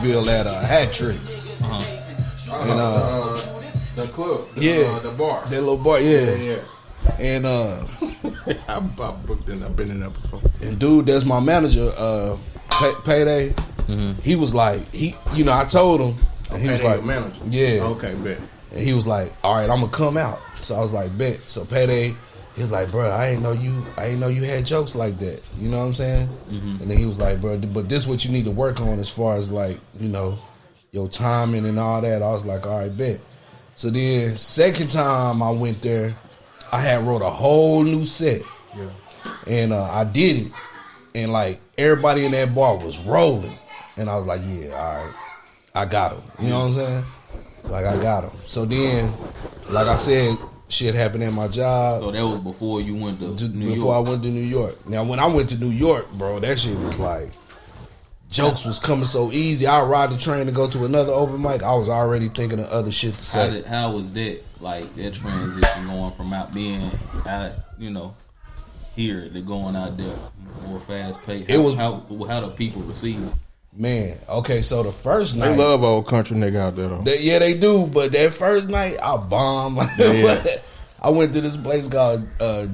Louisville at Hat Tricks. And the club, the bar, that little bar, yeah. And I booked in. I've been in there before. And dude, that's my manager, Payday. He was like, I told him, and he was like, manager. Yeah, okay, bet. And he was like, all right, I'm gonna come out. So I was like, bet. So Payday, he was like, bro, I ain't know you had jokes like that. You know what I'm saying? And then he was like, bro, but this is what you need to work on as far as like, your timing and all that. I was like, all right, bet. So then second time I went there, I had wrote a whole new set. Yeah. And I did it. And like everybody in that bar was rolling. And I was like, yeah, all right. I got him. You know what I'm saying? Like I got him. So then, like I said, shit happened at my job. So that was before you went to New York? Before I went to New York. Now when I went to New York, bro, that shit was like, jokes was coming so easy. I ride the train to go to another open mic. I was already thinking of other shit to say. How was that, like, that transition going from being out, here to going out there more fast paced? How do people receive it? Man, okay, so the first night, they love old country nigga out there though. They do, but that first night I bombed. I went to this place called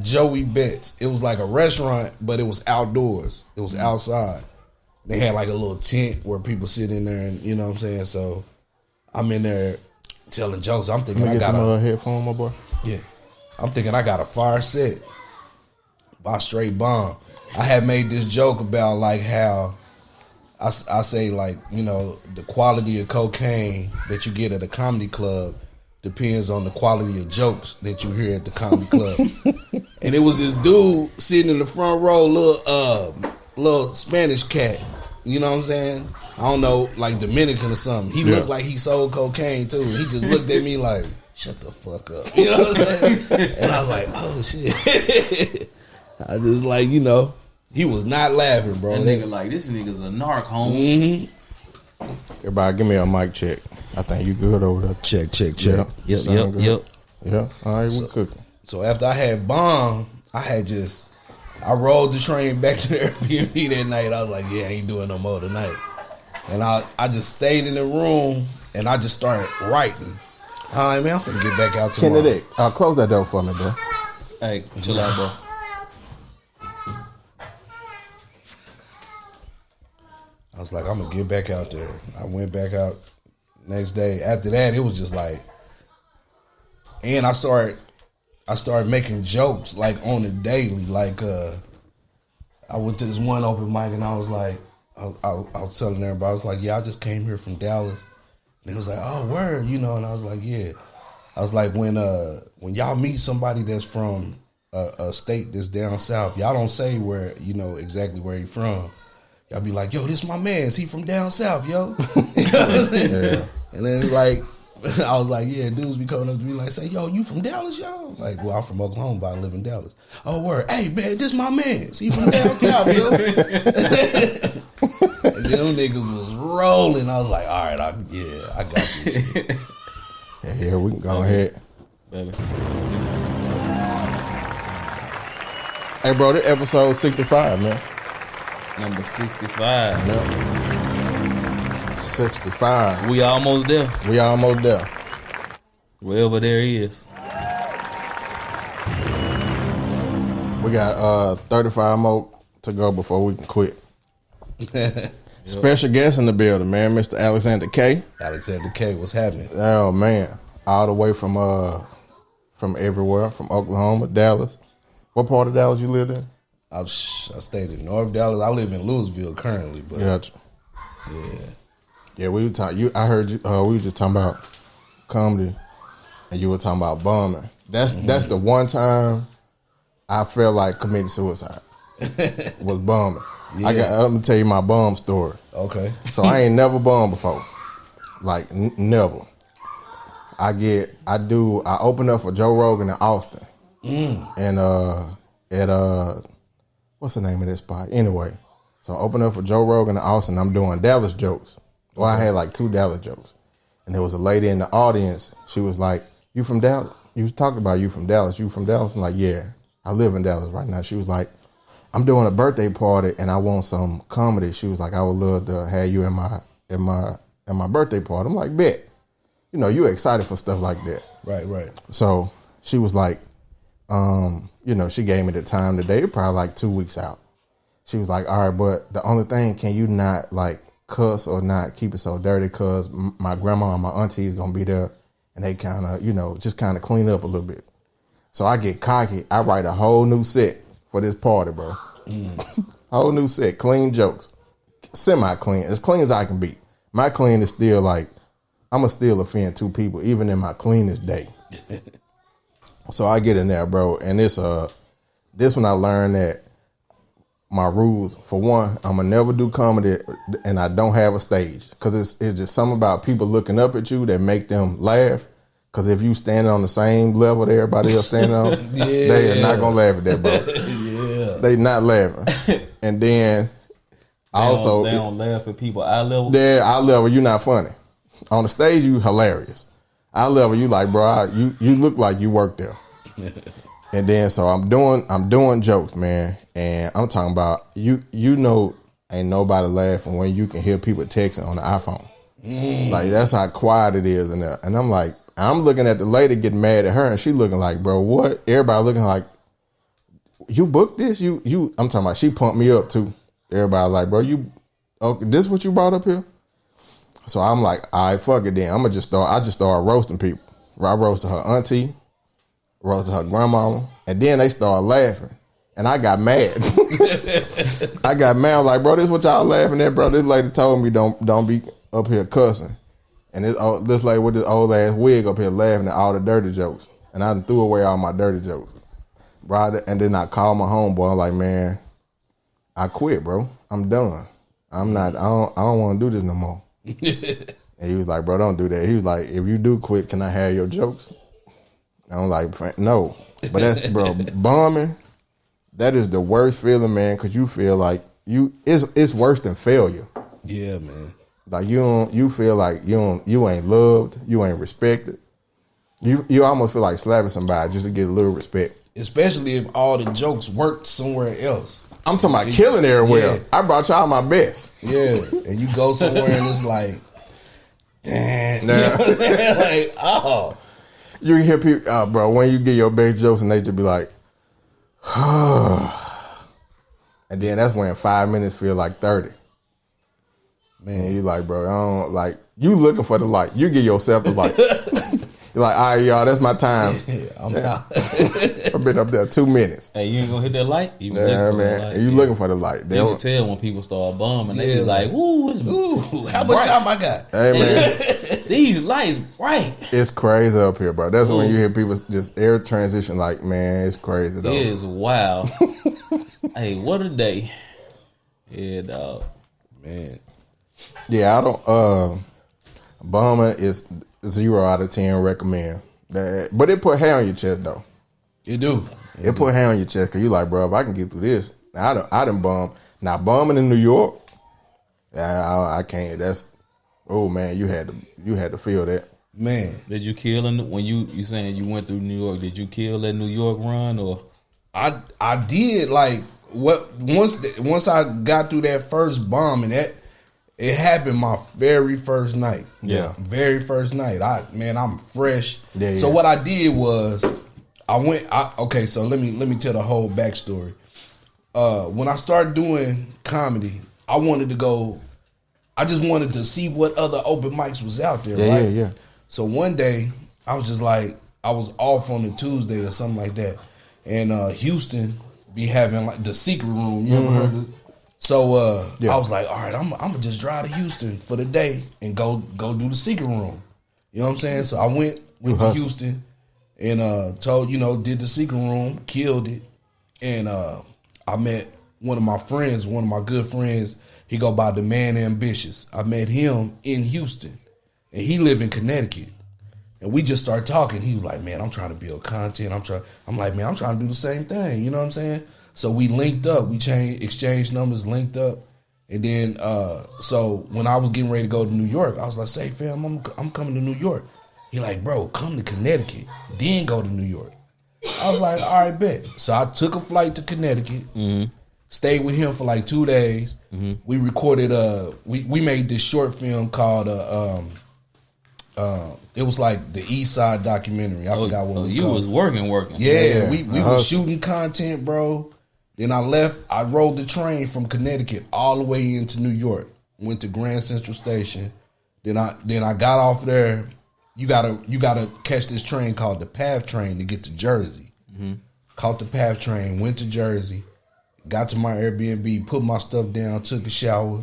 Joey Betts. It was like a restaurant, but it was outdoors. It was outside. They had like a little tent where people sit in there, and you know what I'm saying. So I'm in there telling jokes. I'm thinking I got a headphone, my boy. Yeah, I'm thinking I got a fire set by straight bomb. I had made this joke about like how I say like the quality of cocaine that you get at a comedy club depends on the quality of jokes that you hear at the comedy club. And it was this dude sitting in the front row, little Spanish cat. You know what I'm saying? I don't know, like Dominican or something. He looked like he sold cocaine too. He just looked at me like, shut the fuck up. You know what I'm saying? And I was like, oh shit. I just like, he was not laughing, bro. That nigga like, this nigga's a narc, Holmes. Everybody give me a mic check. I think you good over there. Check. Yep. Yeah. All right, we cooking. So after I had bombed, I rolled the train back to the Airbnb that night. I was like, yeah, I ain't doing no more tonight. And I just stayed in the room and I just started writing. All right, man, I'm finna get back out tomorrow. Kennedy, close that door for me, bro. Hey, chill out, bro. I was like, I'm gonna get back out there. I went back out next day. After that, it was just like, and I started making jokes like on the daily. Like I went to this one open mic and I was like, I was telling everybody, I was like, yeah, I just came here from Dallas. And they was like, oh, word, and I was like, yeah. I was like, when y'all meet somebody that's from a state that's down south, y'all don't say where, exactly where he from. Y'all be like, yo, this my man. Is he from down south, yo? You know what I'm saying? Yeah. And then like, I was like, yeah, dudes be coming up to me like, say, yo, you from Dallas, yo? Like, well, I'm from Oklahoma, but I live in Dallas. Oh, word. Hey, man, this my man. Is he from down south, yo? And them niggas was rolling. I was like, all right, I got this shit. Yeah, we can go ahead. Baby. Hey, bro, this episode 65, man. Number 65. Yep. 65. We almost there. Wherever there is. We got 35 more to go before we can quit. Special guest in the building, man, Mr. Alexander Kaa. Alexander Kaa, what's happening? Oh man, all the way from everywhere, from Oklahoma, Dallas. What part of Dallas you live in? I stayed in North Dallas. I live in Louisville currently, but gotcha. Yeah. We were talking. I heard you. We were just talking about comedy, and you were talking about bombing. That's the one time I felt like committing suicide. Was bombing. Yeah. I'm gonna tell you my bomb story. Okay. So I ain't never bombed before, like never. I open up for Joe Rogan in Austin, and at what's the name of that spot? Anyway, so I open up for Joe Rogan in Austin. I'm doing Dallas jokes. Well, I had like 2 Dallas jokes, and there was a lady in the audience. She was like, "You from Dallas? You was talking about you from Dallas? You from Dallas?" I'm like, "Yeah, I live in Dallas right now." She was like, "I'm doing a birthday party and I want some comedy." She was like, "I would love to have you at at my birthday party. I'm like, bet. You know, you excited for stuff like that. Right. So she was like, you know, she gave me the time today, probably like 2 weeks out. She was like, all right, but the only thing, can you not like cuss or not keep it so dirty? Cause my grandma and my auntie is going to be there and they kind of, you know, just kind of clean up a little bit. So I get cocky. I write a whole new set for this party, bro. Whole new set, clean jokes, semi-clean, as clean as I can be. My clean is still like, I'm going to still offend 2 people, even in my cleanest day. So I get in there, bro, and this when I learned that my rules, for one, I'm going to never do comedy and I don't have a stage, because it's just something about people looking up at you that make them laugh. Because if you standing on the same level that everybody else standing on, they are not going to laugh at that, bro. They not laughing. And then they don't laugh at people eye level. There, eye level, you not funny. On the stage, you hilarious. Eye level, you like, bro, you look like you work there. And then so I'm doing jokes, man, and I'm talking about you know, ain't nobody laughing when you can hear people texting on the iPhone. Like, that's how quiet it is in there. And I'm like, I'm looking at the lady getting mad at her, and she looking like, bro, what? Everybody looking like, you booked this? You I'm talking about, she pumped me up too. Everybody like, bro, okay, this what you brought up here? So I'm like, all right, fuck it then. I just started roasting people. I roasted her auntie, roasted her grandmama, and then they started laughing. And I got mad. I got mad. I'm like, bro, this what y'all laughing at, bro? This lady told me don't be up here cussing. And this lady with this old ass wig up here laughing at all the dirty jokes. And I done threw away all my dirty jokes. Bro, and then I called my homeboy. I'm like, man, I quit, bro. I'm done. I don't want to do this no more. And he was like, bro, don't do that. He was like, if you do quit, can I have your jokes? And I'm like, no. But that's, bro, bombing, that is the worst feeling, man, because you feel like it's worse than failure. Yeah, man. Like you feel like you ain't loved, you ain't respected. You almost feel like slapping somebody just to get a little respect. Especially if all the jokes worked somewhere else. I'm talking about killing everywhere. Yeah. I brought y'all my best. Yeah, and you go somewhere and it's like, damn. Nah. You know what I'm saying? Like, oh. You hear people, bro, when you get your best jokes and they just be like, and then that's when 5 minutes feel like 30. Man, you like, bro, I don't, like, you looking for the light. You give yourself the light. You're like, all right, y'all, that's my time. I'm out. I've been up there 2 minutes. Hey, you ain't gonna hit that light? Yeah, man. You looking for the light. They can tell when people start bumming. They be like, ooh, how much time I got? Hey, man. These lights bright. It's crazy up here, bro. That's when you hear people just air transition like, man, it's crazy, though. It is wild. Hey, what a day. Yeah, dog. Man. Yeah, I don't, bumming is 0 out of 10 recommend that, but it put hair on your chest though. It do. It put hair on your chest because you like, bro, if I can get through this, now I done bum. Now bumming in New York, I can't. That's, oh man, you had to feel that. Man, did you kill when you saying you went through New York? Did you kill that New York run or? I did, like, what once I got through that first bomb, and that it happened my very first night. Yeah. Very first night. I'm fresh. Yeah, so what I did was okay, so let me tell the whole backstory. When I started doing comedy, I just wanted to see what other open mics was out there, right? Yeah. So one day I was just like, I was off on a Tuesday or something like that. And Houston be having like the secret room, you ever heard of it? So I was like, all right, I'm gonna just drive to Houston for the day and go do the secret room. You know what I'm saying? So I went to Houston and did the secret room, killed it, and I met one of my good friends. He go by the Man Ambitious. I met him in Houston, and he live in Connecticut. And we just started talking. He was like, man, I'm trying to build content. I'm like, man, I'm trying to do the same thing. You know what I'm saying? So we linked up. We exchanged numbers, linked up. And then, so when I was getting ready to go to New York, I was like, say, fam, I'm coming to New York. He like, bro, come to Connecticut, then go to New York. I was like, all right, bet. So I took a flight to Connecticut, Stayed with him for like 2 days. We recorded we made this short film called it was like the East Side documentary. I forgot what it was you called. was working. Yeah, we were shooting content, bro. Then I left. I rode the train from Connecticut all the way into New York. Went to Grand Central Station. Then I got off there. You gotta catch this train called the PATH train to get to Jersey. Caught the PATH train, went to Jersey, got to my Airbnb, put my stuff down, took a shower,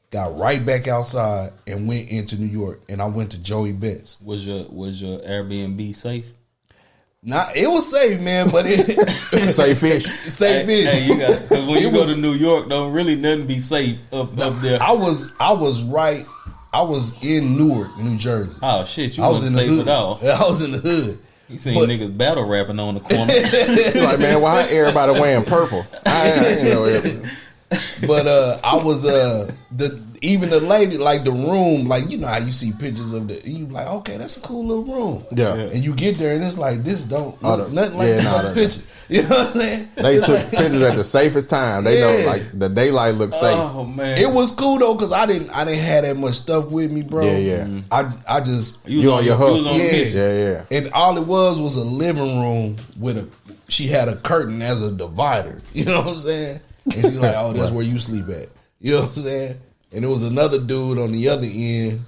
got right back outside, and went into New York. And I went to Joey Betts. Was your Airbnb safe? Nah, it was safe, man, but it Safe fish. safe fish. Hey, you got because when you go to New York, don't really nothing be safe up there. I was in Newark, New Jersey. Oh shit, you I was wasn't in the safe hood. at all. I was in the hood. You seen niggas battle rapping on the corner. Like, man, why everybody wearing purple? I didn't know it. But I was even the lady, like the room, like you know how you see pictures of the, you like, okay, that's a cool little room. Yeah. And you get there and it's like, this don't look nothing like yeah, the picture. You know what I'm saying? They took pictures at the safest time. They know, like, the daylight looked safe. Oh man, It was cool though, cause I didn't have that much stuff with me, bro. Yeah. I just You on your hustle. mission. Yeah. And all it was a living room with she had a curtain as a divider. You know what I'm saying? And she's like, oh, that's where you sleep at. You know what I'm saying? And there was another dude on the other end.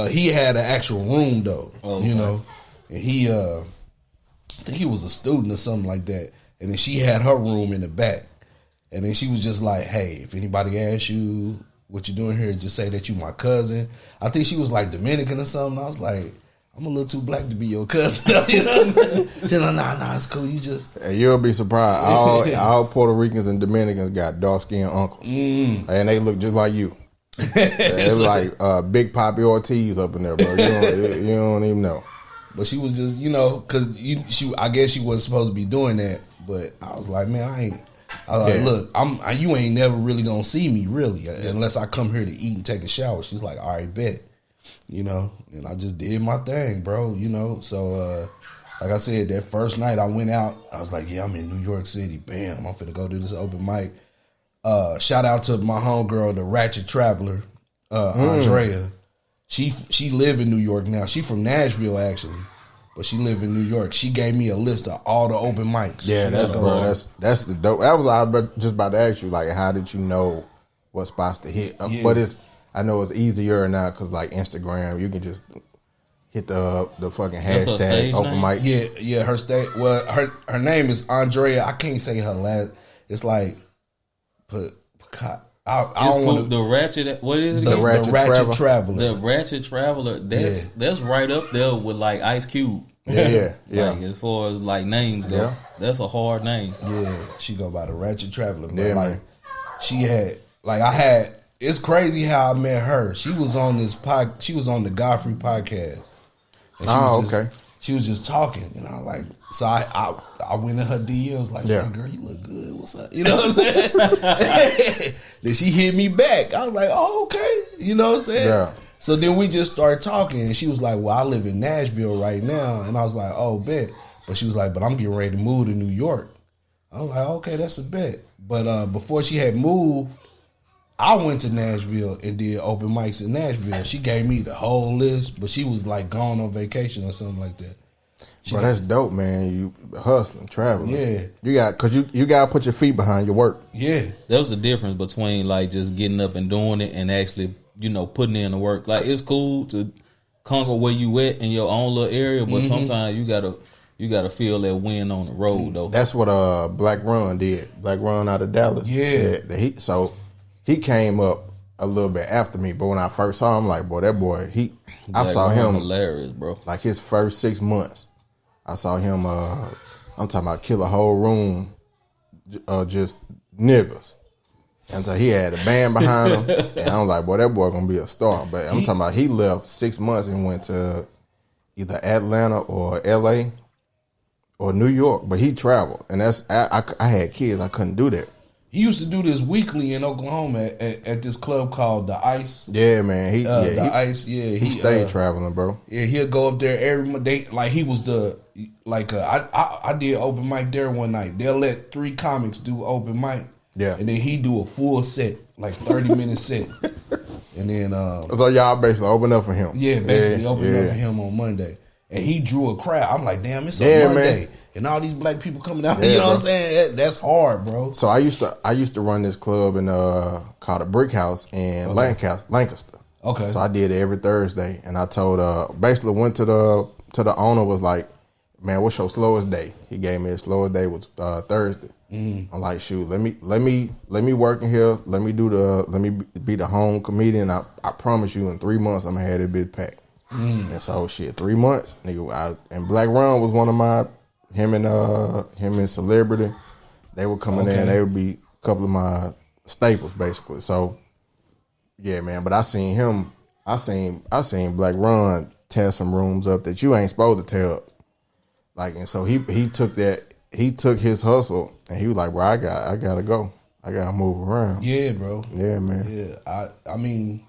He had an actual room though. You know? And he I think he was a student or something like that. And then she had her room in the back. And then she was just like, hey, if anybody asks you what you doing here, just say that you my cousin. I think she was like Dominican or something. I was like, I'm a little too black to be your cousin. You know what I'm saying? She's like, nah, it's cool. You just... And you'll be surprised. All Puerto Ricans and Dominicans got dark-skinned uncles. And they look just like you. It's like Big Poppy Ortiz up in there, bro. You don't even know. But she was just, you know, because I guess she wasn't supposed to be doing that. But I was like, man, I was like, look, you ain't never really going to see me, really, unless I come here to eat and take a shower. She's like, all right, bet. You know, and I just did my thing, bro, you know. So, like I said, that first night I went out, I was like, yeah, I'm in New York City. Bam, I'm finna go do this open mic. Shout out to my homegirl, the Ratchet Traveler, Andrea. She live in New York now. She from Nashville, actually. But she live in New York. She gave me a list of all the open mics. Yeah, that's the dope. That was I was just about to ask you, like, how did you know what spots to hit? But I know it's easier now because like Instagram, you can just hit the fucking hashtag open mic. Yeah, her stage. Well, her name is Andrea. I can't say her last. It's like, I don't want the Ratchet. What is it? The Ratchet Traveler. The Ratchet Traveler. That's right up there with like Ice Cube. Yeah. Like as far as like names go, that's a hard name. Yeah, she go by the Ratchet Traveler. But Yeah, like, man. she had like It's crazy how I met her. She was on she was on the Godfrey podcast. And okay. She was just talking, and I like, so I went in her DMs like, saying, girl, you look good. What's up? You know what I'm saying? Then she hit me back. I was like, oh, okay. You know what I'm saying? Yeah. So then we just started talking, and she was like, well, I live in Nashville right now. And I was like, oh, bet. But she was like, but I'm getting ready to move to New York. I was like, okay, that's a bet. But before she had moved, I went to Nashville and did open mics in Nashville. She gave me the whole list, but she was like gone on vacation or something like that. Bro, that's dope, man. You hustling, traveling. Yeah. You got, cause you gotta put your feet behind your work. Yeah. That was the difference between like just getting up and doing it and actually, putting in the work. Like it's cool to conquer where you at in your own little area, but sometimes you gotta feel that wind on the road though. That's what Black Run did. Black Run out of Dallas. Yeah. He came up a little bit after me, but when I first saw him, like, boy, that boy, I saw him hilarious, bro. Like his first 6 months, I saw him. I'm talking about kill a whole room, just niggas. And so he had a band behind him, and I was like, boy, that boy gonna be a star. But I'm talking about he left 6 months and went to either Atlanta or LA or New York, but he traveled, and I had kids, I couldn't do that. He used to do this weekly in Oklahoma at this club called The Ice. Yeah, man. He stayed traveling, bro. Yeah, he'll go up there every day. Like he was I did open mic there one night. They'll let 3 comics do open mic, Yeah. And then he do a full set, like 30-minute set. And then so y'all basically open up for him. Yeah, basically open up for him on Monday. And he drew a crowd. I'm like, damn, it's a Monday. Man. And all these black people coming out. You know what I'm saying? That's hard, bro. So I used to run this club in called the Brick House in Lancaster. Okay. So I did it every Thursday, and I told basically went to the owner, was like, man, what's your slowest day? He gave me his slowest day was Thursday. I'm like, shoot, let me work in here. Let me be the home comedian. I promise you, in 3 months I'm gonna have this bitch packed. And so 3 months, nigga. And Black Ron was one of my him and Celebrity. They were coming in. They would be a couple of my staples basically. So yeah, man. But I seen Black Ron tear some rooms up that you ain't supposed to tear up. Like, and so he took that. He took his hustle and he was like, bro, I gotta go. I gotta move around. Yeah, bro. Yeah, man. Yeah. I mean,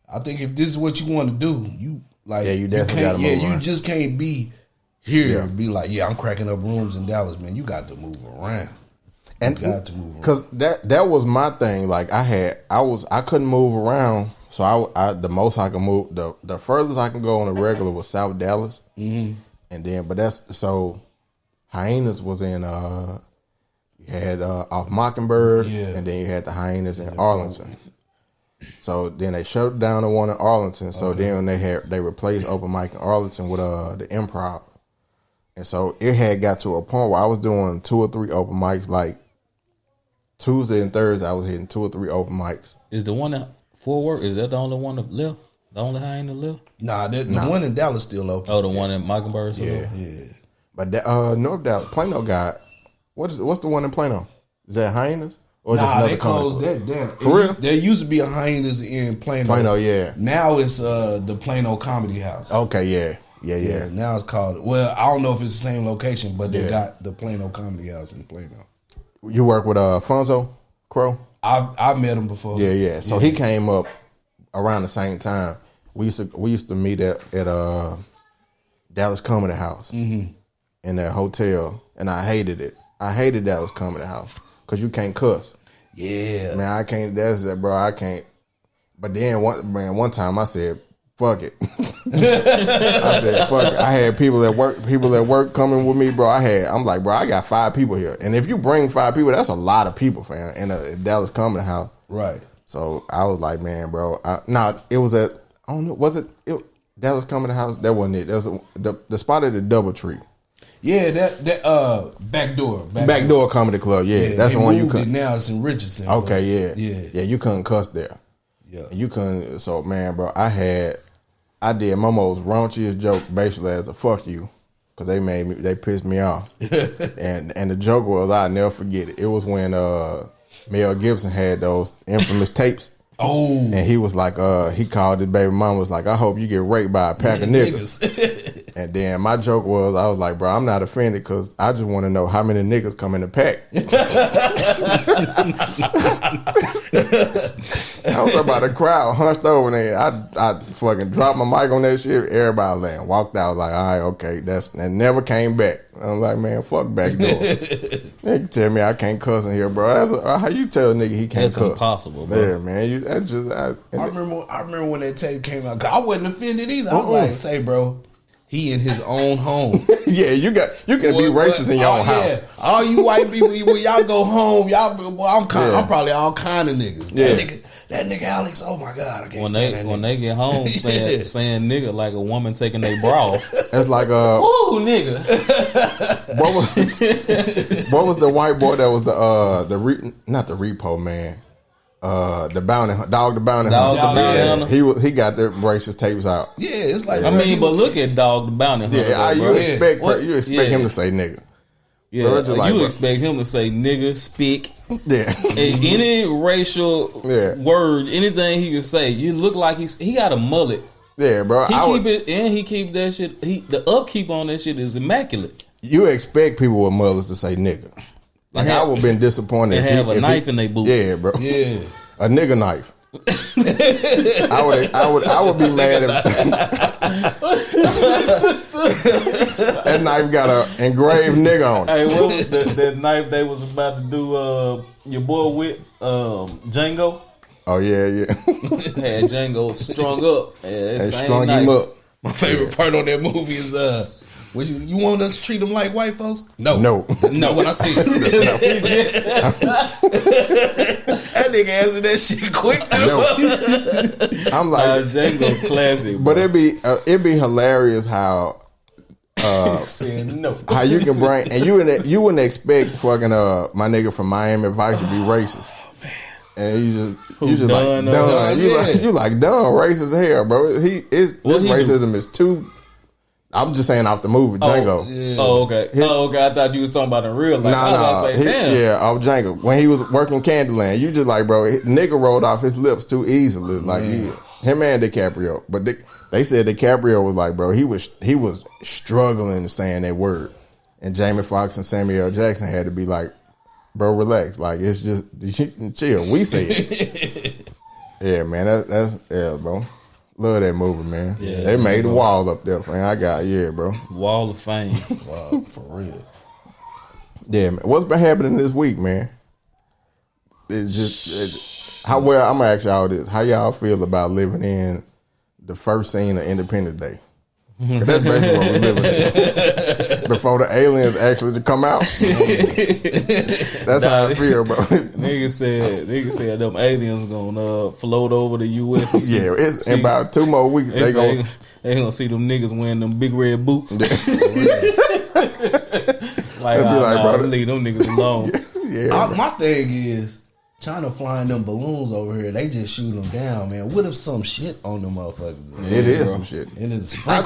I think if this is what you want to do, you definitely gotta move around. You just can't be here and be like, I'm cracking up rooms in Dallas, man. You got to move around. And because that was my thing. Like I couldn't move around, so I the most I can move, the furthest I can go on a regular was South Dallas, and then Hyenas was in you had off Mockingbird, and then you had the Hyenas in Arlington. So then they shut down the one in Arlington. So then they replaced open mic in Arlington with the Improv, and so it had got to a point where I was doing 2 or 3 open mics. Like Tuesday and Thursday, I was hitting 2 or 3 open mics. Is the one at Fort Worth? Is that the only one that left? The only Hyena left? Nah, the one in Dallas still open. Oh, the one in Mockingbird. Yeah. But North Dallas, Plano got what's the one in Plano? Is that Hyenas? Or they closed that down. For real? There used to be a Hyenas in Plano. Plano, yeah. Now it's the Plano Comedy House. Okay, yeah. Now it's called. Well, I don't know if it's the same location, but they got the Plano Comedy House in Plano. You work with Fonzo Crow? I met him before. Yeah. So he came up around the same time. We used to meet at Dallas Comedy House in that hotel, and I hated it. I hated Dallas Comedy House because you can't cuss. Yeah, man, I can't. That's it, bro. I can't. But then one time I said, "Fuck it." I said, "Fuck it." I had people at work coming with me, bro. I'm like, bro, I got 5 people here, and if you bring 5 people, that's a lot of people, fam, in a Dallas Comedy House. Right. So I was like, man, bro. It was at, I don't know, was it Dallas Comedy House? That wasn't it. That was the spot at the Doubletree. Yeah, that Backdoor Comedy Club. Yeah, that's the one you couldn't. Now it's in Richardson. Okay, yeah. You couldn't cuss there. Yeah, you couldn't. So man, bro, I did my most raunchiest joke basically as a fuck you, because they pissed me off. and the joke was, I'll never forget it. It was when Mel Gibson had those infamous tapes. Oh, and he was like, he called his baby mama, was like, I hope you get raped by a pack of niggas. And then my joke was, I was like, bro, I'm not offended because I just want to know how many niggas come in the pack. I was about the crowd hunched over there. I fucking dropped my mic on that shit. Everybody laughed. Walked out like, all right, okay, and never came back. I'm like, man, fuck backdoor. Nigga tell me I can't cuss in here, bro. That's how you tell a nigga he can't cuss? That's impossible, bro. Yeah, man. I remember when that tape came out. I wasn't offended either. I was like, say, bro, he in his own home. Yeah, you can be racist in your own house. Yeah. All you white people, when y'all go home, I'm probably all kind of niggas. That nigga Alex, oh my God, I can't stand that nigga. When they get home saying nigga like a woman taking their bra off. It's like ooh, nigga. What was the white boy that was not the repo man? The bounty hunter. He got the racist tapes out. Yeah, it's like but look at Dog the Bounty Hunter. Yeah, you expect him to say nigga. Yeah, you expect him to say nigga, speak. Yeah, any racial word, anything he could say. You look like he got a mullet. Yeah, bro. He keep that shit. The upkeep on that shit is immaculate. You expect people with mullets to say nigga. Like I would have been disappointed and have a knife in their boot. Yeah, bro. Yeah, a nigga knife. I would be mad if That knife got a engraved nigga on it. Hey, what was that knife they was about to do your boy with Django? Oh yeah. Had Django strung up. Yeah, They strung him up. My favorite part on that movie is you want us to treat them like white folks? No. That's not what I said. That nigga answered that shit quick. No. I'm like Django classic. But it'd be hilarious how saying no. how you can bring and you wouldn't expect fucking my nigga from Miami Vice to be racist. And you just like Dunn. You like Dunn racist as hell, bro. This racism is too. I'm just saying off the movie, Django. Yeah. Oh, okay. I thought you was talking about in real life. Off Django. When he was working Candyland, you just like, bro, nigga rolled off his lips too easily. Like him and DiCaprio. But they said DiCaprio was like, bro, he was struggling saying that word. And Jamie Foxx and Samuel L. Jackson had to be like, bro, relax. Like, it's just chill. We say it. Yeah, man. That's bro. Love that movie, man. Yeah, they made the wall up there, man. Bro. Wall of Fame. Wow, for real. Yeah, man. What's been happening this week, man? I'm gonna ask y'all this. How y'all feel about living in the first scene of Independence Day? 'Cause that's basically what we living in. Before the aliens actually come out. That's how I feel, bro. Nigga said them aliens gonna float over the U.S. Yeah, it's in about 2 more weeks. They gonna see them niggas wearing them big red boots. Like, bro, leave them niggas alone. My thing is trying to fly them balloons over here. They just shoot them down, man. What if some shit on them motherfuckers? It is some shit. And it's I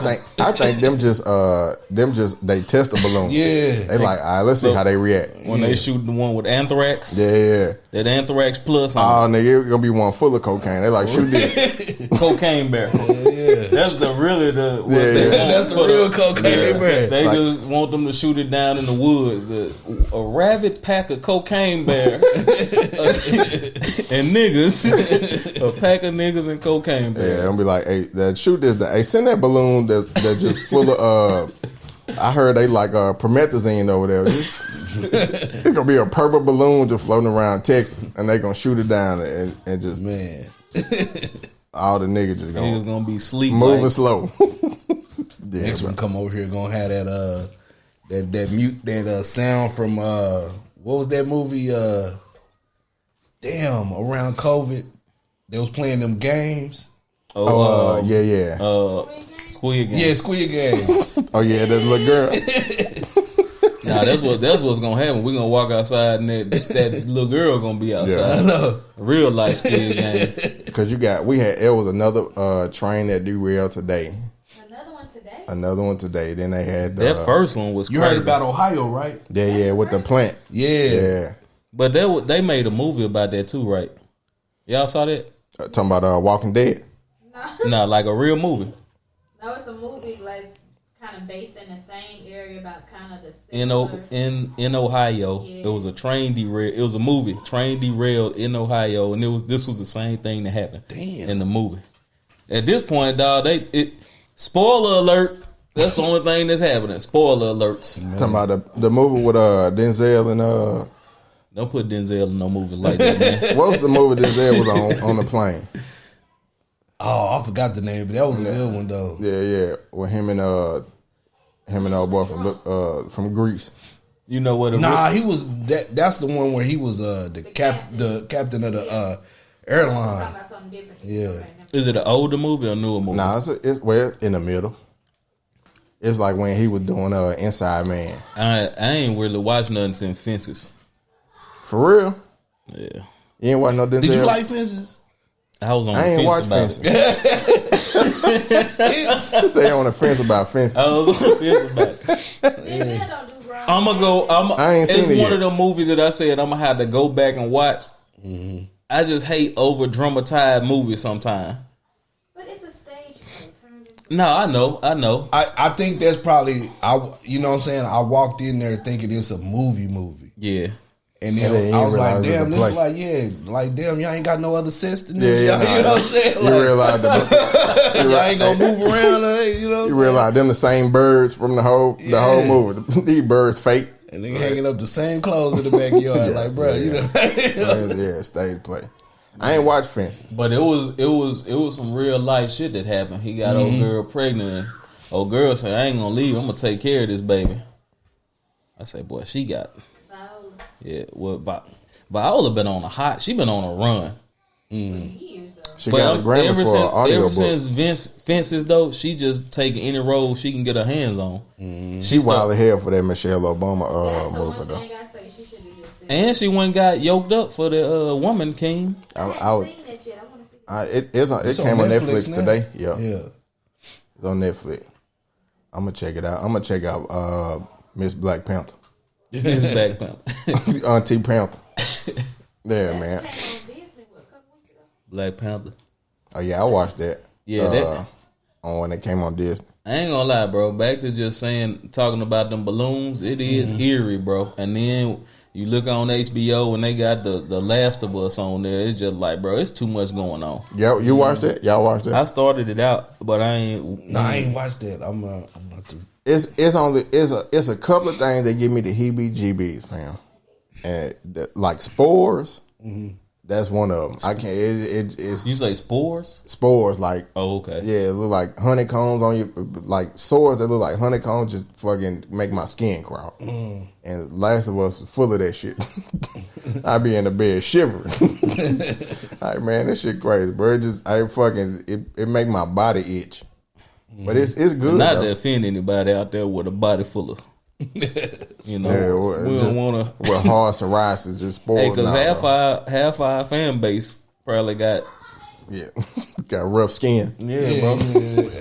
think them just they test the balloon. Yeah. They like, all right, let's see how they react. When they shoot the one with anthrax. Yeah. That anthrax plus. Nigga, it's gonna be one full of cocaine. They like, shoot this. Cocaine bear. Yeah. That's the that's the real cocaine bear. They just want them to shoot it down in the woods. A rabid pack of cocaine bear. And niggas, a pack of niggas and cocaine bears. Yeah, I'm be like, hey, shoot this. Hey, send that balloon that's just full of. I heard they like promethazine over there. It's gonna be a purple balloon just floating around Texas, and they gonna shoot it down and just man. All the niggas just gonna be sleep moving slow. Next one come over here gonna have that sound from what was that movie? Around COVID, they was playing them games. Squid Game. Yeah, Squid Game. Oh yeah, that little girl. Nah, that's what's gonna happen. We're gonna walk outside and that little girl gonna be outside. Yeah. Real life Squid Game. Because it was another train that derailed today. Another one today. Then they had that first one was crazy. You heard about Ohio, right? Yeah, with the plant. Yeah. But they made a movie about that too, right? Y'all saw that? Talking about Walking Dead? No, like a real movie. No, it's a movie that's kind of based in the same area about kind of the similar. In Ohio, It was a train derail. It was a movie. Train derailed in Ohio, and this was the same thing that happened. Damn. In the movie. At this point, dog, spoiler alert. That's the only thing that's happening. Spoiler alerts. Talking about the movie with Denzel and Don't put Denzel in no movies like that, man. What was the movie Denzel was on the plane? Oh, I forgot the name, but that was a good one though. Yeah, with him and old boy from Greece. You know what? He was that. That's the one where he was the captain of the airline. About something different. Yeah. Is it an older movie or a newer movie? Nah, it's in the middle. It's like when he was doing Inside Man. I ain't really watched nothing since Fences. For real? Yeah. You ain't watch no Denzel? Did you like Fences? I was on the ain't watch fence about Fences. You say on the fence about Fences. I was on the fence about it. I'm gonna go. I ain't seen it's it one yet. of the movies that I said I'm gonna have to go back and watch. Mm-hmm. I just hate over dramatized movies sometimes. But it's a stage play turned into. No, I know. I think that's probably you know what I'm saying. I walked in there thinking it's a movie. Yeah. And And then then you I was like, realize it's a damn, this play. is like, yeah, like, damn, y'all ain't got no other sense than this. Yeah, y'all, you know what I'm saying? You Like, realize y'all ain't gonna move around, you know what I'm you saying? realize them the same birds from the whole movie. These birds fake. And they hanging up the same clothes in the backyard, like, bro, you know. Yeah, stage play. I ain't watch Fences. But it was some real life shit that happened. He got old girl pregnant, and old girl said, "I ain't gonna leave. I'm gonna take care of this baby." I say, "Boy, she got Viola been on a hot. She been on a run. Years though. She got a Grammy for an audio ever book. since Fences though, she just taking any role she can get her hands on. She wild ahead for that Michelle Obama That's the movie one though. thing I say she should have just said. And she went and got yoked up for the Woman King. I I would. haven't seen that yet. I want to see it. It came on Netflix now. today. Yeah, Yeah. it's on Netflix. I'm gonna check it out. I'm gonna check out Miss Black Panther, His back panther. Auntie Panther. Yeah, man. Came on Disney, what, a couple weeks ago? Black Panther. Oh yeah, I watched that. Yeah, that- on when it came on Disney. I ain't gonna lie, bro. Back to just talking about them balloons. It is eerie, bro. And then you look on HBO and they got the Last of Us on there. It's just like, bro, it's too much going on. Yeah, you watched it? Y'all watched it? I started it out, but I ain't. No, I ain't watched that. I'm not to. It's a couple of things that give me the heebie-jeebies, fam. And like spores, that's one of them. I can't. It's You say spores? spores like. Oh, okay. Yeah, it look like honeycombs on you, like sores that look like honeycombs. Just fucking make my skin crawl. And Last of Us was full of that shit. I be in the bed shivering. Like, man, this shit crazy, bro. It make my body itch. But it's good. Not though. to offend anybody out there with a body full of, you know, Yeah, well, we just don't want to. with hard psoriasis, just spores. Hey, because now, half our fan base probably got. yeah, got rough skin. Yeah, bro.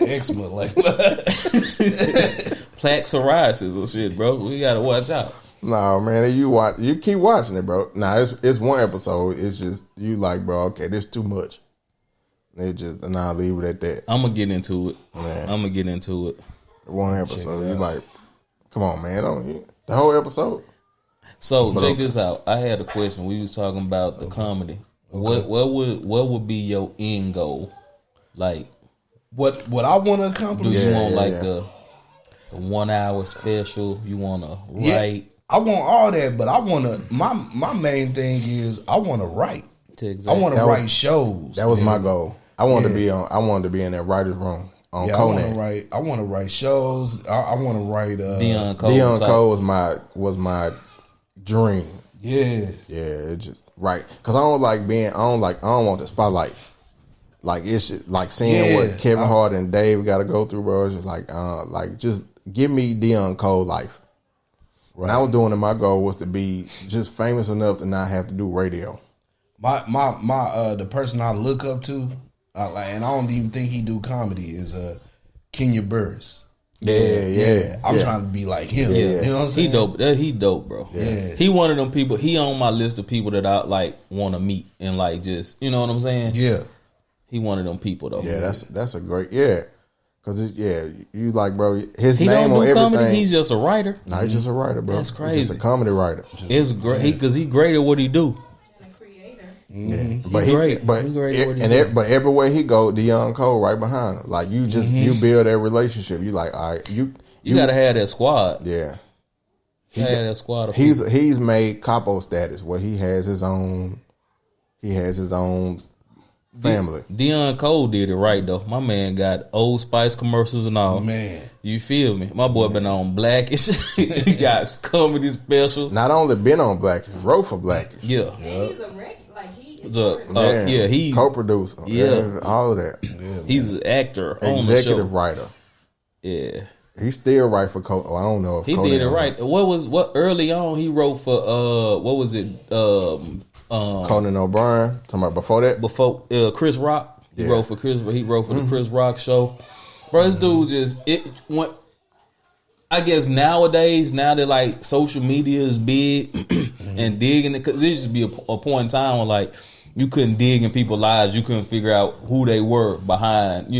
Eczema, like Plaque psoriasis or shit, bro. We gotta watch out. No, man, you keep watching it, bro. Nah, it's one episode. It's just you like, bro. Okay, this too much. And I'll leave it at that. I'm gonna get into it. Man. I'm gonna get into it. One episode, you like, come on, man, don't you? The whole episode. So check this out. I had a question. We was talking about the comedy. What would be your end goal? Like, what I want to do accomplish. you want like yeah. the 1 hour special? You want to Yeah, write? I want all that, but I want to. My main thing is I want to write. I want to That was- write shows. That was my Yeah. goal. I wanted to be in that writer's room on Yeah, I want to Conan. write. I want to write shows. I want to write. Dion Cole. Dion type. Cole was my dream. Yeah, Yeah, it just right because I don't want the spotlight. Like it's just, like seeing what Kevin Hart and Dave got to go through, bro. It's just like just give me Dion Cole life. When I was doing it, my goal was to be just famous enough to not have to do radio. my the person I look up to, and I don't even think he do comedy is Kenya Burris. Yeah. I'm trying to be like him. Yeah. You know what I'm saying? He dope. He dope, bro. Yeah. He one of them people. He on my list of people that I like want to meet and like just you know what I'm saying. Yeah. He one of them people though. Yeah, that's a great because you like, bro, his He name don't on do everything. comedy. He's just a writer. No, he's just a writer, bro. That's He's crazy. just a comedy writer. It's great because he great at what he do. And a creator. But He great. He great at what he do. but everywhere he go, Dion Cole right behind him. Like you just you build that relationship. You like, all right, you gotta have that squad. yeah. You gotta have that squad. Of people. He's made capo status where he has his own family. Dion Cole did it right though. My man got Old Spice commercials and all. Man. You feel me? My boy been on Blackish. He got comedy specials. Not only been on Blackish, wrote for Blackish. Yeah. And he's a wreck. Like he is. Yeah, he co-producer. Yeah. all of that. he's an actor on the show. Executive writer. Yeah. He still write for I don't know if He Conan did it or- right. What early on he wrote for what was it? Conan O'Brien. Talking about before that. Before Chris Rock. He Yeah. wrote for the Chris Rock show. Bro, this dude just I guess nowadays, now that like social media is big and digging it, because there used to be a point in time when like you couldn't dig in people's lives, you couldn't figure out who they were behind,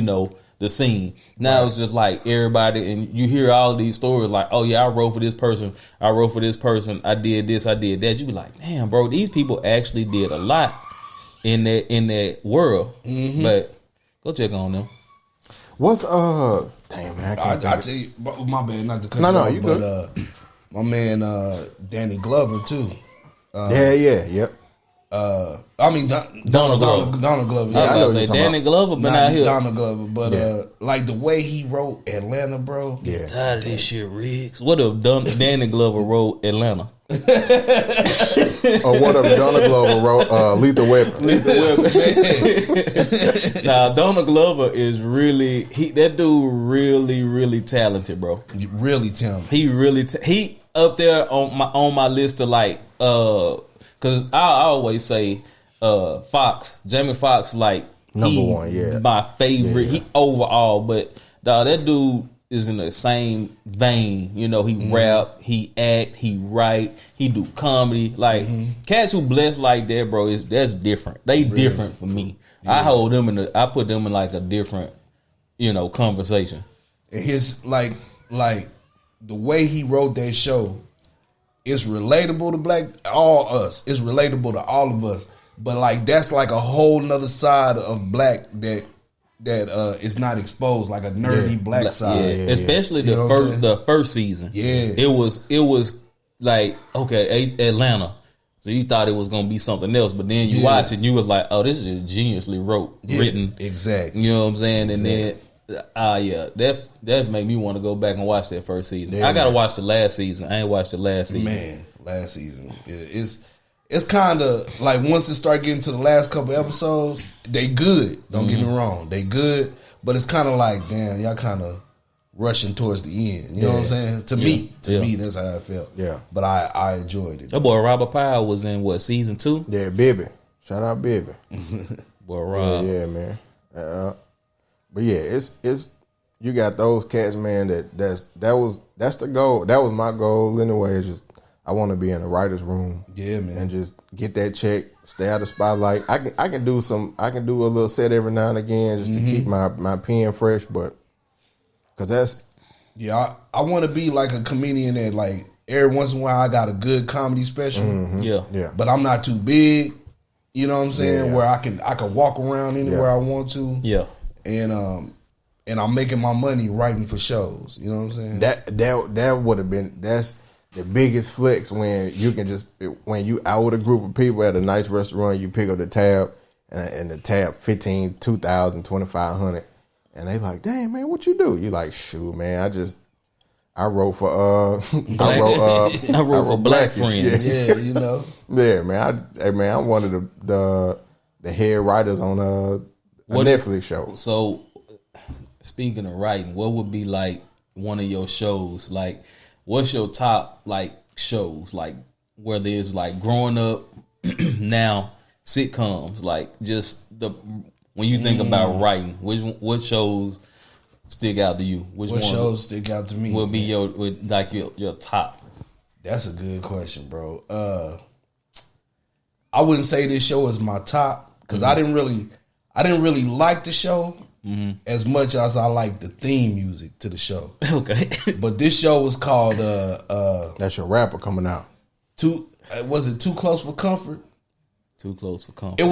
the scene. Now it's just like everybody, and you hear all of these stories like, oh yeah, I wrote for this person, I wrote for this person, I did this, I did that. You be like, damn, bro, these people actually did a lot in that world. But go check on them. What's damn man, I tell you, my bad, not to cut No, you no, off, you but good. my man Danny Glover too. Yep. I mean Donald Glover. Donald Glover. I Yeah, was know about to what say you're Danny Glover been not out here. Donald Glover, but Yeah. like the way he wrote Atlanta, bro. Yeah. Tired of this shit, Riggs. What if Danny Glover wrote Atlanta? Or what if Donald Glover wrote Lethal Weapon? Now Donald Glover is really that dude really talented, bro. Really talented. He really he up there on my list of like because I always say Jamie Foxx like Number one, yeah. my favorite. Yeah. He overall, but dog, that dude is in the same vein. You know, he rap, he act, he write, he do comedy. Like cats who blessed like that, bro, that's different. They different for me. I hold them I put them in like a different, conversation. And his like the way he wrote that show, it's relatable to all us. It's relatable to all of us. But like that's like a whole nother side of black that is not exposed, like a nerdy black side. Yeah, especially You know what I'm saying? the first season. Yeah. It was like, okay, Atlanta. So you thought it was gonna be something else, but then you watch it and you was like, oh, this is geniusly written. Exactly. You know what I'm saying? And then that made me want to go back and watch that first season. Yeah, I gotta man. watch the last season. I ain't watched the last season. Man, last season. It's kind of like once it start getting to the last couple episodes, they good. Don't get me wrong, they good. But it's kind of like, damn, y'all kind of rushing towards the end. You know what I'm saying? To me, that's how I felt. Yeah. But I enjoyed it. That boy Robert Powell was in season 2? Yeah, Bibby. Shout out Bibby. Boy, Rob. Yeah, man. But yeah, it's you got those cats, man. That's the goal. That was my goal anyway. It's just I want to be in the writer's room. Yeah, man. And just get that check, stay out of the spotlight. I can do a little set every now and again just to keep my pen fresh, but because that's I want to be like a comedian that like every once in a while I got a good comedy special. Yeah. But I'm not too big. You know what I'm saying? Yeah. Where I can walk around anywhere I want to. Yeah. And I'm making my money writing for shows. You know what I'm saying? that would have been that's the biggest flex when you can just when you out with a group of people at a nice restaurant, you pick up the tab and the tab 15, 2,000, 2,500, and they like, dang man, what you do? You like, shoot man, I wrote for I wrote for Black Friends. Yeah, you know. Yeah, man. I'm one of the head writers on a Netflix show. So, speaking of writing, what would be like one of your shows? Like, what's your top like shows? Like, whether it's like growing up, now sitcoms. Like, just when you think about writing, what shows stick out to you? What shows stick out to me? Will be your top? That's a good question, bro. I wouldn't say this show is my top because I didn't really like the show as much as I like the theme music to the show. Okay. But this show was called That's your rapper coming out. was it Too Close for Comfort? Too Close for Comfort. It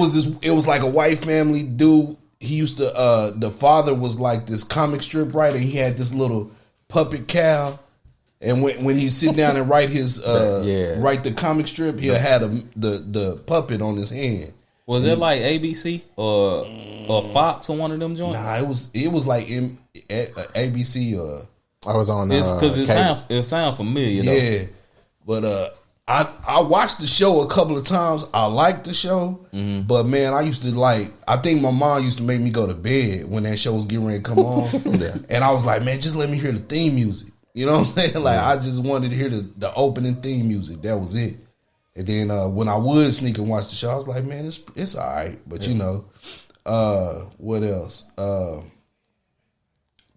was like a white family dude. He used to the father was like this comic strip writer. He had this little puppet cow. And when he sit down and write his write the comic strip, he'll have the puppet on his hand. Was it like ABC or Fox or one of them joints? Nah, it was like ABC or I was on It's because it sound familiar. yeah. Though. But I watched the show a couple of times. I liked the show, but man, I used to I think my mom used to make me go to bed when that show was getting ready to come on, and I was like, man, just let me hear the theme music. You know what I'm saying? Like I just wanted to hear the opening theme music. That was it. And then when I would sneak and watch the show, I was like, man, it's all right. But you know, what else?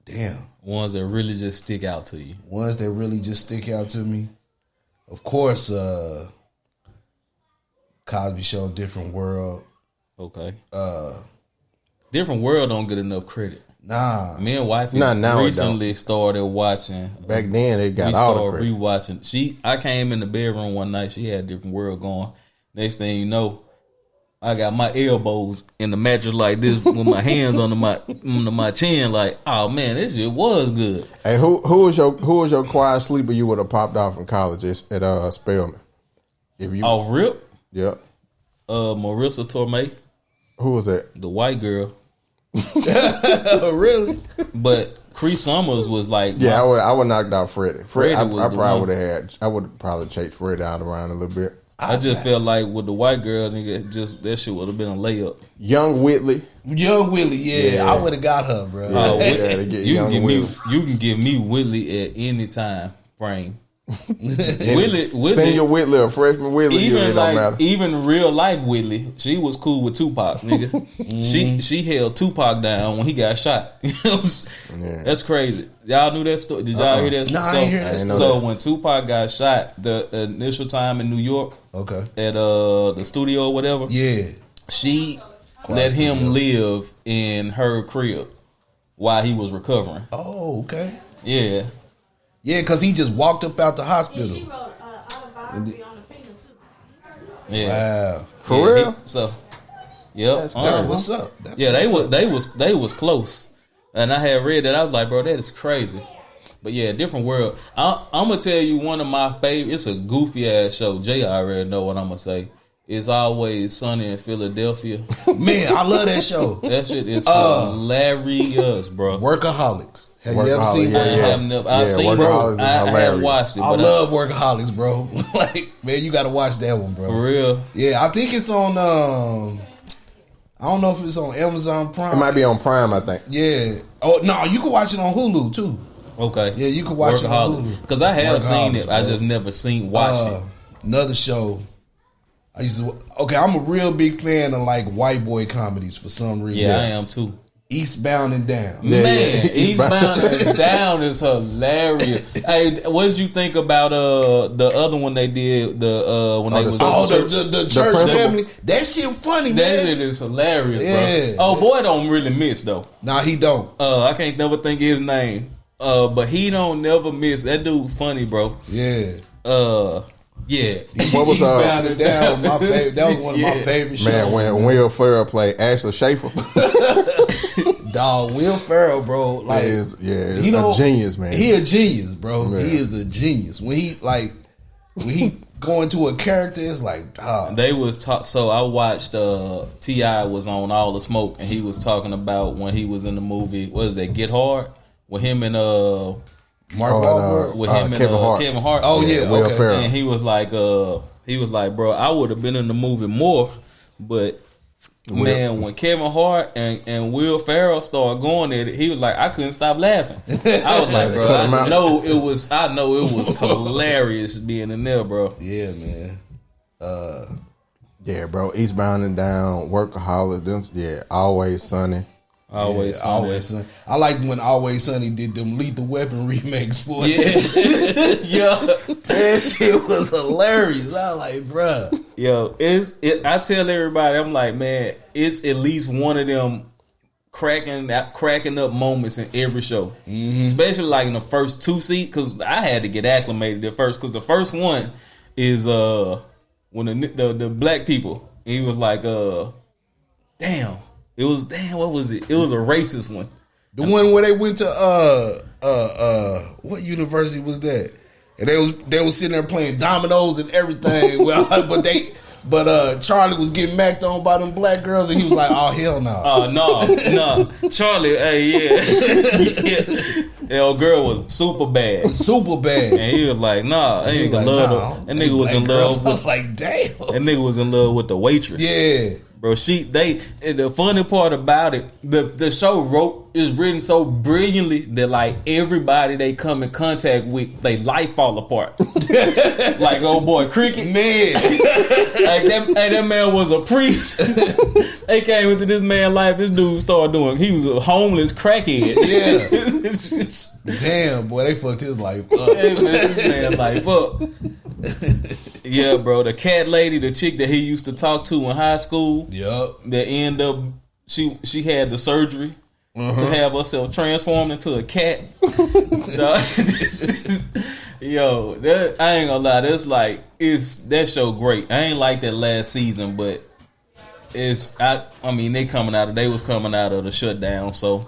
Damn. Ones that really just stick out to you. Ones that really just stick out to me. Of course, Cosby Show, Different World. Okay. Different World don't get enough credit. Nah. Me and wife Nah, now it recently started watching. Back then, they got we all the started credit. rewatching. I came in the bedroom one night. She had a different world going. Next thing you know, I got my elbows in the mattress like this with my hands under my chin. Like, oh man, this shit was good. Hey, who was your quiet sleeper you would have popped off in college at Spelman? If you Off rip, Yep. Marissa Tomei, Who was that? the white girl. Really? But Cree Summers was like, Yeah, I would knocked out Freddie. Freddie I was the probably one. would have had. I would probably chased Freddie out around a little bit. I just felt like with the white girl, nigga, just that shit would have been a layup. Young Whitley. Young Willie, yeah. Yeah. I would have got her, bro. Yeah, Whit- they get you young can give Whitley. me, you can give me Whitley at any time frame. Whitley, Senior Whitley or freshman Whitley, it even don't matter. even real life Whitley, she was cool with Tupac, nigga. She held Tupac down when he got shot. You know what I'm saying? Yeah. That's crazy. Y'all knew that story? Did y'all hear that? Nah, I so, ain't hear that I ain't know so that. when Tupac got shot, the initial time in New York Okay. at the studio or whatever, Yeah. she let him live in her crib while he was recovering. Oh, okay. Yeah. Yeah, because he just walked up out the And hospital. she wrote autobiography on the finger too. Yeah. Wow. For Yeah, real? So, yep. That's That's what's up. That's Yeah, what's they was close, and I had read that. I was like, bro, that is crazy. But yeah, different world. I'm gonna tell you one of my favorite. It's a goofy ass show. Jay already know what I'm gonna say. It's Always Sunny in Philadelphia. Man, I love that show. That shit is hilarious, bro. Workaholics. Have you ever Workaholics, seen yeah, I that? yeah. have never. I've Yeah, seen Workaholics it. is I have hilarious. watched it, I but love Workaholics, bro. Like, man, you got to watch that one, for bro. real. Yeah, I think it's on. I don't know if it's on Amazon Prime. It might be on Prime, I think. Yeah. Oh no, you can watch it on Hulu too. Okay. Yeah, you can watch it on Workaholics. Hulu. Because I have seen it. Workaholics, I bro. just never watched it. Another show. I used to. Okay, I'm a real big fan of like white boy comedies for some reason. Yeah, I am too. Eastbound and Down. Yeah, Man, yeah. Eastbound and Down is hilarious. Hey, what did you think about the other one they did? When they the was Oh, at the church principal. family. That shit funny, that man. shit is hilarious, Yeah. bro. Oh boy, don't really miss though. Nah, he don't. I can't never think of his name. But he don't never miss. That dude funny, bro. Yeah. Yeah. What was Eastbound and Down? My favorite. That was one of my Yeah. favorite shows. Man, when Will Ferrell played Ashley Schaefer, Dog, Will Ferrell, bro. Like, is he a don't- genius, man. He a genius, bro. Yeah. He is a genius. When he go into a character, it's like, dog. They was talk. So I watched T.I. was on All the Smoke, and he was talking about when he was in the movie. What is that? Get Hard with him and Mark Oh, Wahlberg. with him and Kevin Hart. Oh yeah, Will okay. Ferrell. And he was like, bro, I would have been in the movie more, but man, when Kevin Hart and Will Ferrell started going at it, he was like, I couldn't stop laughing. I was like, bro, Cut him out. I know it was hilarious being in there, bro. Yeah, man. Yeah, bro. Eastbound and Down, Workaholics, them, yeah, Always Sunny. Always, Yeah, Always Sunny. I liked when Always Sunny did them Lethal Weapon remakes, boy. Yeah, yeah. That shit was hilarious. I was like, bruh. Yo, I tell everybody, I'm like, man, it's at least one of them cracking up moments in every show, especially like in the first two seats. Because I had to get acclimated at first. Because the first one is when the black people. He was like, damn. It was what was it? It was a racist one. The one where they went to what university was that? And they was sitting there playing dominoes and everything. Well, but Charlie was getting macked on by them black girls, and he was like, "Oh hell no!" Oh no, Charlie, hey, yeah. That old girl was super bad, Super bad. and he was like, nah, that He nigga was like, love "Nah, I her. don't That think nigga was black in girls." love I was with like, "Damn." that nigga was in love with the waitress. Yeah. Bro, and the funny part about it, the show is written so brilliantly that like everybody they come in contact with, they life fall apart. Like old boy Cricket, Man. like that man was a priest. They came into this man's life. This dude started he was a homeless crackhead. Yeah. Damn, boy, they fucked his life up. Hey, man, this man life up. Yeah, bro. The cat lady, the chick that he used to talk to in high school. Yup. That end up she had the surgery to have herself transformed into a cat. Yo, I ain't gonna lie. That's like that show great. I ain't like that last season, but I mean they was coming out of the shutdown, so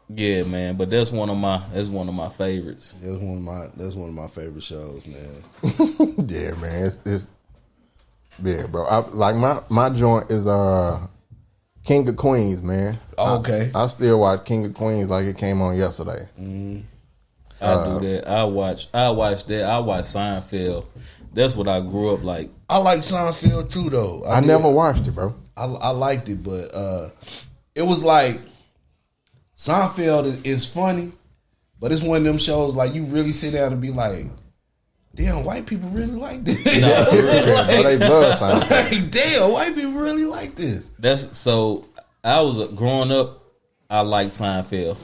Yeah, man. But that's one of my favorites. that's one of my favorite shows, man. Yeah, man. It's yeah, bro. My joint is King of Queens, man. Oh, okay. I still watch King of Queens like it came on yesterday. I do that. I watch that. I watch Seinfeld. That's what I grew up like. I like Seinfeld too, though. I never watched it, bro. I liked it, but it was like Seinfeld is funny, but it's one of them shows like you really sit down and be like, damn, white people really like this. Nah, for real, bro. They love Seinfeld. Like, damn, white people really like this. I was growing up. I liked Seinfeld,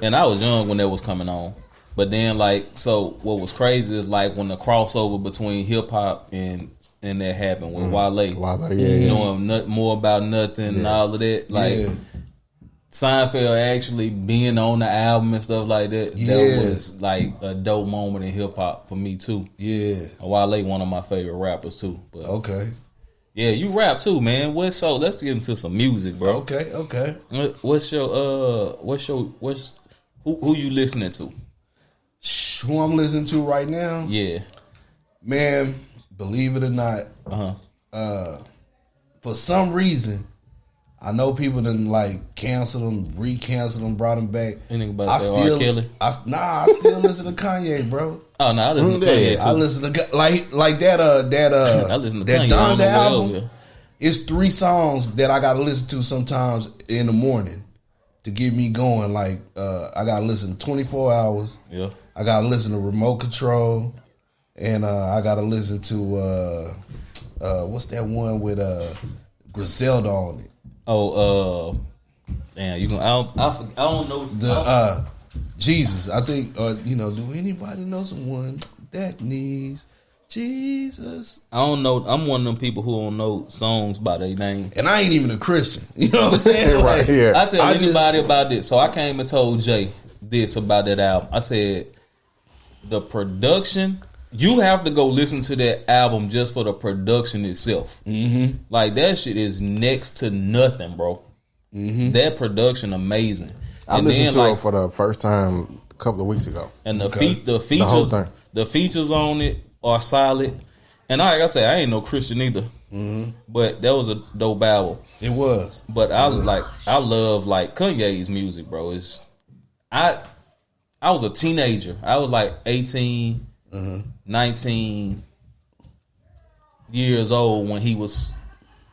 and I was young when that was coming on. But then, what was crazy is like when the crossover between hip hop and that happened with Wale. Knowing more about nothing and all of that. Like Seinfeld actually being on the album and stuff like that. Yeah. That was like a dope moment in hip hop for me too. Yeah. Wale, one of my favorite rappers too. But Okay. yeah, you rap too, man. Let's get into some music, bro. Okay. What's who you listening to? Who I'm listening to right now? Yeah. Man, believe it or not, for some reason, I know people done like canceled them, re-canceled them, brought them back. Anything about R. Kelly? I still listen to Kanye, bro. Oh no, I listen to Kanye too. I listen to like that I listen to Kanye Donda album. yeah. It's 3 songs that I gotta listen to sometimes in the morning to get me going. Like I gotta listen to 24 Hours. Yeah. I gotta listen to Remote Control, and I gotta listen to what's that one with Griselda on it? Oh, damn! You gonna? I don't know the Jesus. I think do anybody know someone that needs Jesus? I don't know. I'm one of them people who don't know songs by their name, and I ain't even a Christian. You know what I'm saying? Right here. I tell anybody about this. So I came and told Jay this about that album. I said the production. You have to go listen to that album just for the production itself. Mm-hmm. Like that shit is next to nothing, bro. Mm-hmm. That production amazing. I listened to it for the first time a couple of weeks ago. And the features on it are solid. And like I say, I ain't no Christian either. Mm-hmm. But that was a dope album. It was. But I love like Kanye's music, bro. I was a teenager. I was like 18. 19 years old when he was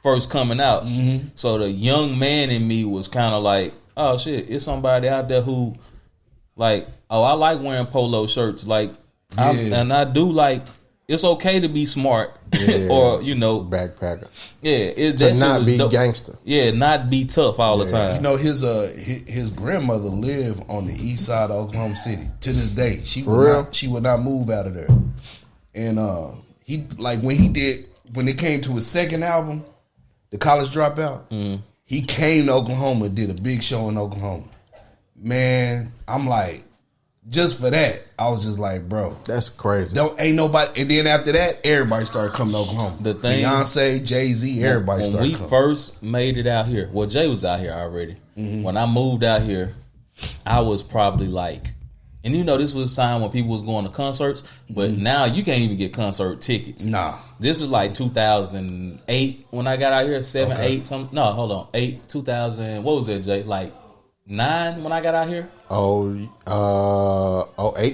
first coming out. Mm-hmm. So the young man in me was kind of like, oh shit, it's somebody out there who like, oh, I like wearing polo shirts. Like, I do like, it's okay to be smart or, backpacker. Yeah. To not be gangster. Yeah, not be tough all the time. You know, his grandmother lived on the east side of Oklahoma City to this day. She would not move out of there. And he like when it came to his second album, The College Dropout, he came to Oklahoma and did a big show in Oklahoma. Man, I'm like, just for that, I was just like, bro, that's crazy. Ain't nobody. And then after that, everybody started coming to Oklahoma. The thing, Beyonce, Jay-Z, everybody started coming. When we first made it out here, well, Jay was out here already. Mm-hmm. When I moved out here, I was probably like, and this was a time when people was going to concerts, but now you can't even get concert tickets. Nah. This was like 2008 when I got out here, 2000, what was that, Jay? Like 9 when I got out here? 08,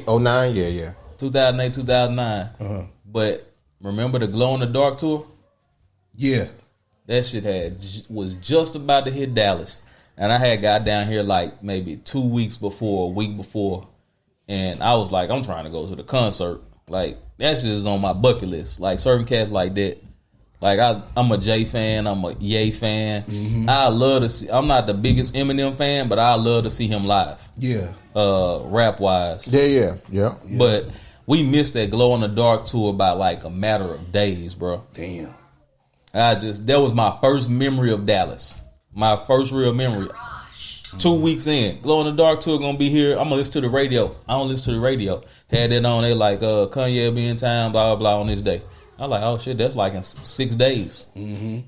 09, yeah. 2008, 2009. Uh-huh. But remember the Glow in the Dark tour? Yeah. That shit was just about to hit Dallas. And I had got down here like maybe 2 weeks before, a week before. And I was like, I'm trying to go to the concert. Like, that shit is on my bucket list. Like, certain cats like that. Like, I'm a Jay fan. I'm a Ye fan. Mm-hmm. I love to see. I'm not the biggest Eminem fan, but I love to see him live. Yeah. Rap wise. Yeah. But we missed that Glow in the Dark tour by like a matter of days, bro. Damn. That was my first memory of Dallas. My first real memory. 2 weeks in, Glow in the Dark tour gonna be here. I'm gonna listen to the radio. I don't listen to the radio. Had that on. They like Kanye be in town, blah blah blah on this day. I like, oh shit, that's like in 6 days. Mm-hmm. You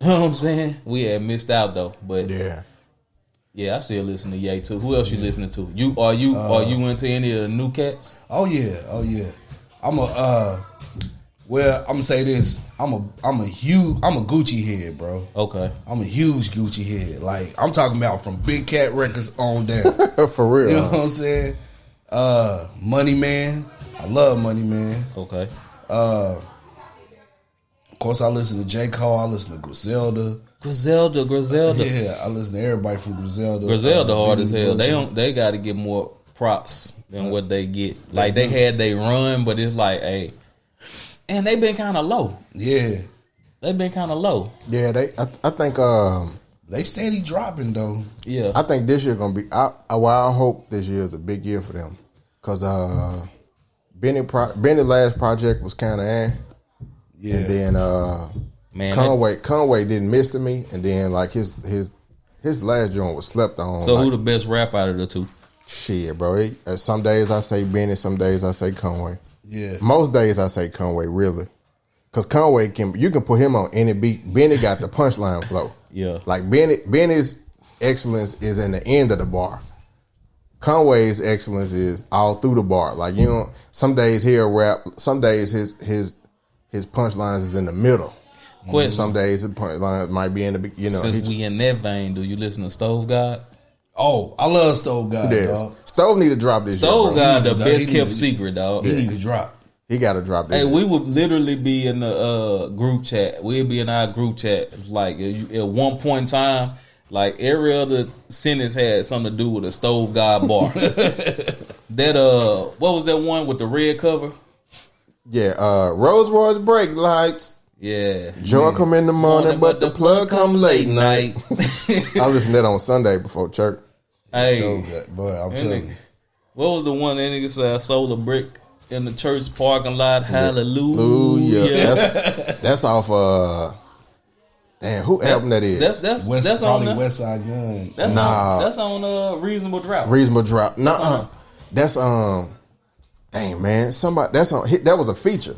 know what I'm saying? We had missed out though, but yeah, I still listen to Ye too. Who else you listening to? Are you into any of the new cats? Oh yeah. Well, I'm gonna say this. I'm a Gucci head, bro. Okay. I'm a huge Gucci head. Like, I'm talking about from Big Cat Records on down. For real. You know what I'm saying? Money Man. I love Money Man. Okay. Of course, I listen to J. Cole. I listen to Griselda. Griselda. Yeah, I listen to everybody from Griselda. Griselda hard as hell. Bullshit. They got to get more props than what they get. Like, they had they run, but it's like, hey. And they been kind of low. Yeah. They been kind of low. Yeah, I think they steady dropping though. Yeah. I think this year gonna be. I hope this year is a big year for them, cause Benny last project was kind of Yeah. and then Man, Conway didn't miss to me, and then like his last joint was slept on. So like, who the best rap out of the two? Shit, bro. Some days I say Benny, some days I say Conway. Yeah. Most days I say Conway, really. Because Conway, you can put him on any beat. Benny got the punchline flow. Yeah. Like Benny's excellence is in the end of the bar. Conway's excellence is all through the bar. Like, you know, some days he'll rap, some days his punchlines is in the middle. Question. Some days his punchlines might be in the, you know. Since we in that vein, do you listen to Stove God? Oh, I love Stove God, dog. Stove need to drop this Stove year, bro. God, the best kept secret, dog. He need to drop. He got to drop this Hey, year. we would literally be in the group chat. We'd be in our group chat. It's like at one point in time, like every other sentence had something to do with a Stove God bar. That what was that one with the red cover? Yeah, Rolls Royce brake lights. Yeah. Joy come in the morning, but the plug come late night. night. I listened to that on Sunday before church. Hey, Stove God, boy, I'm telling you. what was the one that nigga said? I sold a brick in the church parking lot. Hallelujah. Ooh, yeah. That's off damn, who album that is? That's Probably on West Side Gun. that's Nah. that's on Reasonable Drought. Reasonable Drop. Nuh-uh. That's dang man, somebody that was a feature.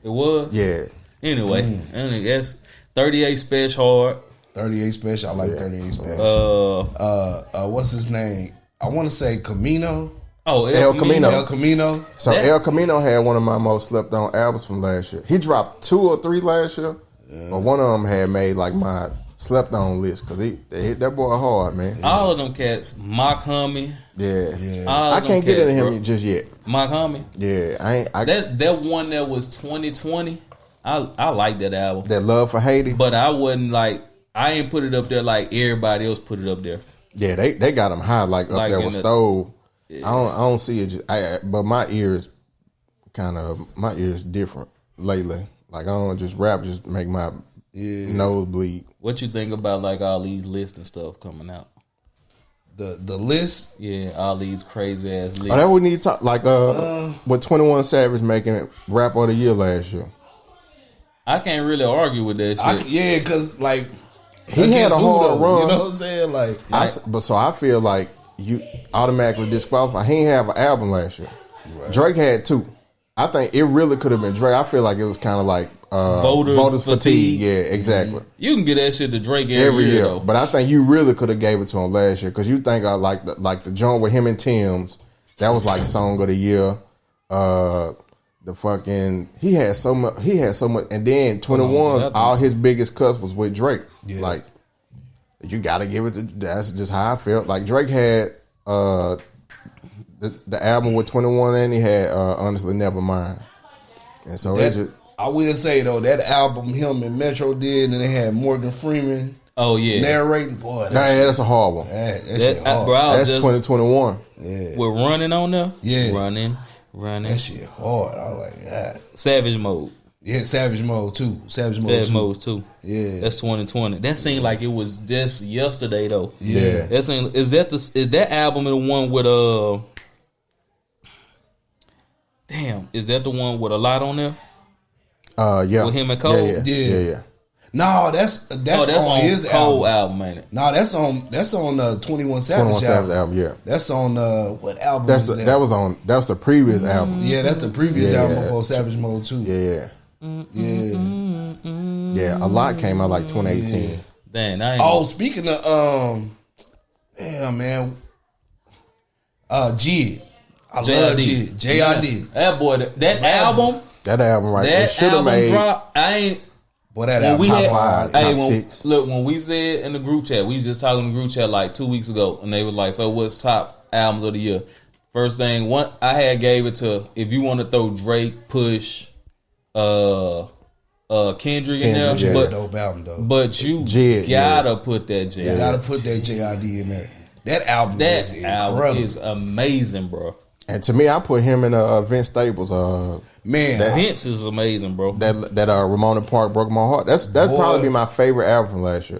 It was. Yeah. Anyway, and that's 38 Special Hard. 38 Special. I like 38 Special. What's his name? I want to say Camino. Oh, El Camino. El Camino. So El Camino had one of my most slept on albums from last year. He dropped 2 or 3 last year, but one of them had made like my slept on list because they hit that boy hard, man. All of them cats, Mock Hummy. Yeah. All I of them can't get cats, into bro. him just yet. Mock Hummy. Yeah, That one that was 2020. I like that album, that Love for Haiti. but I wasn't like I ain't put it up there like everybody else put it up there. Yeah, they got him high like up Like there in with the- Stove. I don't see it. But my ears different lately. Like I don't just rap, just make my nose bleed. What you think about like all these lists and stuff coming out? The list. Yeah, all these crazy ass lists. Oh, that we need to talk like with 21 Savage making it rap of the year last year. I can't really argue with that shit. Yeah, because like He had a against who, hard though? run. You know what I'm saying? Like I feel like you automatically disqualify. He ain't have an album last year. Right. Drake had 2. I think it really could have been Drake. I feel like it was kind of like voters fatigue. Yeah, exactly. You can get that shit to Drake Every year, though. but I think you really could have gave it to him last year because you think I like the joint with him and Tim's. That was like song of the year. The fucking he had so much, and then 21 all his biggest cuss was with Drake. Yeah. Like you got to give it to. That's just how I felt. Like Drake had the album with 21, and he had Honestly Nevermind, and so it just. I will say though that album him and Metro did, and they had Morgan Freeman. Oh yeah, narrating. Boy, That's a hard one. that shit hard. Bro, That's 2021. Yeah, we're running on there. Yeah. running. That shit hard. I was like that. Savage Mode. Yeah, Savage Mode too. Savage Mode too. Yeah, that's 2020. That seemed like it was just yesterday though. Yeah, that seemed, is that album the one with Damn, is that the one with a lot on there? Yeah, With him and Cole? Yeah. No, that's on his Cole album. ain't it? No, that's on 21 Savage 21 Savage album, yeah. That's on what album? That was the previous album. Yeah, that's the previous album Yeah. before Savage Mode 2. Yeah. Yeah. Yeah, a lot came out like 2018. Dang, I ain't. Oh, speaking of damn man, Jid. I love Jid. JID. That boy, that album. That album right there That should have album made drop. I ain't. Boy, that When album we top had, five. top when, six. Look, when we said in the group chat, we was just talking in the group chat like 2 weeks ago, and they was like, "So what's top albums of the year?" First thing, I had gave it to, if you want to throw Drake, Push, Kendrick in there, Kendrick, But dope album though. but you Jid, gotta put that J. You gotta put that JID in there. That album is That incredible. album is amazing, bro. And to me, I put him in Vince Staples. Man, Vince is amazing, bro. That Ramona Park broke my heart. That'd probably be my favorite album from last year.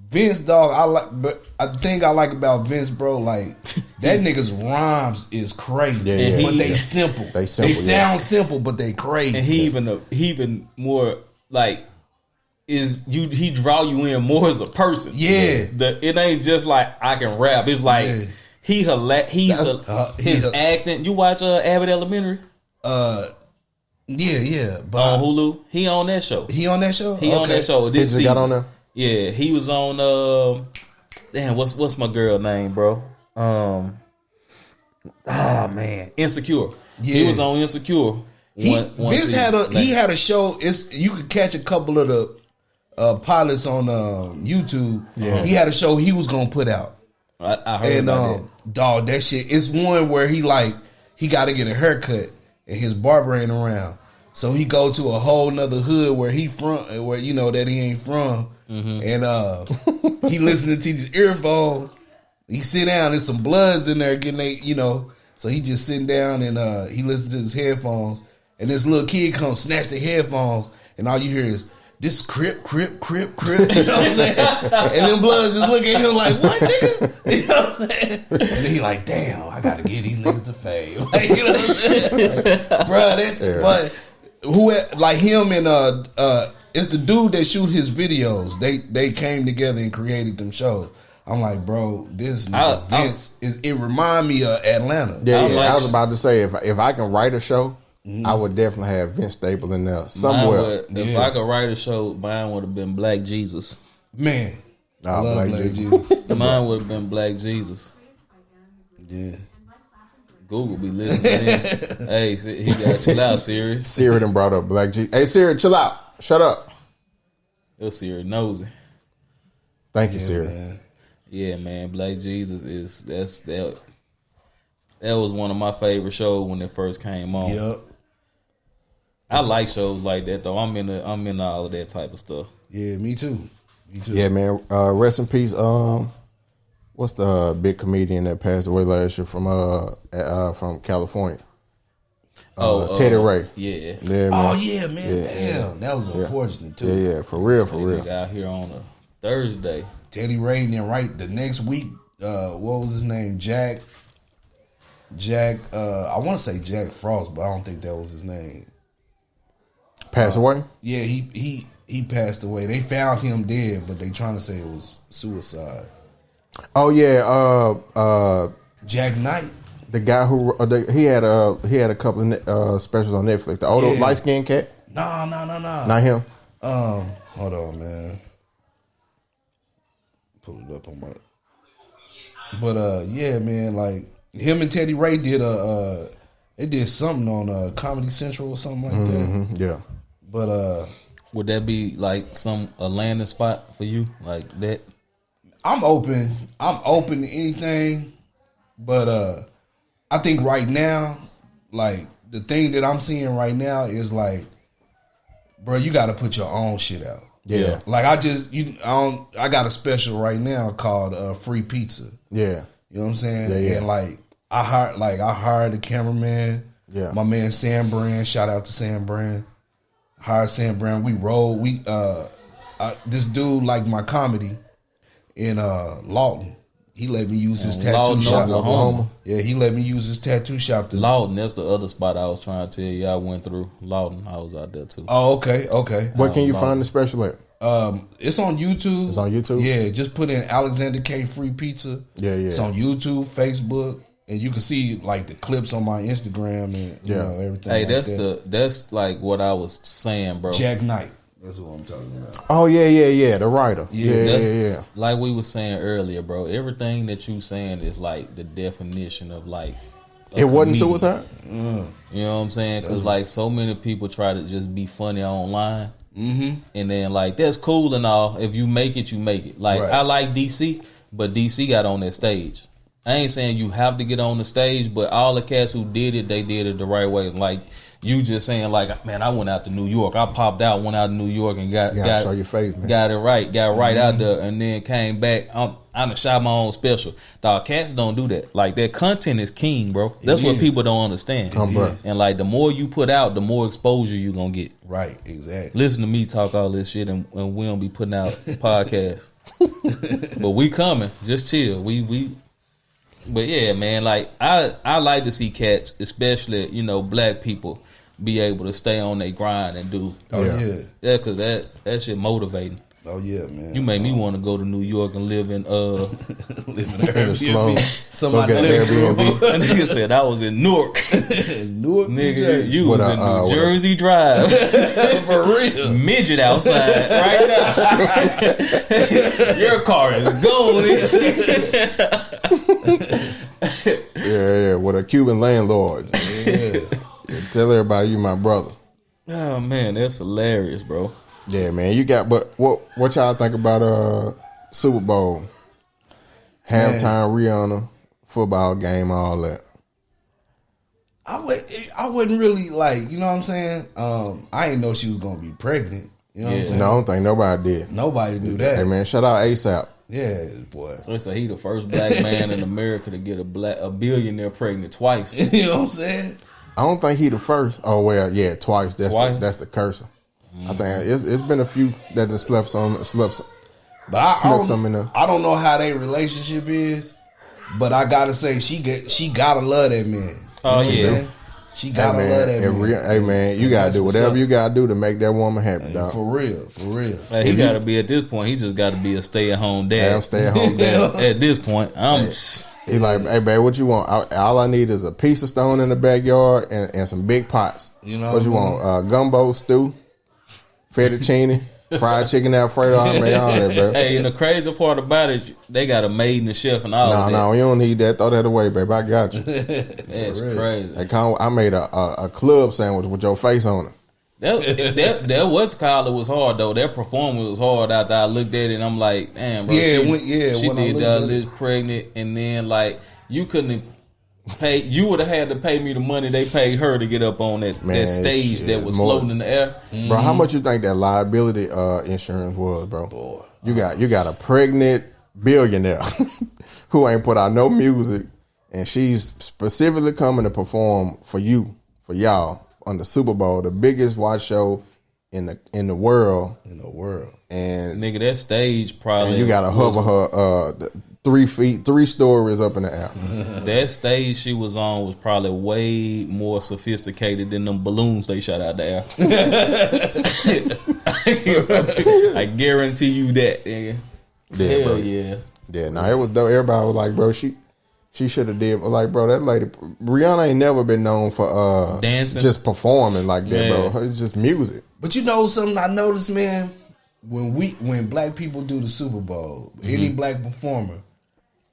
Vince, dog, but I think I like about Vince, bro, like that nigga's rhymes is crazy, Yeah. but they simple. They simple, They sound simple, but they crazy. And he even more like he draw you in more as a person. Yeah. It ain't just like I can rap. It's like Yeah. his acting. You watch Abbott Elementary Yeah, but on Hulu? He on that show. he on that show. He on that show. He This just got season. on there. Yeah, he was on. Damn, what's my girl name, bro? Man, Insecure. Yeah. He was on Insecure. Vince season. had a show. You could catch a couple of the pilots on YouTube. Yeah. He had a show he was gonna put out. I heard And about dog, that shit. It's one where he got to get a haircut and his barber ain't around, so he go to a whole nother hood where he from, where you know that he ain't from, and he listening to these earphones. He sit down, there's some bloods in there getting so he just sitting down and he listens to his headphones, and this little kid comes snatch the headphones, and all you hear is, "This crip, crip, crip, crip." You know what I'm saying? And then bloods just look at him like, "What, nigga?" You know what I'm saying? And then he like, "Damn, I gotta give these niggas the fame." Like, you know what I'm saying? Like, bro, but who like him and it's the dude that shoot his videos. They came together and created them shows. I'm like, bro, this nigga Vince, it remind me of Atlanta. Yeah, I was about to say if I can write a show, I would definitely have Vince Staples in there somewhere. If I could write a show, mine would have been Black Jesus. Man, I Oh, love Black Black Jesus. Mine would have been Black Jesus. Yeah. Google be listening in. Hey, he got chill out, Siri. Siri done brought up Black G. Hey Siri, chill out. Shut up. Your Siri nosy. Thank you, Siri. Man. Yeah, man. Black Jesus that was one of my favorite shows when it first came on. Yep. I like shows like that though. I'm into all of that type of stuff. Yeah, me too. Yeah, man. Rest in peace. What's the big comedian that passed away last year from California? Teddy Ray. Yeah. Yeah, man. Oh yeah, man. Yeah, Damn, that was unfortunate too. Yeah, for real. Out here on a Thursday. Teddy Ray, and then right the next week, what was his name? Jack. I want to say Jack Frost, but I don't think that was his name. Passed away? Yeah, he passed away. They found him dead, but they trying to say it was suicide. Oh yeah, Jack Knight. the guy who he had a couple of specials on Netflix. The old light skinned cat. No. Not him. Hold on, man. Pull it up on my. But yeah, man, like him and Teddy Ray did they did something on Comedy Central or something like that. Yeah. But would that be like a landing spot for you, like that? I'm open to anything, but I think right now, like the thing that I'm seeing right now is like, bro, you got to put your own shit out. Yeah. Like I got a special right now called Free Pizza. Yeah. You know what I'm saying? Yeah. And like I hired the cameraman. Yeah. My man Sam Brand. Shout out to Sam Brand. Hired Sam Brand. We rolled. This dude liked my comedy in Lawton. He let me use his tattoo Lawton, shop. Oklahoma. Yeah, he let me use his tattoo shop. Lawton, that's the other spot I was trying to tell you. I went through Lawton. I was out there too. Oh, okay. Where can you find the special at? It's on YouTube. It's on YouTube? Yeah, just put in Alexander Kaa Free Pizza. Yeah. It's on YouTube, Facebook, and you can see like the clips on my Instagram and you know everything. Hey, like that's like what I was saying, bro. Jack Knight. That's what I'm talking about. Oh yeah. The writer. Yeah. Yeah. Like we were saying earlier, bro. Everything that you saying is like the definition of like. It wasn't comedian. suicide. You know what I'm saying? Because like so many people try to just be funny online. And then like that's cool and all. If you make it, you make it. Like Right. I like DC, but DC got on that stage. I ain't saying you have to get on the stage, but all the cats who did it, they did it the right way. Like you just saying, like, man, I went out to New York. I popped out, went out to New York, and got show your face, man. Got it right, got right out there, and then came back. I done shot my own special. Dog, cats don't do that. Like that content is king, bro. That's what people don't understand. Bro. And like the more you put out, the more exposure you gonna get. Right, exactly. Listen to me talk all this shit, and we don't be putting out podcasts. But we coming. Just chill. We. But yeah, man. Like I like to see cats, especially black people, be able to stay on their grind and do. Oh yeah. Yeah, cause that shit motivating. Oh yeah, man. You made me want to go to New York and live in live in In the slow. Somebody Go get an Airbnb. That nigga said I was in Newark. Newark, Nigga, you With was a, in with New a- Jersey Drive. for real. Midget outside right now. Your car is gone. Yeah, with a Cuban landlord. Yeah. Tell everybody you my brother. Oh man, that's hilarious, bro. Yeah, man. You got, but what y'all think about Super Bowl, halftime Rihanna, football game, all that? I wouldn't really like, you know what I'm saying? I didn't know she was gonna be pregnant. You know what I'm saying? No, I don't think nobody did. Nobody knew that. Hey, man, shout out ASAP. Yeah, boy. They say he the first black man in America to get a billionaire pregnant twice. You know what I'm saying? I don't think he the first. Oh well, yeah, twice. That's the cursor. I think it's been a few that just slept some. But I Some don't know how their relationship is, but I gotta say she gotta love that man. Oh, You know what I'm yeah. saying? She gotta love that man. Hey man, you gotta That's do what's whatever up. you gotta do to make that woman happy, dog. For real. Like, he got to be at this point. He just got to be a stay-at-home dad. Damn, stay at home dad. At this point, He like, hey babe, what you want? All I need is a piece of stone in the backyard and some big pots. You know what you what I want? Gumbo, stew, fettuccine, fried chicken Alfredo. I made all that, bro. Hey, and the crazy part about it, they got a maid and a chef and all of that. No, you don't need that. Throw that away, babe. I got you. That's crazy. I made a club sandwich with your face on it. That what's called it was hard though. That performance was hard. After I looked at it, and I'm like, damn, bro. Yeah, she when I did looked that at this pregnant, and then like you couldn't pay. You would have had to pay me the money they paid her to get up on that stage shit, that was more- floating in the air. Bro, how much you think that liability insurance was, bro? Boy, you got a pregnant billionaire who ain't put out no music, and she's specifically coming to perform for y'all on the Super Bowl, the biggest watch show in the world. And Nigga, that stage probably. and you got to hover her 3 feet, 3 stories up in the air. That stage she was on was probably way more sophisticated than them balloons they shot out the air. I guarantee you that, nigga. Yeah, Hell bro. yeah. Yeah, nah, it was dope. Everybody was like, bro, she should have did. Like, bro, that lady, Rihanna ain't never been known for Dancing? just performing like that, Yeah. bro. It's just music. But you know something I noticed, man? When black people do the Super Bowl, any black performer,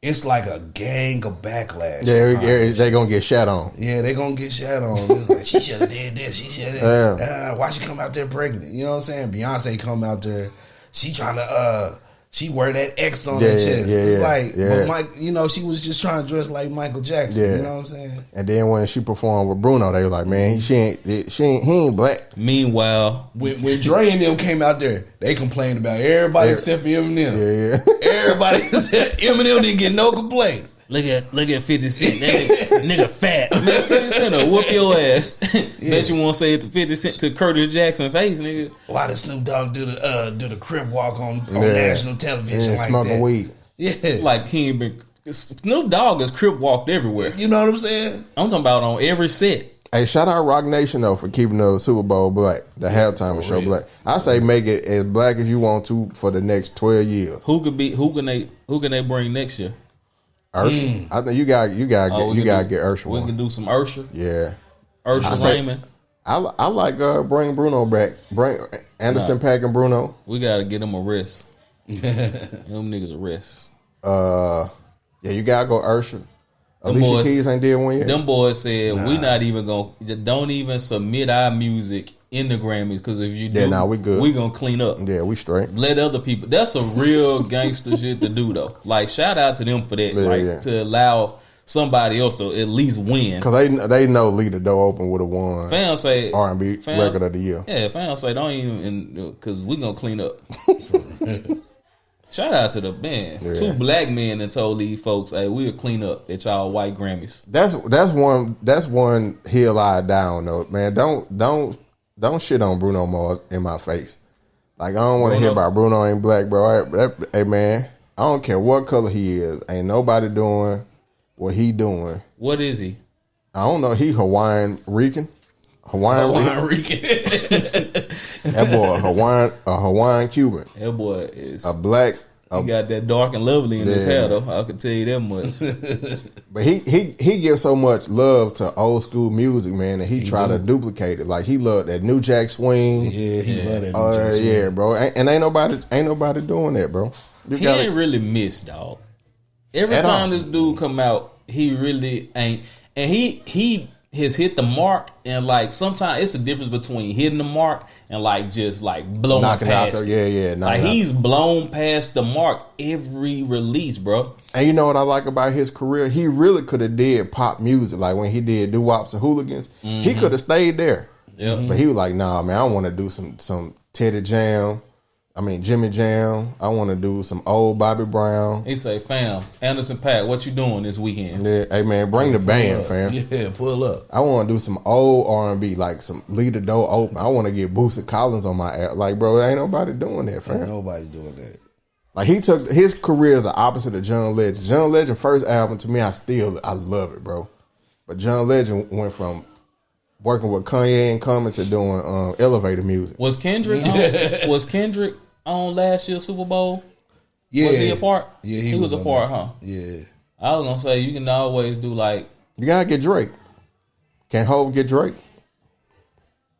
it's like a gang of backlash. Yeah, they gonna get shot on. Yeah, they gonna get shot on. It's like, she should have did this. She should have. Why she come out there pregnant? You know what I'm saying? Beyonce come out there. She trying to. She wear that X on her chest. It's like, but Mike, she was just trying to dress like Michael Jackson. Yeah. You know what I'm saying? And then when she performed with Bruno, they were like, man, he ain't black. Meanwhile, When Dre and them came out there, they complained about everybody except for Eminem. Yeah. Everybody except Eminem didn't get no complaints. look at 50 Cent. That nigga fat. Man, 50 Cent will whoop your ass. Bet you won't say it to 50 Cent to Curtis Jackson face, nigga. Why did Snoop Dogg do the crib walk on national television like smoking that? weed. Yeah. Like he ain't been. Snoop Dogg is crip walked everywhere. You know what I'm saying? I'm talking about on every set. Hey, shout out Rock Nation though for keeping the Super Bowl black, the halftime show black. I say make it as black as you want to for the next 12 years. Who can they bring next year? Ursha. I think you got to get Ursha. We can do some Ursha. Yeah. Ursha Raymond. I like bring Bruno back. Bring Anderson Paak and Bruno. We gotta get them a rest. Them niggas a rest. Yeah, you gotta go Ursha. Them Alicia boys, Keys ain't did one yet. Them boys said we not even gonna don't even submit our music in the Grammys because if you do, we good. We gonna clean up. Yeah, we straight. Let other people. That's a real gangster shit to do though. Like shout out to them for that. To allow somebody else to at least win because they know Lead the Door Open would have won. Fam say R&B record of the year. Yeah, fam say don't even because we gonna clean up. Shout out to the band. Yeah. 2 black men that told these folks, "Hey, we'll clean up at y'all white Grammys." That's one hill I die on though, man. Don't shit on Bruno Mars in my face. Like I don't want to hear about Bruno ain't black, bro. Hey man, I don't care what color he is. Ain't nobody doing what he doing. What is he? I don't know. He Hawaiian Rican. That boy a Hawaiian Cuban. That boy is a black. He got that dark and lovely in his hair though. I can tell you that much. But he gives so much love to old school music, man, and he try to duplicate it. Like he loved that New Jack Swing. Yeah, he loved that New Jack Swing. Yeah, bro. And ain't nobody doing that, bro. He ain't really missed, dog. Every time this dude come out, he really ain't. And he has hit the mark, and like sometimes it's a difference between hitting the mark and like just like blowing past it. Yeah. Like he's blown past the mark every release, bro. And you know what I like about his career? He really could have did pop music, like when he did Doo-Wops and Hooligans. Mm-hmm. He could have stayed there. Yep. But he was like, nah, man, I want to do some Teddy Jam. I mean, Jimmy Jam. I want to do some old Bobby Brown. He say, fam, Anderson .Paak, what you doing this weekend? Yeah, hey man, bring the band, fam. Yeah, pull up. I want to do some old R&B, like some Lead the Door Open. I want to get Boosie Collins on my app. Like, bro, ain't nobody doing that, fam. Ain't nobody doing that. Like he took his career as the opposite of John Legend. John Legend first album to me, I love it, bro. But John Legend went from working with Kanye and Common to doing elevator music. Was Kendrick on last year's Super Bowl? Yeah. Was he a part? Yeah, he was a part, huh? Yeah. I was gonna say you can always do like you gotta get Drake. Can Hov get Drake?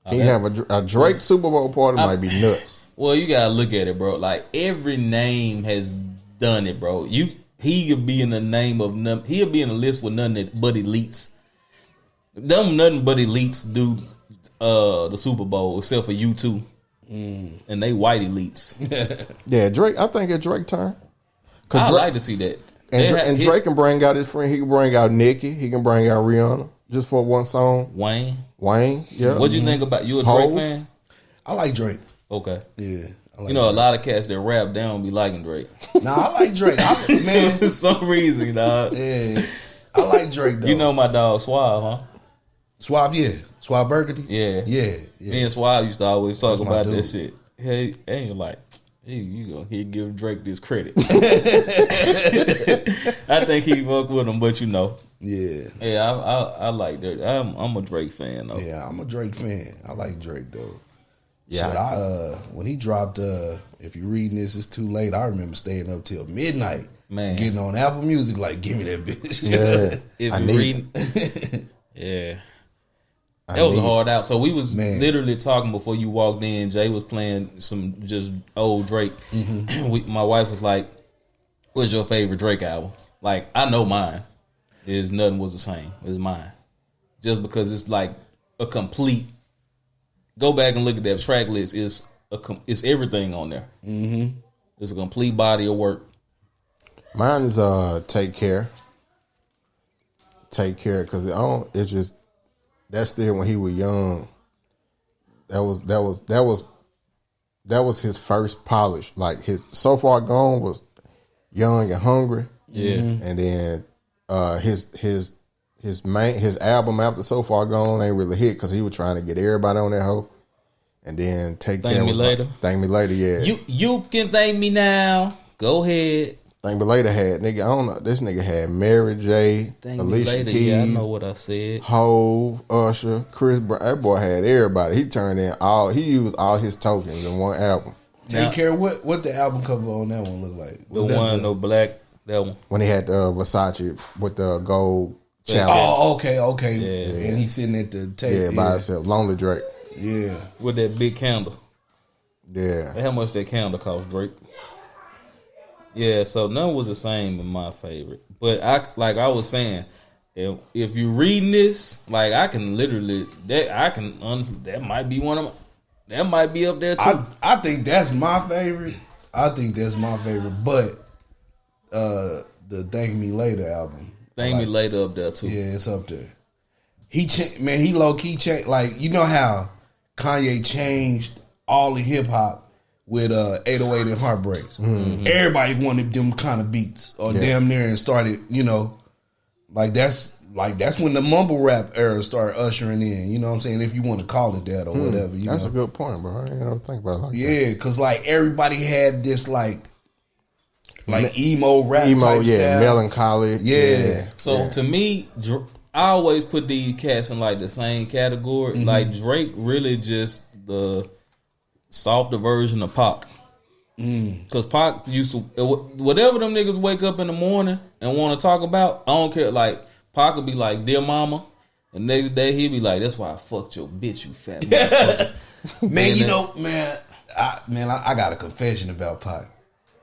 Can you have a Drake Super Bowl party? Might be nuts. Well, you gotta look at it, bro. Like every name has done it, bro. He could be in the name of none. He'll be in a list with nothing but elites. Nothing but elites do the Super Bowl except for U2. And they white elites. Yeah, Drake. I think it's Drake turn. I like to see that. And Drake can bring out his friend. He can bring out Nicki. He can bring out Rihanna just for one song. Wayne. Yeah. What you think about you? A Drake fan? I like Drake. Okay. Yeah. I like Drake. A lot of cats that rap, they don't be liking Drake. Nah, I like Drake. Man, for some reason, dog. Yeah, I like Drake though. You know my dog Suave, huh? Suave, yeah. Suave Burgundy? Yeah. Me and Suave used to always talk about this shit. Hey, ain't like, you gonna give Drake this credit. I think he fuck with him, but Yeah. Yeah, I like that. I'm a Drake fan though. Yeah, I'm a Drake fan. I like Drake though. Yeah. Shit, when he dropped if you're reading this, it's too late. I remember staying up till midnight. Man. Getting on Apple Music, like, give me that bitch. Yeah. If you reading yeah. That was a hard out. So we was literally talking before you walked in. Jay was playing some just old Drake. Mm-hmm. My wife was like, "What's your favorite Drake album?" Like, I know mine is Nothing Was the Same. It's mine, just because it's like a complete. Go back and look at that track list. It's everything on there. Mm-hmm. It's a complete body of work. Mine is Take Care. Take Care, because it's just. That's still when he was young. That was his first polish. Like his So Far Gone was Young and Hungry. Yeah. And then his album after So Far Gone ain't really hit because he was trying to get everybody on that hoe. And then Take Care Thank Me was Later. Thank Me Later, yeah. You can thank me now. Go ahead. Think Belated had nigga. I don't know. This nigga had Mary J, Alicia Keys. Yeah, I know what I said. Hove, Usher, Chris Brown. That boy had everybody. He turned in all. He used all his tokens in one album. Take care. What the album cover on that one look like? The one, no black. That one. When he had the Versace with the gold challenge. Oh, okay. Yeah. And he's sitting at the table. Yeah, by himself. Lonely Drake. Yeah. With that big candle. Yeah. How much that candle cost, Drake? Yeah, so none was the same in my favorite. But I was saying, if you reading this, like I can literally that might be one of my, that might be up there too. I think that's my favorite. But the Thank Me Later album. Thank Me Later up there too. Yeah, it's up there. He low key changed. Like, you know how Kanye changed all the hip hop with 808 and Heartbreaks. Mm-hmm. Everybody wanted them kind of beats or damn near, and started, that's when the mumble rap era started ushering in. You know what I'm saying? If you want to call it that or whatever. That's a good point, bro. I didn't ever think about it like that. Yeah, because everybody had this like emo rap type style. Melancholy. Yeah. So to me, I always put these cats in like the same category. Mm-hmm. Like Drake really just the softer version of Pac. Because Pac used to, whatever them niggas wake up in the morning and want to talk about, I don't care. Like Pac would be like, "Dear mama," and next day he'd be like, "That's why I fucked your bitch, you fat motherfucker." Man, I got a confession about Pac.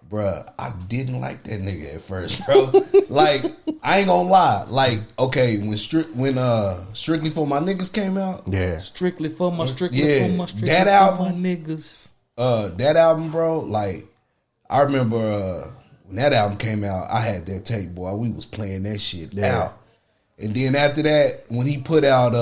Bruh, I didn't like that nigga at first, bro. Like, I ain't gonna lie. Like, okay, when Strictly for My Niggas came out, Strictly for my that album, my niggas. That album, bro. Like, I remember when that album came out, I had that tape, boy. We was playing that shit out. And then after that, when he put out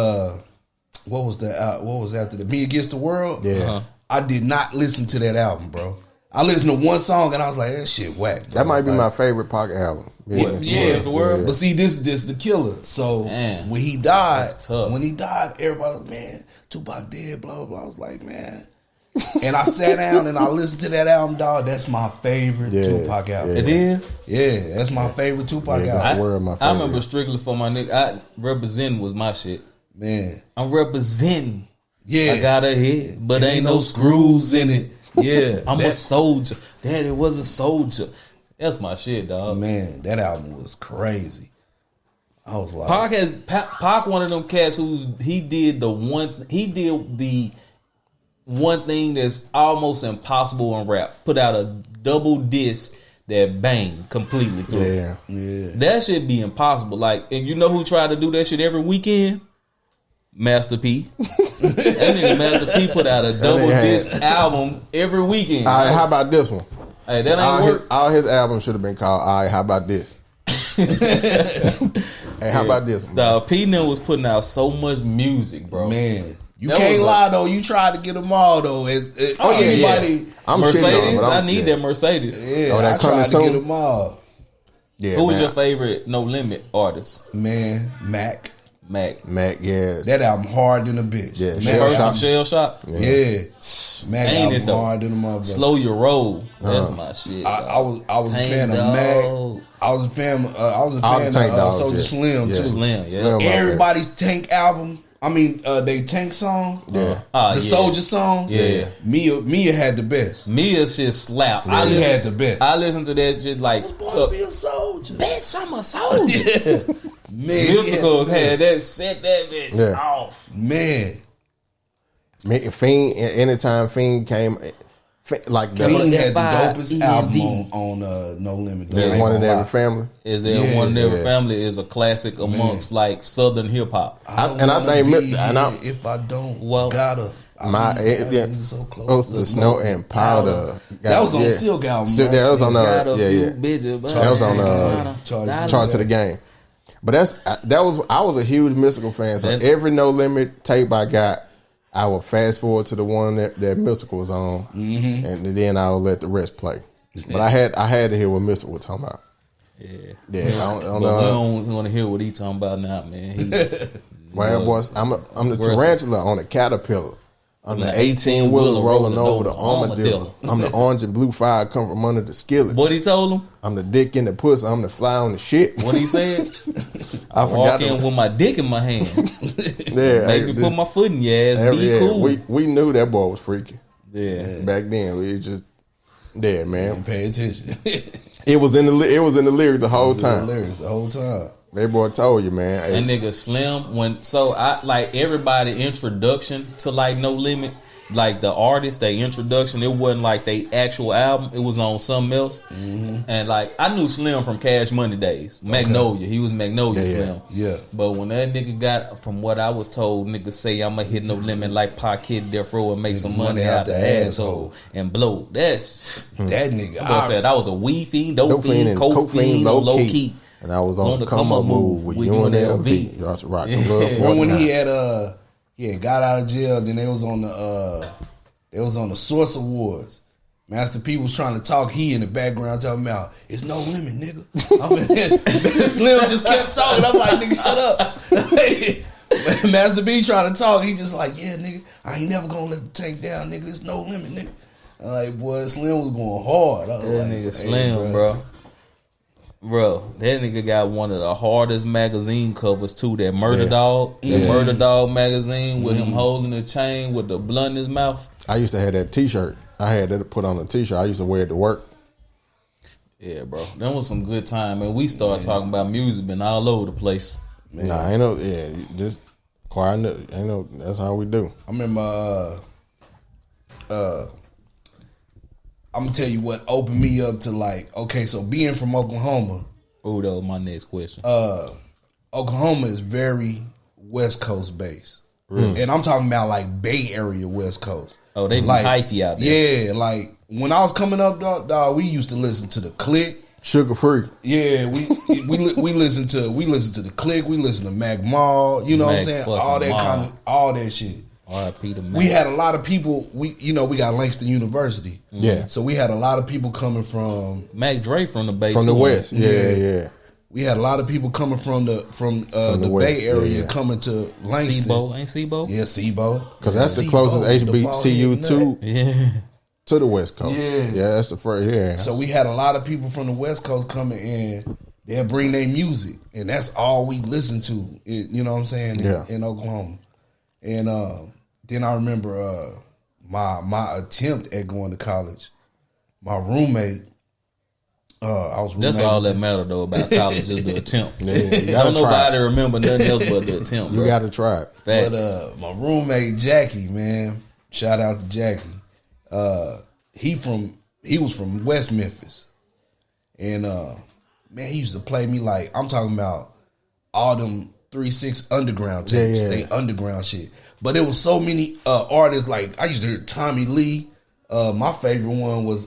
what was after the Me Against the World? Yeah, I did not listen to that album, bro. I listened to one song and I was like, that shit whack. Bro. That might be my favorite Pac album. The World. But see, this the killer. So when he died, everybody was, man, Tupac dead, blah, blah, blah. I was like, man. And I sat down and I listened to that album, dog. That's my favorite Tupac album. It is? Yeah, that's my favorite Tupac album. I remember Strictly for My Niggas. I representing was my shit. Man. I'm representing. Yeah. I got a head, but ain't no screws in it. Yeah, I'm a soldier. Daddy was a soldier. That's my shit, dog. Man, that album was crazy. I was like, Pac one of them cats he did the one thing that's almost impossible in rap. Put out a double disc that bang completely through. Yeah. That should be impossible. Like, and you know who tried to do that shit every weekend? Master P. That nigga Master P put out a double disc album every weekend. All right, how about this one? Hey, that ain't work. All his albums should have been called, all right, how about this? Hey, how about this one? The P was putting out so much music, bro. Man. You can't lie though. You tried to get them all though. Everybody, I'm Mercedes. I need that Mercedes. Yeah, I tried to get them all. Yeah. Who's your favorite No Limit artist? Man, Mac, yeah. That album hard than a bitch. Yeah, Shell Shock. Yeah. Mac ain't album hard than a motherfucker. Slow Your Roll. That's my shit. I was a fan of Mac. I was a fan of Soulja Slim too. Slim, yeah. Everybody's Tank album. I mean, they Tank song. Yeah. The Soulja song. Yeah. Mia had the best. Mia shit slap. I had the best. I listened to that shit like, I was born to be a soldier. Bitch, I'm a soldier. Yeah. Man, Mysticals had that, set that bitch off. Man. Fiend, anytime Fiend came, like Fiend had the dopest album on No Limit. There's One in Every Family. Is there One in Every Family is a classic amongst like Southern hip hop. If I don't, gotta. So close to Snow and Powder. That was on Silk album. That was on That was on Charge to the Game. But I was a huge Mystical fan. So every No Limit tape I got, I would fast forward to the one that Mystical was on, and then I would let the rest play. But I had to hear what Mystical was talking about. Yeah. I don't know. We don't want to hear what he talking about now, man. Well, boys, I'm the tarantula on a caterpillar. I'm the 18-wheeler rolling over the armadillo. I'm the orange and blue fire come from under the skillet. What he told him? I'm the dick in the pussy. I'm the fly on the shit. What he said? I Walk in with my dick in my hand. Yeah, Make me put my foot in your ass. Be cool. We knew that boy was freaky. Yeah. Back then, we just man. Pay attention. It was in the lyrics the whole time. That boy told you, man. That nigga Slim I like everybody introduction to like No Limit, like the artist, they introduction, it wasn't like they actual album, it was on something else. And like I knew Slim from Cash Money days. Magnolia. He was Magnolia Slim. Yeah. But when that nigga got, from what I was told, nigga say I'ma hit No Limit like Pocket Death Row and make some money out the asshole and blow. That nigga. I said I was a weed fiend, dope fiend, coke fiend, low key. And I was on the come up move with UNLV. Y'all should rock. Remember when he had got out of jail, then they was on the Source Awards. Master P was trying to talk. He in the background talking about it's no limit, nigga. Slim just kept talking. I'm like, nigga, shut up. Master B trying to talk. He just like, yeah, nigga, I ain't never gonna let the tank down, nigga. There's no limit, nigga. I'm like, boy, Slim was going hard. That nigga Slim, bro. Bro, that nigga got one of the hardest magazine covers too. That Murder Dog, Murder Dog magazine with him holding the chain with the blunt in his mouth. I used to have that T-shirt. I had that put on a T-shirt. I used to wear it to work. Yeah, bro, that was some good time. Man, we started talking about music, been all over the place. Man. Nah, ain't no, just choir. Ain't no. That's how we do. I remember. I'm gonna tell you what opened me up to like, okay, so being from Oklahoma. Oh, that was my next question. Oklahoma is very West Coast based. And I'm talking about like Bay Area West Coast. Oh, they like hyphy out there. Yeah, like when I was coming up, dog, we used to listen to the Click. Sugar Free. Yeah, we listen to the Click, we listen to Mac Mall, you know what I'm saying? All that all that shit. R.I.P. to Mac. We had a lot of people. We got Langston University. Yeah. So we had a lot of people coming from Mac Dre from the Bay. From the West. Yeah. We had a lot of people coming from the Bay Area coming to Langston. Sebo, ain't Sebo? Yeah, Sebo. Because that's the closest HBCU to the West Coast. Yeah, that's the first. Yeah. So we had a lot of people from the West Coast coming in. They'll bring their music, and that's all we listen to. You know what I'm saying? In Oklahoma. And then I remember my attempt at going to college. My roommate, I was. That's all that matter though about college is the attempt. Don't nobody remember nothing else but the attempt. You got to try it. Facts. But my roommate Jackie, man, shout out to Jackie. He was from West Memphis, and man, he used to play me like I'm talking about all them 3-6 underground tapes. They underground shit. But there was so many artists, like I used to hear Tommy Lee. My favorite one was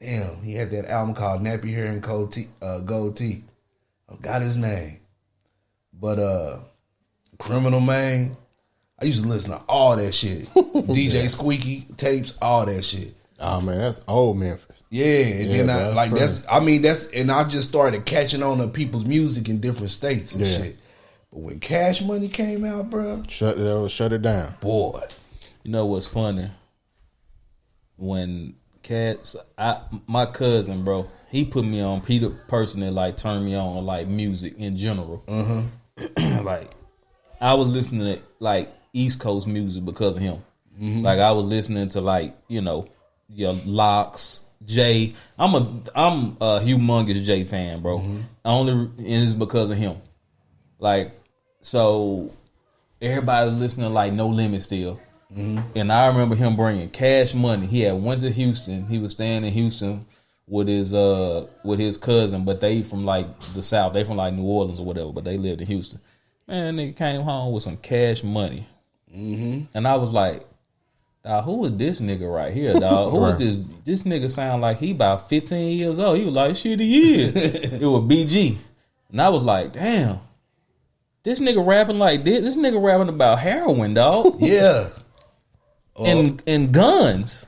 he had that album called Nappy Hair and Gold Teeth. I forgot his name. But Criminal Man. I used to listen to all that shit. DJ Squeaky tapes, all that shit. Oh man, that's old Memphis. Yeah, and then I just started catching on to people's music in different states and shit. But when Cash Money came out, bro, shut it down. Boy, you know what's funny? When my cousin, bro, he put me on. Peter personally, like turned me on like music in general. Like I was listening to like East Coast music because of him. Like I was listening to like your Locks, Jay. I'm a humongous Jay fan, bro. And it's because of him. Like. So everybody was listening to like No Limit still. And I remember him bringing Cash Money. He had went to Houston. He was staying in Houston with his cousin, but they from like the South. They from like New Orleans or whatever, but they lived in Houston. Man, nigga came home with some Cash Money. And I was like, dog, who is this nigga right here, dog? Who is this? This nigga sound like he about 15 years old. He was like, shit, he is. It was BG. And I was like, damn. This nigga rapping like this. This nigga rapping about heroin, dog. Yeah. And guns.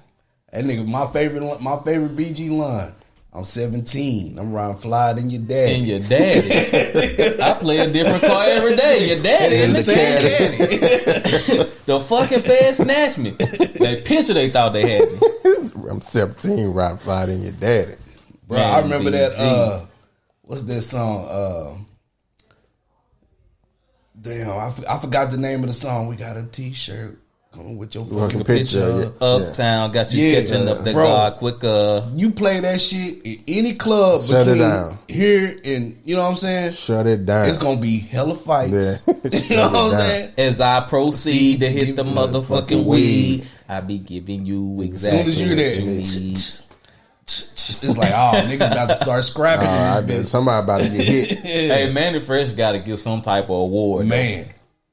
That nigga, my favorite BG line. I'm 17. I'm riding flyer than your daddy. And your daddy. I play a different car every day. Your daddy And in the the same caddy. The fucking Fed snatched me. That picture they thought they had me. I'm 17, riding fly than your daddy. Bro, Man, I remember BG. that. What's that song? Damn, I forgot the name of the song. We got a T-shirt. Come with your fucking picture. Uptown got you catching up that bro. God quicker. You play that shit in any club Shut it between down. here and you know what I'm saying. Shut it down. It's gonna be hella fights. Yeah. You know what I'm saying? As I proceed to hit the Give motherfucking weed, I be giving you exactly As soon as you're what there, you need. it's like, oh, niggas about to start scrapping I this bet bitch. somebody about to get hit. Hey, Manny Fresh got to get some type of award. Man.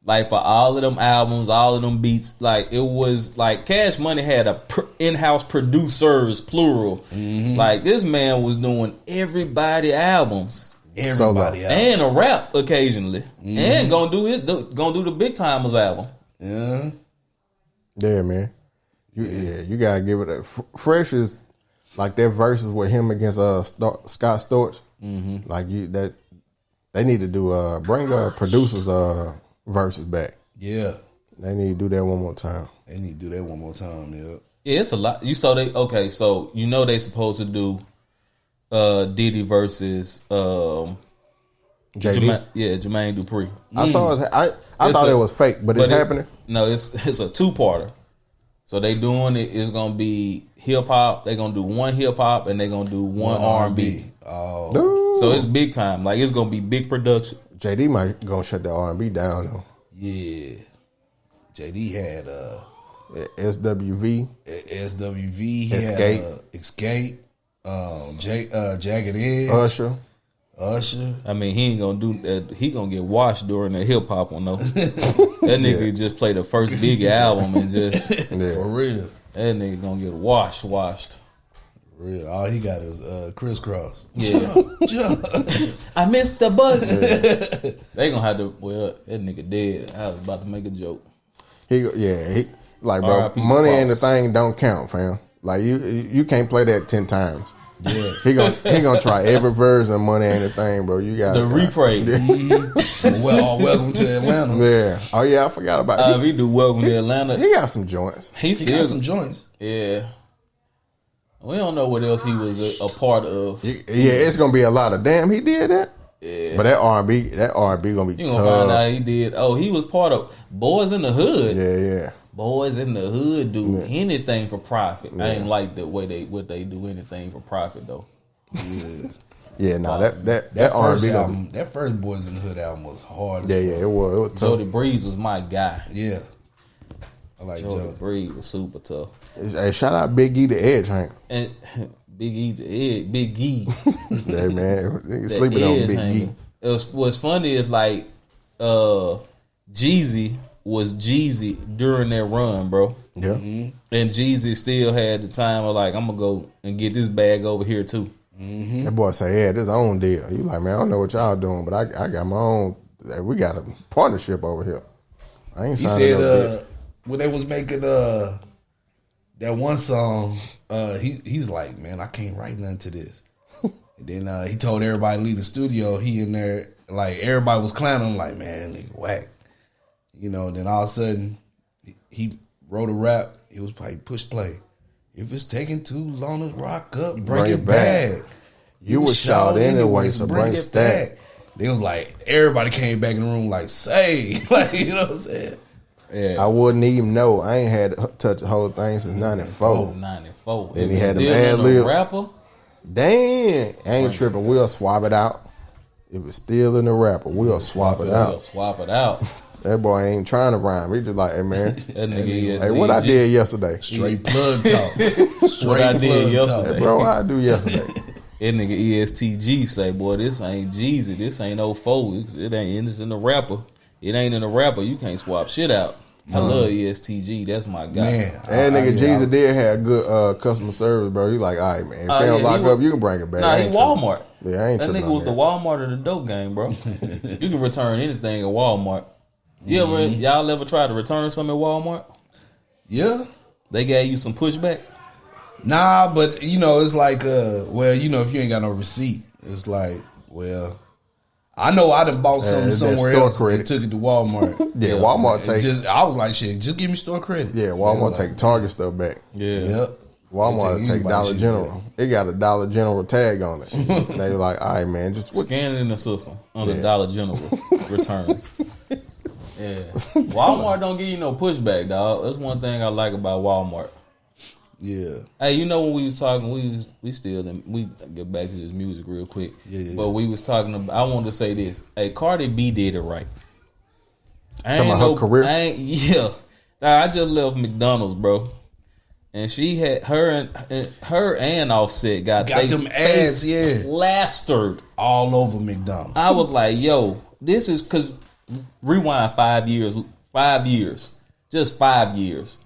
Like for all of them albums, all of them beats, like it was like Cash Money had a in-house producers, plural. Like this man was doing everybody albums Everybody out. and a rap occasionally, and gonna do the Big Timers album. Yeah. Yeah, man. You gotta give it a Fresh is like that verses with him against Scott Storch. Like they need to do bring producers verses back. Yeah. They need to do that one more time. They need to do that one more time, yeah. Yeah, it's a lot. So you know they supposed to do Diddy versus JD. Jermaine Dupri. I saw I thought it was fake, but it's happening. No, it's a two-parter. So they doing it. It's gonna be hip hop. They gonna do one hip hop and they gonna do one R&B. Oh. Dude. So it's big time. Like it's gonna be big production. JD might gonna shut the R&B down though. Yeah. JD had SWV. SWV. He Escape. had Escape. Jagged Edge. Usher. I mean, he ain't gonna do that. He gonna get washed during the hip hop one though. That nigga just played the first big album and just Yeah. For real. that nigga gonna get washed. For real. All he got is crisscross. Yeah. I missed the bus. They gonna have to. Well, that nigga dead. I was about to make a joke. He like bro, R.I.P. money Cross. and the thing don't count, fam. Like you can't play that 10 times. Yeah. He gonna try every version of Money Ain't a Thing, bro. You got The repray. Welcome to Atlanta. Yeah. Oh yeah, I forgot about If he do Welcome to Atlanta, He got some joints. he He still got some joints. Yeah. We don't know what else he was a part of. Yeah, it's gonna be a lot of damn. He did that. Yeah. But that R&B gonna be You tough. gonna find out he did. Oh, he was part of Boys in the Hood. Yeah. Boys in the Hood do anything for profit. I ain't like the way what they do anything for profit though. Yeah. No, that That R&B first gonna album, that first Boys in the Hood album was hard. be, yeah, it was tough. Jody Breeze was my guy. Yeah. I like Jody Jody. Breeze was super tough. Hey, shout out Big E the Edge, Hank. And Big E, the Egg, Big E. Yeah, man, niggas The sleeping on Edge Big hanger. E. What's funny is like Jeezy was Jeezy during that run, bro. Yeah. And Jeezy still had the time of like, I'm gonna go and get this bag over here too. That boy say, yeah, this own deal. You like, man, I don't know what y'all doing, but I got my own. We got a partnership over here. I ain't He signing no deal. said when they was making that one song, he's like, man, I can't write nothing to this. And then he told everybody to leave the studio. He in there, like everybody was clowning him, like, man, nigga, whack. You know, then all of a sudden he wrote a rap. It was like push play. If it's taking too long to rock up, bring it back. You was shot anyway, so bring it back. They was like, everybody came back in the room like, say, like, you know what I'm saying? Yeah. I wouldn't even know. I ain't had to touch the whole thing since 94. 94. And If he it's had them still in ad a libs. rapper. Damn, I ain't tripping. We'll swap it out. If it's still in the rapper, we'll swap it We'll out. swap it out. That boy ain't trying to rhyme. He just like, hey man, That nigga hey, what I did yesterday, Straight plug talk. Straight What I did plug yesterday. talk. bro? What I do yesterday? That nigga ESTG say, boy, this ain't Jeezy. This ain't 04. It ain't. It's in the rapper. It ain't in the rapper. You can't swap shit out. I love ESTG. That's my guy. Man, And nigga, yeah, Jesus did have good customer service, bro. He like, all right, man. If they don't lock up, you can bring it back. Nah, I he ain't tripping. Walmart. Yeah, I ain't That tripping nigga on was the that. Walmart of the dope game, bro. You can return anything at Walmart. Y'all ever tried to return something at Walmart? Yeah. They gave you some pushback. Nah, but you know, it's like, well, you know, if you ain't got no receipt, it's like, well, I know I done bought something somewhere else and took it to Walmart. Yeah, Walmart take. I was like, shit, just give me store credit. Yeah, Walmart take Target stuff back. Yeah. Yep. Walmart take Dollar General. It got a Dollar General tag on it. They were like, all right, man, just scan it in the system on the Dollar General returns. Yeah, Walmart don't give you no pushback, dog. That's one thing I like about Walmart. Yeah. Hey, you know when we was talking, we get back to this music real quick. Yeah. But we was talking about. I wanted to say this. Hey, Cardi B did it right. Talking about her career. I just left McDonald's, bro. And she had her and Offset got them ads, plastered all over McDonald's. I was like, yo, this is because rewind 5 years, just 5 years.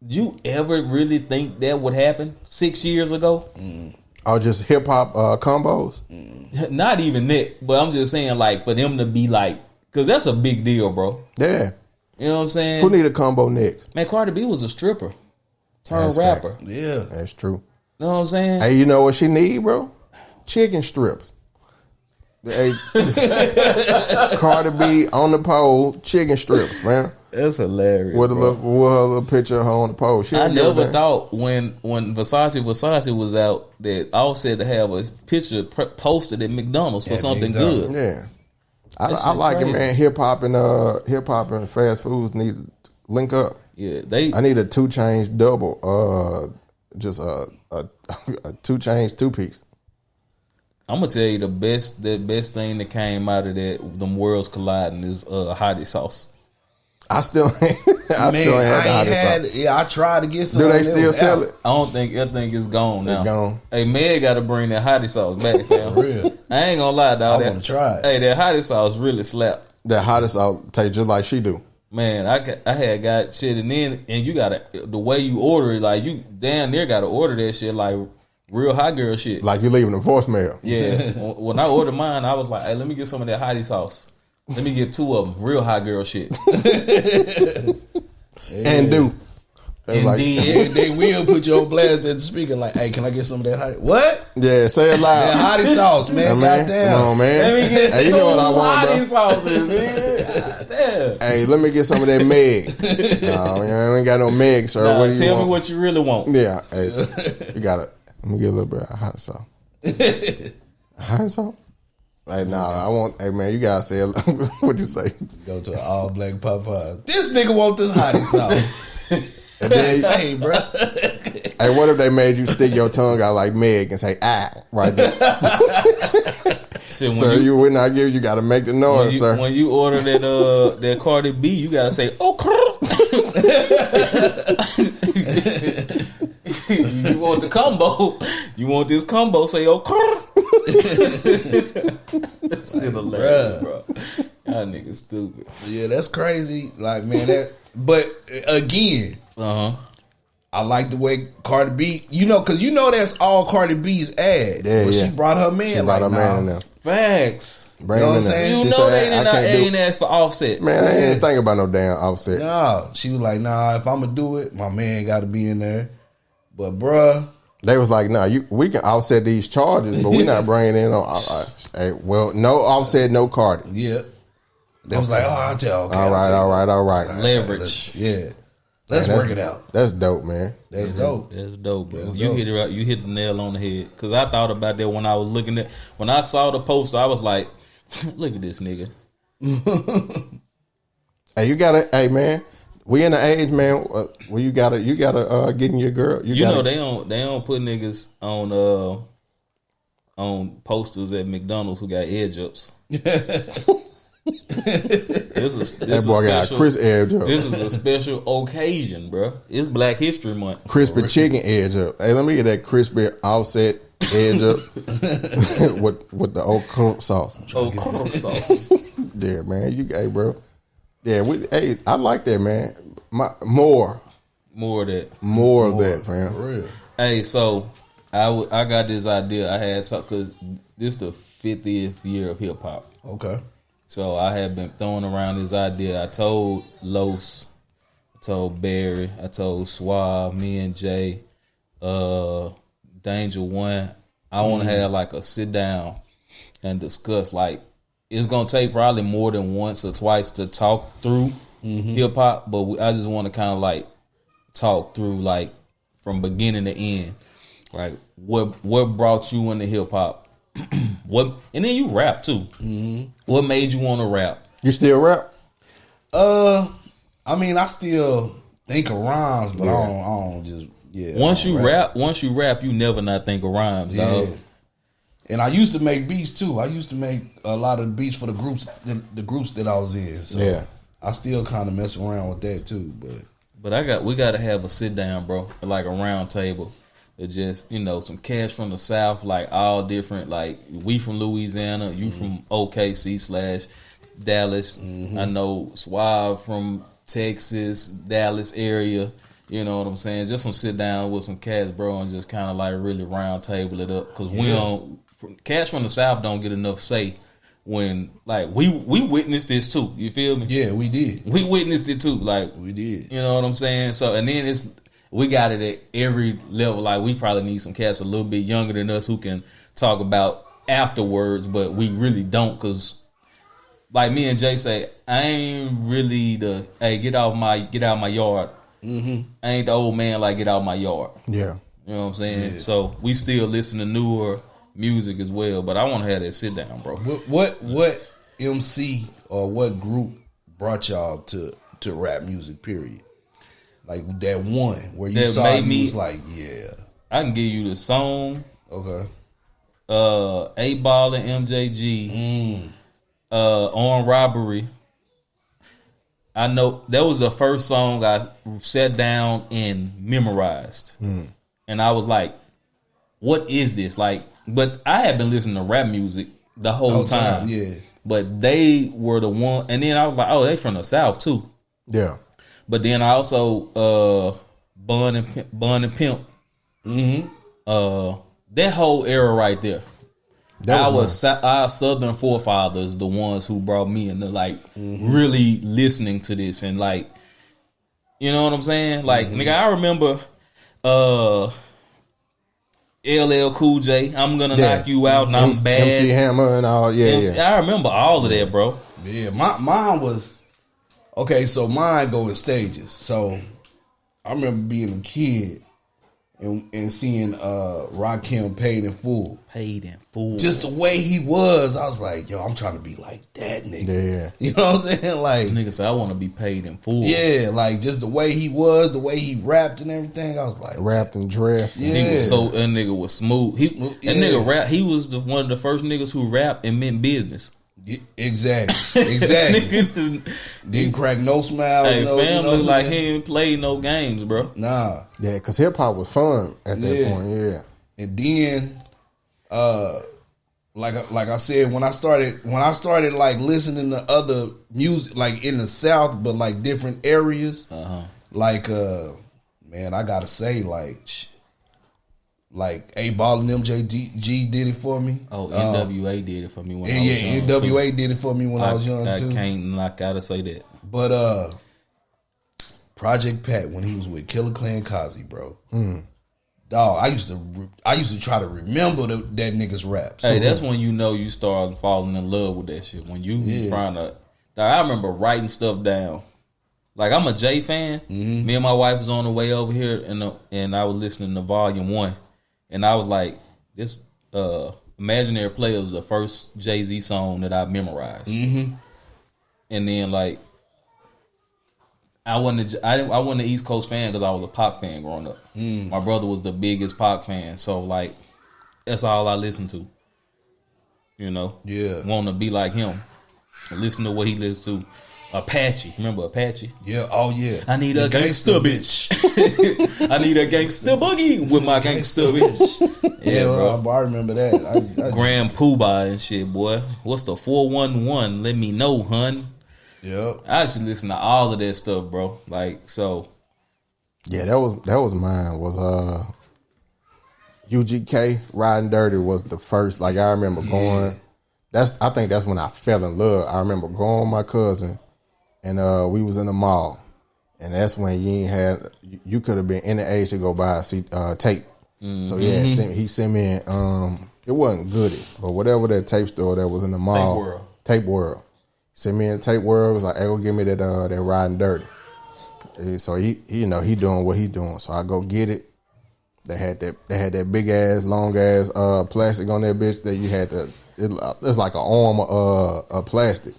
Did you ever really think that would happen 6 years ago? Oh, just hip hop combos? Not even that, but I'm just saying, like, for them to be like, because that's a big deal, bro. Yeah. You know what I'm saying? Who need a combo next? Man, Cardi B was a stripper. Turn That's rapper. facts. Yeah. That's true. You know what I'm saying? Hey, you know what she need, bro? Chicken strips. Hey, Cardi B on the pole, chicken strips, man. That's hilarious. With a little picture of her on the pole. I never thought when Versace was out that Offset to have a picture posted at McDonald's for something good. Yeah. I like it, man. Hip hop and fast foods need to link up. Yeah, I need a 2 Chainz double, just a 2 Chainz 2-piece. I'm gonna tell you the best thing that came out of that, them worlds colliding, is hottie sauce. I still ain't had the hottie sauce. Yeah, I tried to get some. Do they still sell it? I think it's gone now. It's gone. Hey, Meg got to bring that hottie sauce back, fam. For real. I ain't gonna lie, dog. I want to try it. Hey, that hottie sauce really slapped. That hottie sauce tastes just like she do. Man, I had got shit, and you gotta, the way you order it, like you damn near gotta order that shit like real hot girl shit. Like you leaving a voicemail. Yeah. When I ordered mine, I was like, hey, let me get some of that hottie sauce. Let me get 2 of them, real hot girl shit. And do. And they will put you on blast at the speaker like, hey, can I get some of that hottie? What? Yeah, say it loud. That hottie sauce, man. Goddamn. Come on, man. Let me get hey, you know what I want, hottie sauces, man. Damn. Hey, let me get some of that Meg. No, I ain't got no Meg, sir. Nah, what do you tell want? me what you really want. Yeah, hey, you got it. Let me get a little bit of hot sauce. Hot sauce? Hey, I want. Hey, man, you gotta say it. What'd you say? Go to an all black Popeye. This nigga want this hottie sauce. And then, hey, bro. Hey, what if they made you stick your tongue out like Meg and say right there? Shit, Sir, you would not give. You got to make the noise, sir. When you order that Cardi B, you gotta say, "Oh." You want the combo? You want this combo? Say, "Oh." Shit hilarious, bro. Y'all niggas stupid. Yeah, that's crazy. Like, man, that. But again, I like the way Cardi B. You know, because you know that's all Cardi B's ad. Yeah, but yeah. she brought her man. She brought her man in there. Facts. Bring You know him what in I'm there. saying? You She know said, they ain't asked for Offset. Man, I ain't think about no damn Offset. Nah, she was like, nah, if I'm gonna do it, my man got to be in there. But bruh, They was like, nah, we can offset these charges, but we not bringing in no. Hey, well, no Offset, no Cardi. yeah. They was like, oh, I'll tell. Okay, All right. Leverage. Let's work it out. That's dope, man. That's dope. That's dope, bro. That's You dope. hit it right. You hit the nail on the head. Because I thought about that when I was looking at, when I saw the poster, I was like, look at this nigga. Hey, you gotta. Hey, man, we in the age, man, where you gotta get in your girl. You know they don't put niggas on posters at McDonald's who got edge ups. That boy got Chris edge up. This is a special occasion, bro. It's Black History Month. Crispy chicken edge up. Hey, let me get that crispy Offset edge up with the old crump sauce. Oh, crump sauce. Yeah, man. Hey, bro. Yeah, hey, I like that, man. More More of that. of that, man. For real. Hey, so I got this idea. I had because this is the 50th year of hip hop. Okay. So I had been throwing around this idea. I told Los, I told Barry, I told Suave, me and Jay, Danger One. I want to have like a sit down and discuss. Like, it's gonna take probably more than once or twice to talk through hip hop, but I just want to kind of like talk through like from beginning to end, like what brought you into hip hop, what, and then you rap too. What made you want to rap? You still rap? I mean, I still think of rhymes, but I don't just Once you rap, you never not think of rhymes, dog. And I used to make beats too. I used to make a lot of beats for the groups that I was in. So I still kind of mess around with that too. But we got to have a sit down, bro, like a round table. It just, some cats from the South, like all different. Like, we from Louisiana, you from OKC/Dallas. I know Suave from Texas, Dallas area. You know what I'm saying? Just some sit down with some cats, bro, and just kind of like really round table it up. Because cats from the South don't get enough say when, like, we witnessed this too. You feel me? Yeah, we did. We witnessed it too. Like, we did. You know what I'm saying? So, and then we got it at every level. Like, we probably need some cats a little bit younger than us who can talk about afterwards, but we really don't, because like me and Jay say, I ain't really get out my yard. I ain't the old man like get out my yard. Yeah. You know what I'm saying? Yeah. So we still listen to newer music as well, but I want to have that sit down, bro. What MC or what group brought y'all to rap music, period? Like that one where you saw it, was like, yeah. I can give you the song. Okay. 8Ball and MJG. On Robbery. I know that was the first song I sat down and memorized. And I was like, what is this? Like, but I had been listening to rap music the whole time. Yeah. But they were the one, and then I was like, oh, they from the South too. Yeah. But then I also Bun and Pimp. That whole era right there. Our Southern forefathers, the ones who brought me into like really listening to this, and like, you know what I'm saying? Like, nigga, I remember LL Cool J, I'm gonna knock you out, and I'm bad. MC Hammer and all, I remember all of that, bro. Yeah, mine was okay. So mine go in stages. So I remember being a kid and seeing Rakim Paid in Full. Paid in Full. Just the way he was, I was like, yo, I'm trying to be like that nigga. Yeah. You know what I'm saying? Like, nigga said, I want to be paid in full. Yeah, like just the way he was, the way he rapped and everything. I was like, rapped and dressed. Yeah. He was that nigga was smooth. That nigga rap. He was one of the first niggas who rapped and meant business. Exactly. Didn't crack no smiles. Hey, fam look like he ain't played no games, bro. Nah. Yeah, because hip hop was fun at that point. Yeah. And then, like I said, when I started like listening to other music, like in the South, but like different areas, like man, I gotta say, like 8Ball and MJG did it for me. Oh, NWA did it for me when I was young. NWA did it for me when I was young too. I gotta say that. But Project Pat, when he was with Killer Clan Kazi, bro. Dog, I used to try to remember that nigga's raps. Hey, that's when you know you start falling in love with that shit. When you trying to, I remember writing stuff down. Like, I'm a Jay fan. Me and my wife was on the way over here, and I was listening to Volume 1. And I was like, this Imaginary Player was the first Jay-Z song that I memorized. And then, like, I wasn't an East Coast fan because I was a Pac fan growing up. My brother was the biggest Pac fan. So, like, that's all I listened to. You know? Yeah. Want to be like him. Listen to what he listens to. Apache. Remember Apache? Yeah. Oh, yeah. I need a gangster bitch. I need a gangster boogie with my gangster bitch. Yeah, bro. I remember that. Grand Poobah and shit, boy. What's the 411? Let me know, hun. Yep. I used to listen to all of that stuff, bro. Like, so. Yeah, that was mine. Was UGK Riding Dirty was the first. Like, I remember going. I think that's when I fell in love. I remember going with my cousin, and we was in the mall, and that's when you ain't had. You could have been in the age to go buy tape. So yeah, he sent me. It wasn't Goodies, but whatever that tape store that was in the mall. Tape World. Sent me in Tape World. Was like, hey, go give me that Riding Dirty. So he doing what he doing. So I go get it. They had that big ass, long ass plastic on that bitch that you had to. It's like an arm of plastic,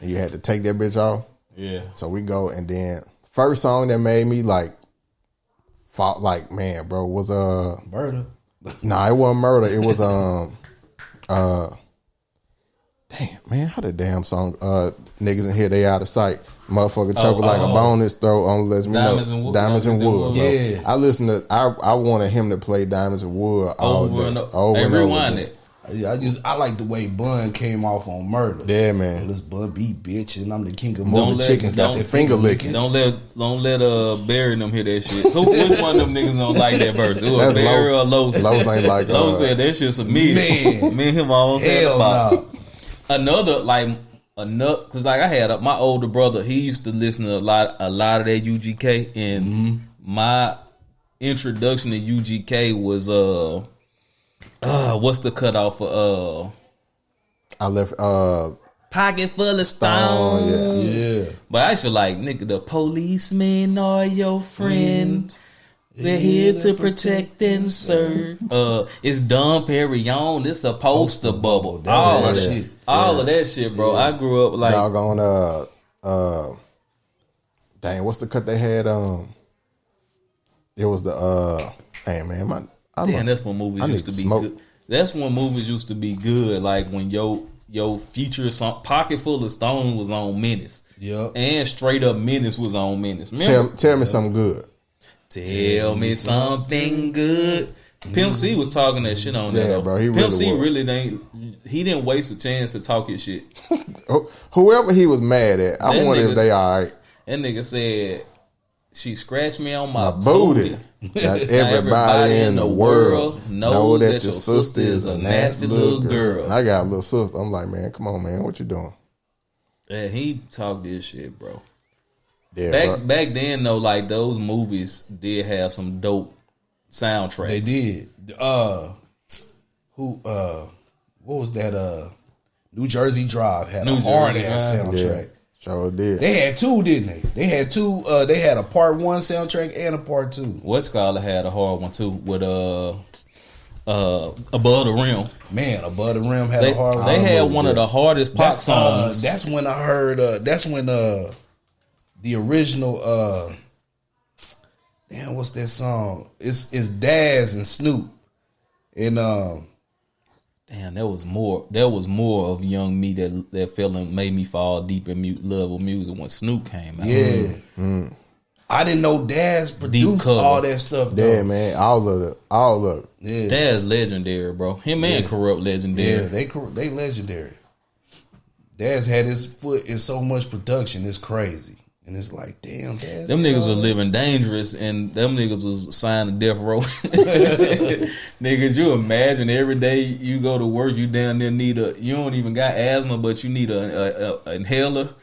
and you had to take that bitch off. Yeah. So we go, and then first song that made me like man, bro, was Murder. Nah, it wasn't Murder. It was damn, man, how the damn song niggas in here, they out of sight. Motherfucker choking like a bone in his throat on Let's Me Know. Diamonds and Wood. Yeah. I listened to I wanted him to play Diamonds and Wood over and over. Rewind it. I like the way Bun came off on Murder. Yeah, man. Let's Bun be bitch, and I'm the king of moving chickens. Got their finger licking. Don't let Barry and them hear that shit. Which one of them niggas don't like that verse? It was Barry or Los? Los ain't like. Los said that shit's a man. Me and him almost had about another because like I had my older brother. He used to listen to a lot of that UGK, and my introduction to UGK was what's the cutoff for I left Pocket Full of Stones. Yeah. But I used to like, nigga, the policemen are your friends. They're here to protect and serve. It's Dom Perignon. It's a poster bubble. All of that shit. All of that shit, bro. I grew up like doggone dang, what's the cut they had? It was the hey man, that's when movies used to be good. That's when movies used to be good. Like when your feature song Pocket Full of Stone was on Menace. Yeah. And Straight Up Menace was on Menace. Tell me something good. Tell me something good. Pimp C was talking that shit on there. Yeah, bro. Pimp C really didn't waste a chance to talk his shit. Whoever he was mad at, I wonder if they all right. That nigga said, she scratched me on my booty. Now everybody in the world know that your sister is a nasty little girl. I got a little sister. I'm like, man, come on, man. What you doing? Yeah, he talked this shit, bro. Yeah, back then though, like those movies did have some dope soundtracks. They did. What was that? New Jersey Drive had a hard ass soundtrack. Yeah, sure did. They had two, didn't they? They had two. They had a part 1 soundtrack and a part 2. What's Scholar had a hard one too with Above the Rim. Man, Above the Rim had a hard one. They had one of the hardest pop songs. That's when I heard. That's when the original. Damn, what's that song? It's Daz and Snoop, and damn, there was more of young me that feeling made me fall deep in love with music when Snoop came out. Yeah, I didn't know Daz produced all that stuff. Though. Yeah, man, all of it. Yeah, Daz legendary, bro. Him and Corrupt legendary. Yeah, they legendary. Daz had his foot in so much production, it's crazy. And it's like, damn, Daz. Them niggas was living dangerous, and them niggas was signed to death row. Niggas, you imagine every day you go to work, you down there you don't even got asthma, but you need a inhaler.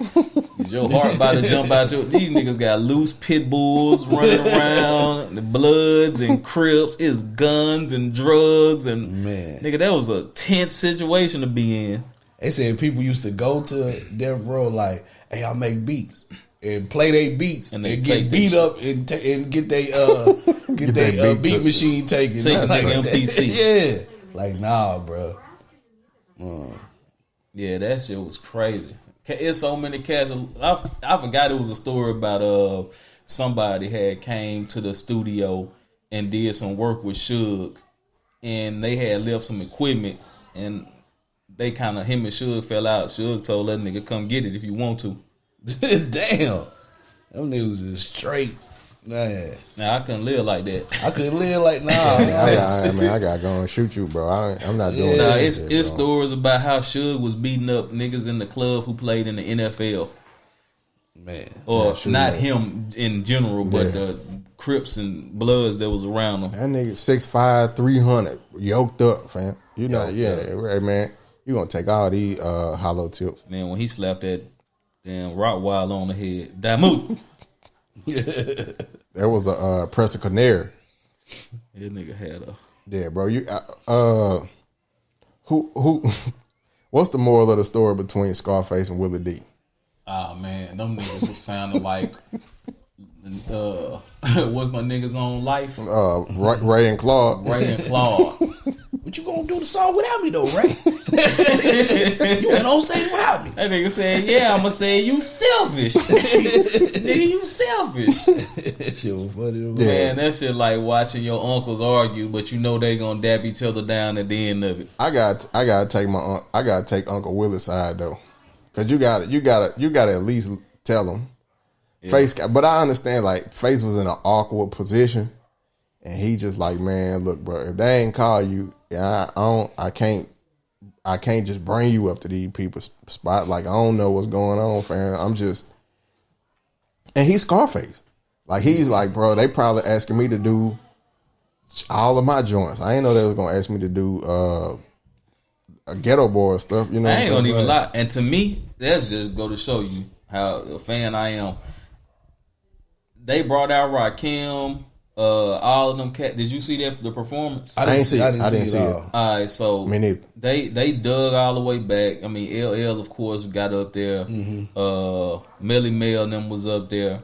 Your heart about to jump out. These niggas got loose pit bulls running around, the Bloods and Crips. It's guns and drugs, and nigga, that was a tense situation to be in. They said people used to go to death row like, hey, I make beats. And play their beats and get beat up and get their beat machine taken. Take like MPC. Yeah. Like, nah, bro. Yeah, that shit was crazy. It's so many cats. I forgot it was a story about somebody had came to the studio and did some work with Suge, and they had left some equipment, and they kind of, him and Suge fell out. Suge told that nigga, come get it if you want to. Damn. Them niggas just straight. Man. Nah, I couldn't live like that. I couldn't live like, nah. I gotta go and shoot you, bro. I'm not doing that. Nah, it's stories about how Suge was beating up niggas in the club who played in the NFL. Man. Or not him in general, but the Crips and Bloods that was around him. That nigga 6'5", 300, yoked up, fam. You know, right, man. You gonna take all these hollow tips. Man, when he slapped that damn Rottweiler on the head, Damu. There was a Pressa Canary. This nigga had a. Yeah, bro. You who? What's the moral of the story between Scarface and Willie D? Oh man, them niggas just sounded like. What's my niggas on Life? Ray and Claude. Ray and Claude. But you gonna do the song without me though, right? You went on stage without me. That nigga said, "Yeah, I'ma say you selfish, nigga. You selfish." That shit was funny. Yeah. Man, that shit like watching your uncles argue, but you know they gonna dab each other down at the end of it. I gotta take Uncle Willie's side though, cause you gotta at least tell him. Yeah. Face, but I understand like Face was in an awkward position, and he just like, man, look, bro, if they ain't call you, I can't just bring you up to these people's spot. Like I don't know what's going on, fam. I'm just, and he's Scarface. Like he's like, bro, they probably asking me to do all of my joints. I ain't know they was gonna ask me to do a Ghetto Boy stuff. You know, I ain't gonna even lie. And to me, that's just go to show you how a fan I am. They brought out Rakim, all of them cat. Did you see the performance? I didn't see it. All right, so Me neither. They dug all the way back. I mean, LL of course got up there. Melly Mel and them was up there.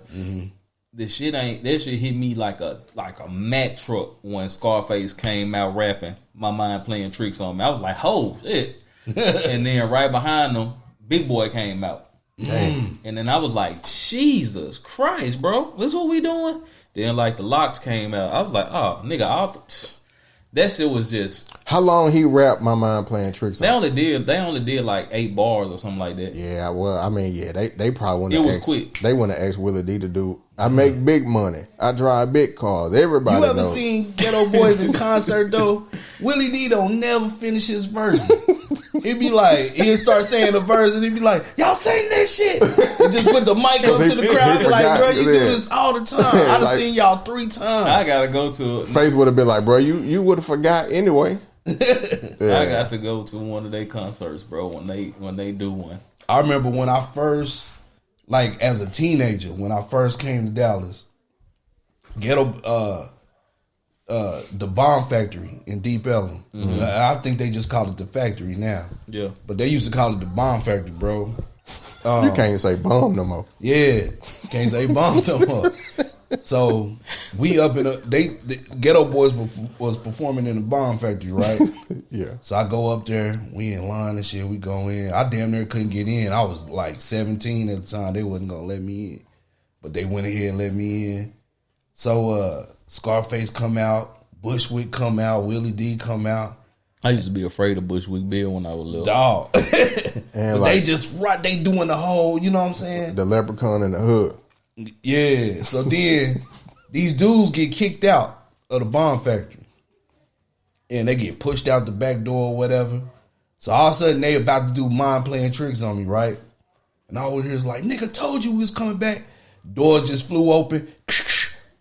That shit hit me like a Mack truck when Scarface came out rapping. My mind playing tricks on me. I was like, oh shit. And then right behind them, Big Boy came out. Damn. And then I was like, Jesus Christ, bro, this what we doing? Then like the Locks came out. I was like, oh nigga, that shit was just. How long he rapped My Mind Playing Tricks on? They only did like 8 bars or something like that. Yeah, well, I mean, yeah, they probably wouldn't. It was quick. They wouldn't have asked Willie D to do. I make big money. I drive big cars. Everybody. You ever knows. seen Ghetto Boys in concert though? Willie D don't never finish his verse. He'd be like, he'd start saying the verse and he'd be like, y'all sing that shit. And just put the mic up to the crowd. Be like, bro, you do this all the time. I done seen y'all 3 times. I gotta go to. Face would have been like, bro, you would have forgot anyway. I got to go to one of their concerts, bro. When they do one. I remember when I first, like as a teenager, when I first came to Dallas, the Bomb Factory in Deep Ellum. I think they just call it the Factory now. Yeah, but they used to call it the Bomb Factory, bro. You can't even say bomb no more. Yeah, can't say bomb no more. So we up in the Ghetto Boys was performing in the Bomb Factory, right? Yeah. So I go up there, we in line and shit, we go in. I damn near couldn't get in. I was like 17 at the time. They wasn't gonna let me in. But they went ahead and let me in. So Scarface come out, Bushwick come out, Willie D come out. I used to be afraid of Bushwick Bill when I was little. Dog. And like, they doing the whole, you know what I'm saying? The leprechaun in the hood. Yeah. So then these dudes get kicked out of the Bomb Factory. And they get pushed out the back door or whatever. So all of a sudden they about to do mind playing tricks on me, right? And all we hear is like, nigga told you we was coming back. Doors just flew open.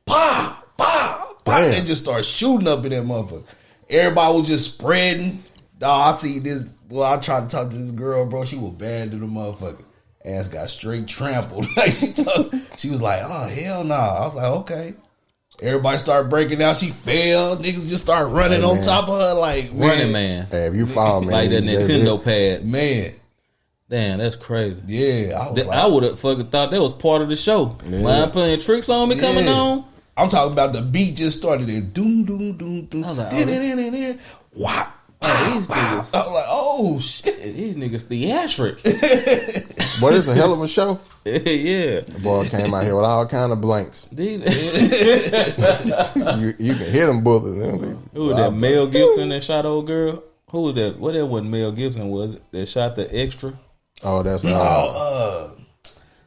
Pow, pow, pow. They just start shooting up in that motherfucker. Everybody was just spreading. Dog, I see this. Well, I tried to talk to this girl, bro. She was bad to the motherfucker. Ass got straight trampled. Like she was like, oh, hell no. Nah. I was like, okay. Everybody started breaking out. She fell. Niggas just started running on top of her like, Running Man. Hey, if you follow me. Like that Nintendo pad. Man. Damn, that's crazy. Yeah. I would have fucking thought that was part of the show. Yeah. Mind playing tricks on me coming on. I'm talking about the beat just started there. Doom, doom, doom, doom. I was like, whop. These niggas. I was like, oh shit. These niggas theatric. Boy, it's a hell of a show. Yeah. The boy came out here with all kind of blanks. You can hit them bullets. Who was that? Mel Gibson that shot old girl? Who was that? What that wasn't Mel Gibson, was it? That shot the extra? Oh, that's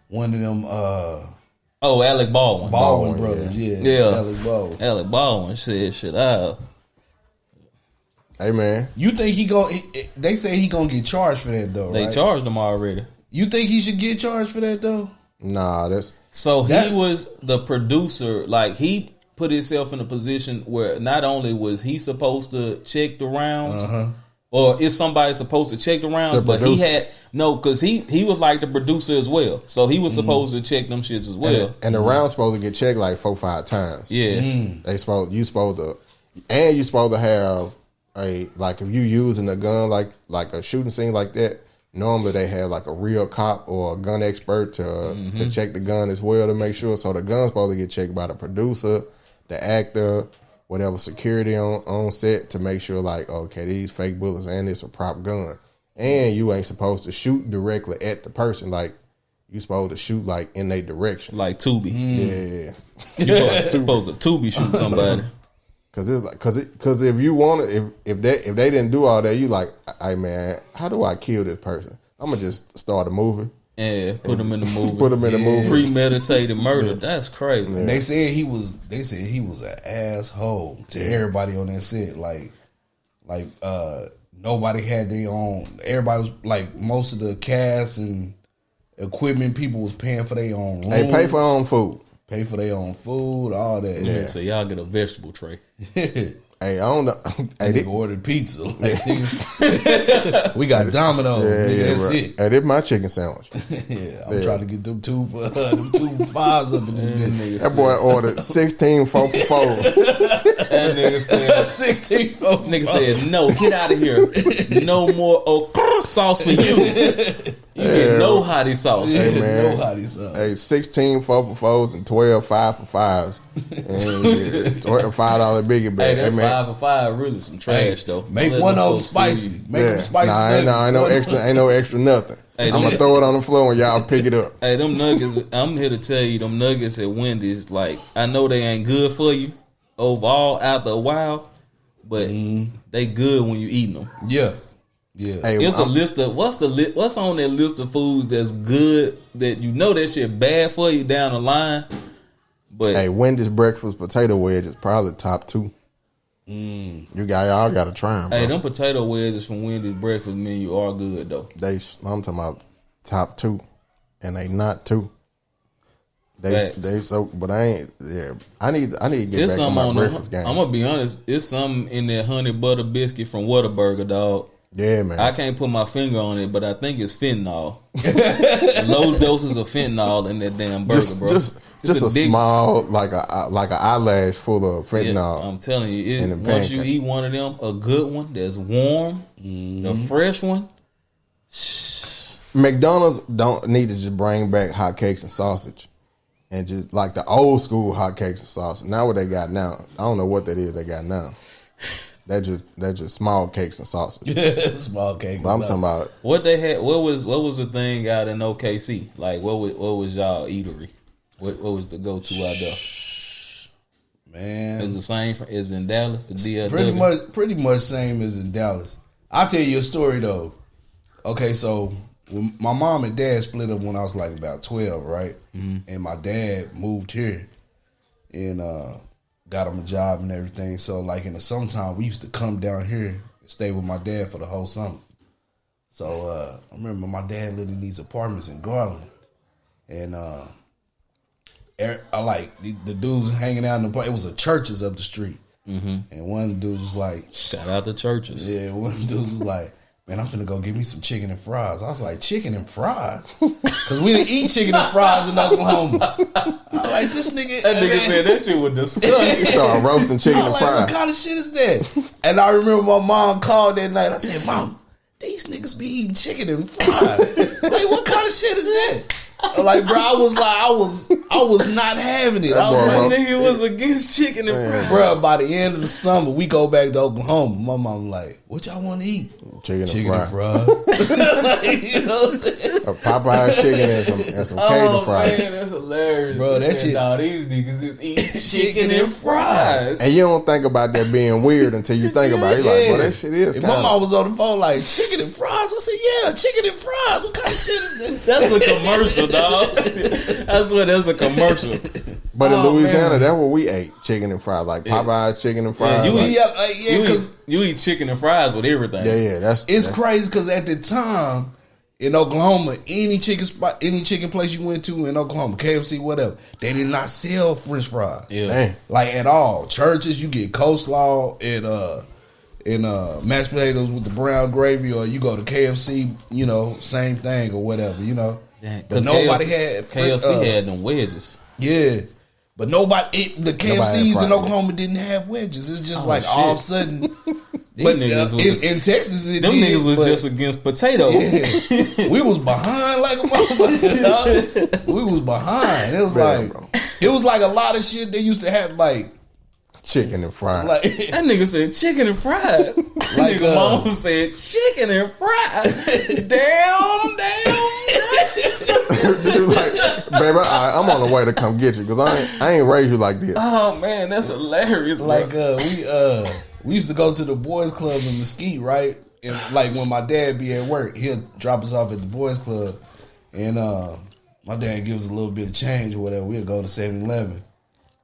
one of them Alec Baldwin. Baldwin brothers, yeah. Alec Baldwin. Alec Baldwin said shit out. Hey man, you think they say he gonna get charged for that though, They right? charged him already. You think he should get charged for that though? Nah, he was the producer. Like he put himself in a position where not only was he supposed to check the rounds, Or is somebody supposed to check the rounds? But he had because he was like the producer as well, so he was supposed to check them shits as well. And the round's supposed to get checked like 4-5 times. Yeah, you supposed to have a like if you using a gun like a shooting scene like that. Normally they have like a real cop or a gun expert to check the gun as well to make sure. So the gun's supposed to get checked by the producer, the actor, whatever security on set to make sure like, okay, these fake bullets and it's a prop gun. And you ain't supposed to shoot directly at the person. Like you supposed to shoot like in their direction. like Tubi. Yeah. You supposed to Tubi shoot somebody. Cause if you want to, if they didn't do all that, you like, hey man, how do I kill this person? I'm gonna just start a movie. Yeah, put them in the movie. Put them in the movie. Premeditated murder. That's crazy. And they said he was an asshole to everybody on that set. Like nobody had their own. Everybody was like most of the cast and equipment people was paying for their own rooms. They pay for their own food. Pay for their own food, all that. Yeah. So y'all get a vegetable tray. Hey, I don't know. Hey, Nigga ordered pizza. Like, nigga, we got Domino's. Nigga, that's it. Hey, this my chicken sandwich. I'm trying to get them two fives up in this bitch. That boy ordered 16 4 for 4s. That nigga said 16 4 nigga said, no, get out of here. No more sauce for you. You get no hottie sauce. Hey, man. No hottie sauce. Hey, 16 4 for 4s and 12 5 for 5s. And $5 biggie bag. Hey, that man. 5 for 5 really some trash though. Make one of them spicy. Make them spicy. Nah, ain't no extra nothing. Hey, I'm gonna throw it on the floor and y'all pick it up. Hey, them nuggets, I'm here to tell you, them nuggets at Wendy's, like, I know they ain't good for you overall after a while, but they good when you eating them. Yeah. Yeah. Hey, It's a list of what's on that list of foods that's good that you know that shit bad for you down the line. But hey, Wendy's breakfast potato wedge is probably top 2. You y'all gotta try them. hey, them potato wedges from Wendy's breakfast menu are good though. I'm talking about top 2, and they not 2. They so, but I ain't. Yeah, I need to get There's back on something my on breakfast game. I'm gonna be honest. It's something in that honey butter biscuit from Whataburger, dog. Yeah, man. I can't put my finger on it, but I think it's fentanyl. Low doses of fentanyl in that damn burger, bro. Just a small, like an eyelash full of fentanyl. Yeah, I'm telling you, once you eat one of them, a good one that's warm, the fresh one. McDonald's don't need to just bring back hotcakes and sausage, and just like the old school hotcakes and sausage. Now what they got now, I don't know what that is. They got now. They're just small cakes and sausage. Small cake. But I'm talking about what they had. What was the thing out in OKC? Like what was y'all eatery? What was the go to out there? Man, Is the same as in Dallas? The DLW? Pretty much same as in Dallas. I'll tell you a story though. Okay, so when my mom and dad split up when I was like about 12, right? And my dad moved here and got him a job and everything. So like in the summertime, we used to come down here and stay with my dad for the whole summer. So I remember my dad lived in these apartments in Garland, and I like the dudes hanging out in the park. It was a Churches up the street, and one of the dudes was like, Shout out to Churches. yeah, one of the dudes was like, man, I'm finna go get me some chicken and fries. I was like, chicken and fries? Because we didn't eat chicken and fries in Oklahoma. I like, this nigga. That nigga said that shit was disgusting. start roasting chicken I and was like, what fries. kind of shit is that? And I remember my mom called that night. I said, Mom, these niggas be eating chicken and fries. Like, what kind of shit is that? I'm like, bro, I was not having it. I was like, Nigga was against chicken and fries. bro, by the end of the summer, we go back to Oklahoma. My mom like, what y'all want to eat? Chicken and fries. Like, you know what I'm saying? A Popeye chicken and some Cajun fries. Man, that's hilarious. Bro, that shit- Nah, these niggas is eating chicken and fries. And you don't think about that being weird until you think about it. You're like, well, that shit is And kind my of... mom was on the phone like, chicken and fries? I said, yeah, chicken and fries. What kind of shit is that? That's a commercial, dog. That's a commercial. But in Oh, Louisiana, man. that's what we ate. Chicken and fries. Like Popeye's chicken and fries. you Like, See, because you eat chicken and fries with everything. yeah, it's crazy because at the time in Oklahoma, any chicken spot, any chicken place you went to in Oklahoma, KFC, whatever, they did not sell French fries. Yeah. Dang. Like at all. Churches, you get coleslaw and mashed potatoes with the brown gravy, or you go to KFC, you know, same thing or whatever, you know. But nobody had KFC had them wedges. Yeah, but the KFCs in Oklahoma didn't have wedges. It's just like all of a sudden. But in Texas, them niggas was just against potatoes. Yeah. We was behind like a motherfucker. We was behind. It was like a lot of shit they used to have, like chicken and fries. Like, that nigga said chicken and fries. Like nigga mama said chicken and fries. Damn. She was like, baby, I'm on the way to come get you because I ain't raised you like this. Oh man, that's hilarious. Like we used to go to the boys club in Mesquite, right? And like when my dad be at work, he'll drop us off at the boys club, and my dad gives us a little bit of change or whatever. We'll go to 7-Eleven.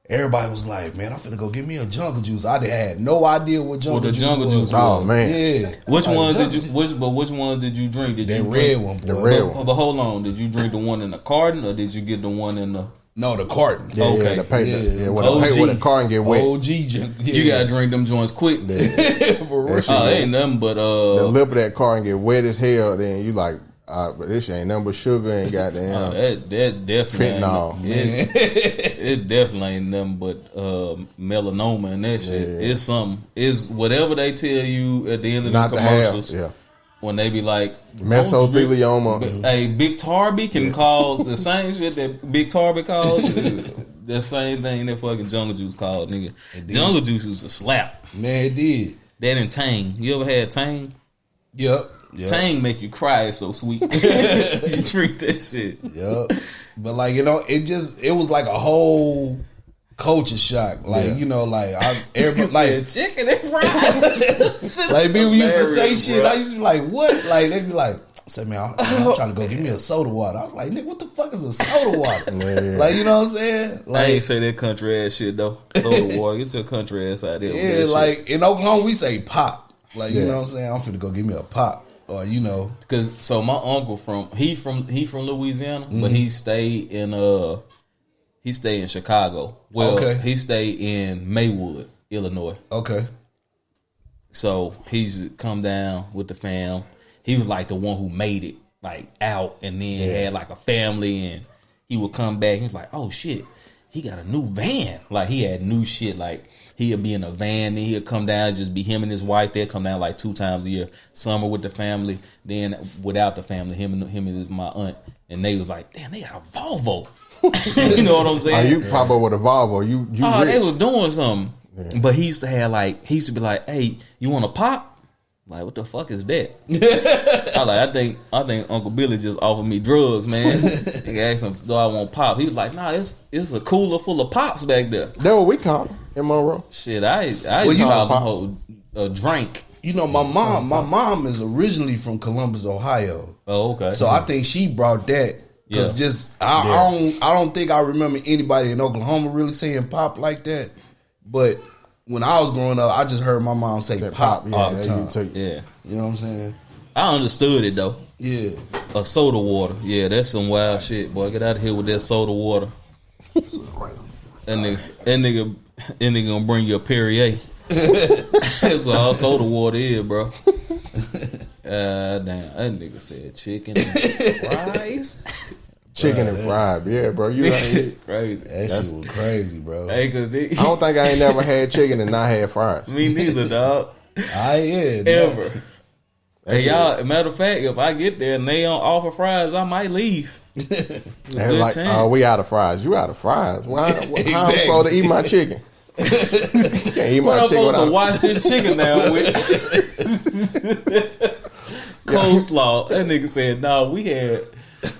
Everybody was like, "Man, I'm finna go get me a jungle juice." I had no idea what jungle juice was. Oh man, yeah. Which ones did you? Which ones did you drink? Did that you red one? Boy. The red one. But hold on, did you drink the one in the carton or did you get the one in the? No, the carton. Yeah, okay. The paper. Yeah, with the carton get wet. OG. Yeah. You gotta drink them joints quick. For real. Ain't nothing but the lip of that carton get wet as hell. Then you like, but this shit ain't nothing but sugar and goddamn. That definitely fentanyl. It definitely ain't nothing but melanoma and that shit. Yeah. It's something. It's whatever they tell you at the end of the commercials. Yeah. When they be like mesothelioma, hey, Big Tarby can cause the same shit that Big Tarby caused. The same thing that fucking jungle juice called, nigga. Jungle juice was a slap. Man, it did. That and Tang. You ever had Tang? Yep. Tang make you cry. It's so sweet. You drink that shit. Yep. But like, you know, it was like a whole culture shock. Like, you know, like everybody like chicken and fries. Like people used to say shit. Bro. I used to be like, what? Like they be like, say, man, I'm trying to go get me a soda water. I was like, nigga, what the fuck is a soda water? Like, you know what I'm saying? Like, I ain't say that country ass shit though. Soda water. Get your country ass out there. Yeah, like shit. In Oklahoma we say pop. Like, you know what I'm saying? I'm finna go get me a pop. Or you know, because so my uncle from Louisiana, but he stayed in Chicago. Well, he stayed in Maywood, Illinois. Okay. So he's come down with the fam. He was like the one who made it like out, and then had like a family, and he would come back. He was like, "Oh shit, he got a new van." Like he had new shit. Like he'd be in a van, then he'd come down, just be him and his wife. They'd come down like 2 times a year. Summer with the family, then without the family, him and my aunt, and they was like, "Damn, they got a Volvo." You know what I'm saying? You pop up with a Volvo. You rich. They was doing something. Yeah. But he used to be like, "Hey, you want to pop?" Like, what the fuck is that? I think Uncle Billy just offered me drugs, man. He asked him, "Do I want pop?" He was like, "Nah, it's a cooler full of pops back there." That's what we call them in Monroe. Shit, I call them a drink. You know, my mom is originally from Columbus, Ohio. Oh, okay. So I think she brought that. Because I don't think I remember anybody in Oklahoma really saying pop like that. But when I was growing up, I just heard my mom say pop all the time. You know what I'm saying? I understood it though. Yeah. A soda water. Yeah, that's some wild shit, boy. Get out of here with that soda water. That nigga gonna bring you a Perrier. That's what all soda water is, bro. Damn, that nigga said chicken and fries. Chicken and fried, yeah, bro. You crazy. That shit was crazy, bro. Hey, I don't think I ain't never had chicken and not had fries. Me neither, dog. Ever. Hey, y'all, matter of fact, if I get there and they don't offer fries, I might leave. And like, we out of fries. You out of fries. How I'm supposed to eat my chicken? Can't eat my chicken. I'm supposed to wash this chicken down with coleslaw. That nigga said, "No, we had."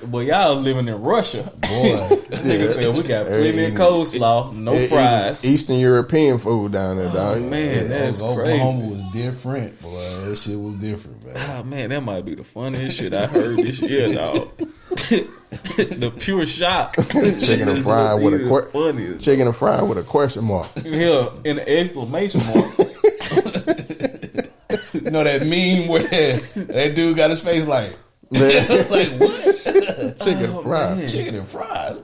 Boy, y'all was living in Russia. Boy, that nigga said we got plenty of coleslaw, no fries. Eastern European food down there, dog. Man, that's crazy. Oklahoma was different, boy. That shit was different, man. Oh man, that might be the funniest shit I heard this year, dog. The pure shock. Chicken and fried with a question mark. Yeah, an exclamation mark. You know that meme where that dude got his face like what? Chicken and fries. Chicken and fries.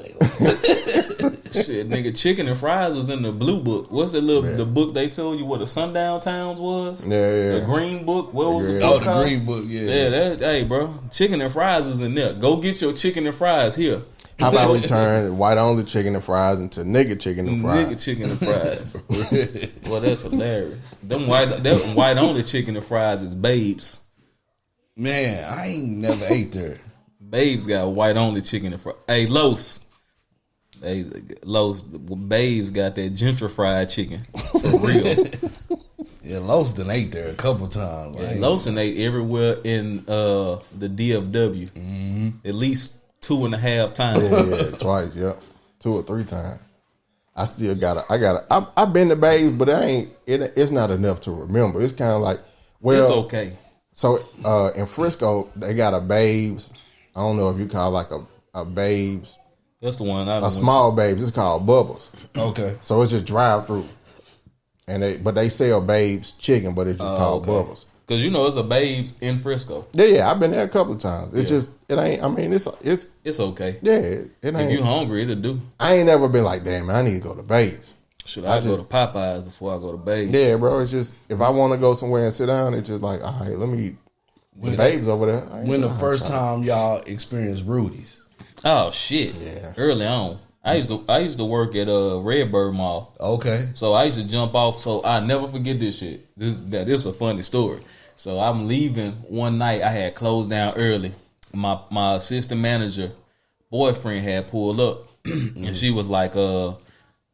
Shit, Yeah, nigga, chicken and fries was in the blue book. What's the book they told you what the sundown towns was? Yeah. The green book. What was the Oh, book the called? green book. Yeah. Yeah, hey, bro, chicken and fries is in there. Go get your chicken and fries here. How about we turn white only chicken and fries into nigga chicken and fries? Nigga chicken and fries. Well, that's hilarious. Them white only chicken and fries is Babes. Man, I ain't never ate there. Babes got white only chicken and fries. Hey, Los. Babes got that gentrified chicken. For real. Yeah, Los done ate there a couple times. Yeah, Lawson ate everywhere in the DFW. At least 2.5 times. Yeah, twice, yep. 2 or 3 times. I still I've been to Babes, but it's not enough to remember. It's kind of like, well, It's okay. So in Frisco, they got a Babes. I don't know if you call it like a Babes. That's the one. A small Babes. It's called Bubbles. Okay. So it's just drive through, and they sell Babes chicken, but it's just called Bubbles. Because it's a Babes in Frisco. Yeah, I've been there a couple of times. It's just it ain't. I mean, it's okay. Yeah, it ain't. If you hungry, it'll do. I ain't never been like, damn, man, I need to go to Babes. Should I go to Popeyes before I go to Babes? Yeah, bro. It's just if I want to go somewhere and sit down, it's just like, all right, let me eat some Babes over there. When the first time y'all experienced Rudy's? Oh shit! Yeah. Early on, I used to work at Redbird Mall. Okay. So I used to jump off. So I never forget this shit. This is a funny story. So I'm leaving one night. I had closed down early. My assistant manager boyfriend had pulled up, and she was like,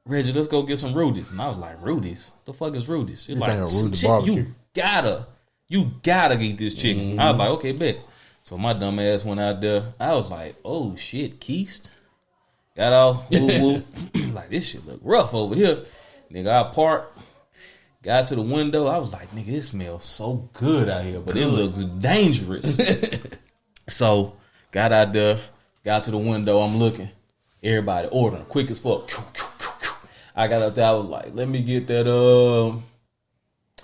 Reggie, let's go get some Rudy's. And I was like, Rudy's? The fuck is Rudy's? She's like, shit, you gotta get this chicken. I was like, okay, bet. So my dumb ass went out there. I was like, oh shit, Keist. Got off, woo. Like, this shit look rough over here. Nigga, I parked, got to the window. I was like, nigga, this smells so good out here, but it looks dangerous. So, got out there, got to the window, I'm looking. Everybody ordering, quick as fuck. I got up there, I was like, let me get that,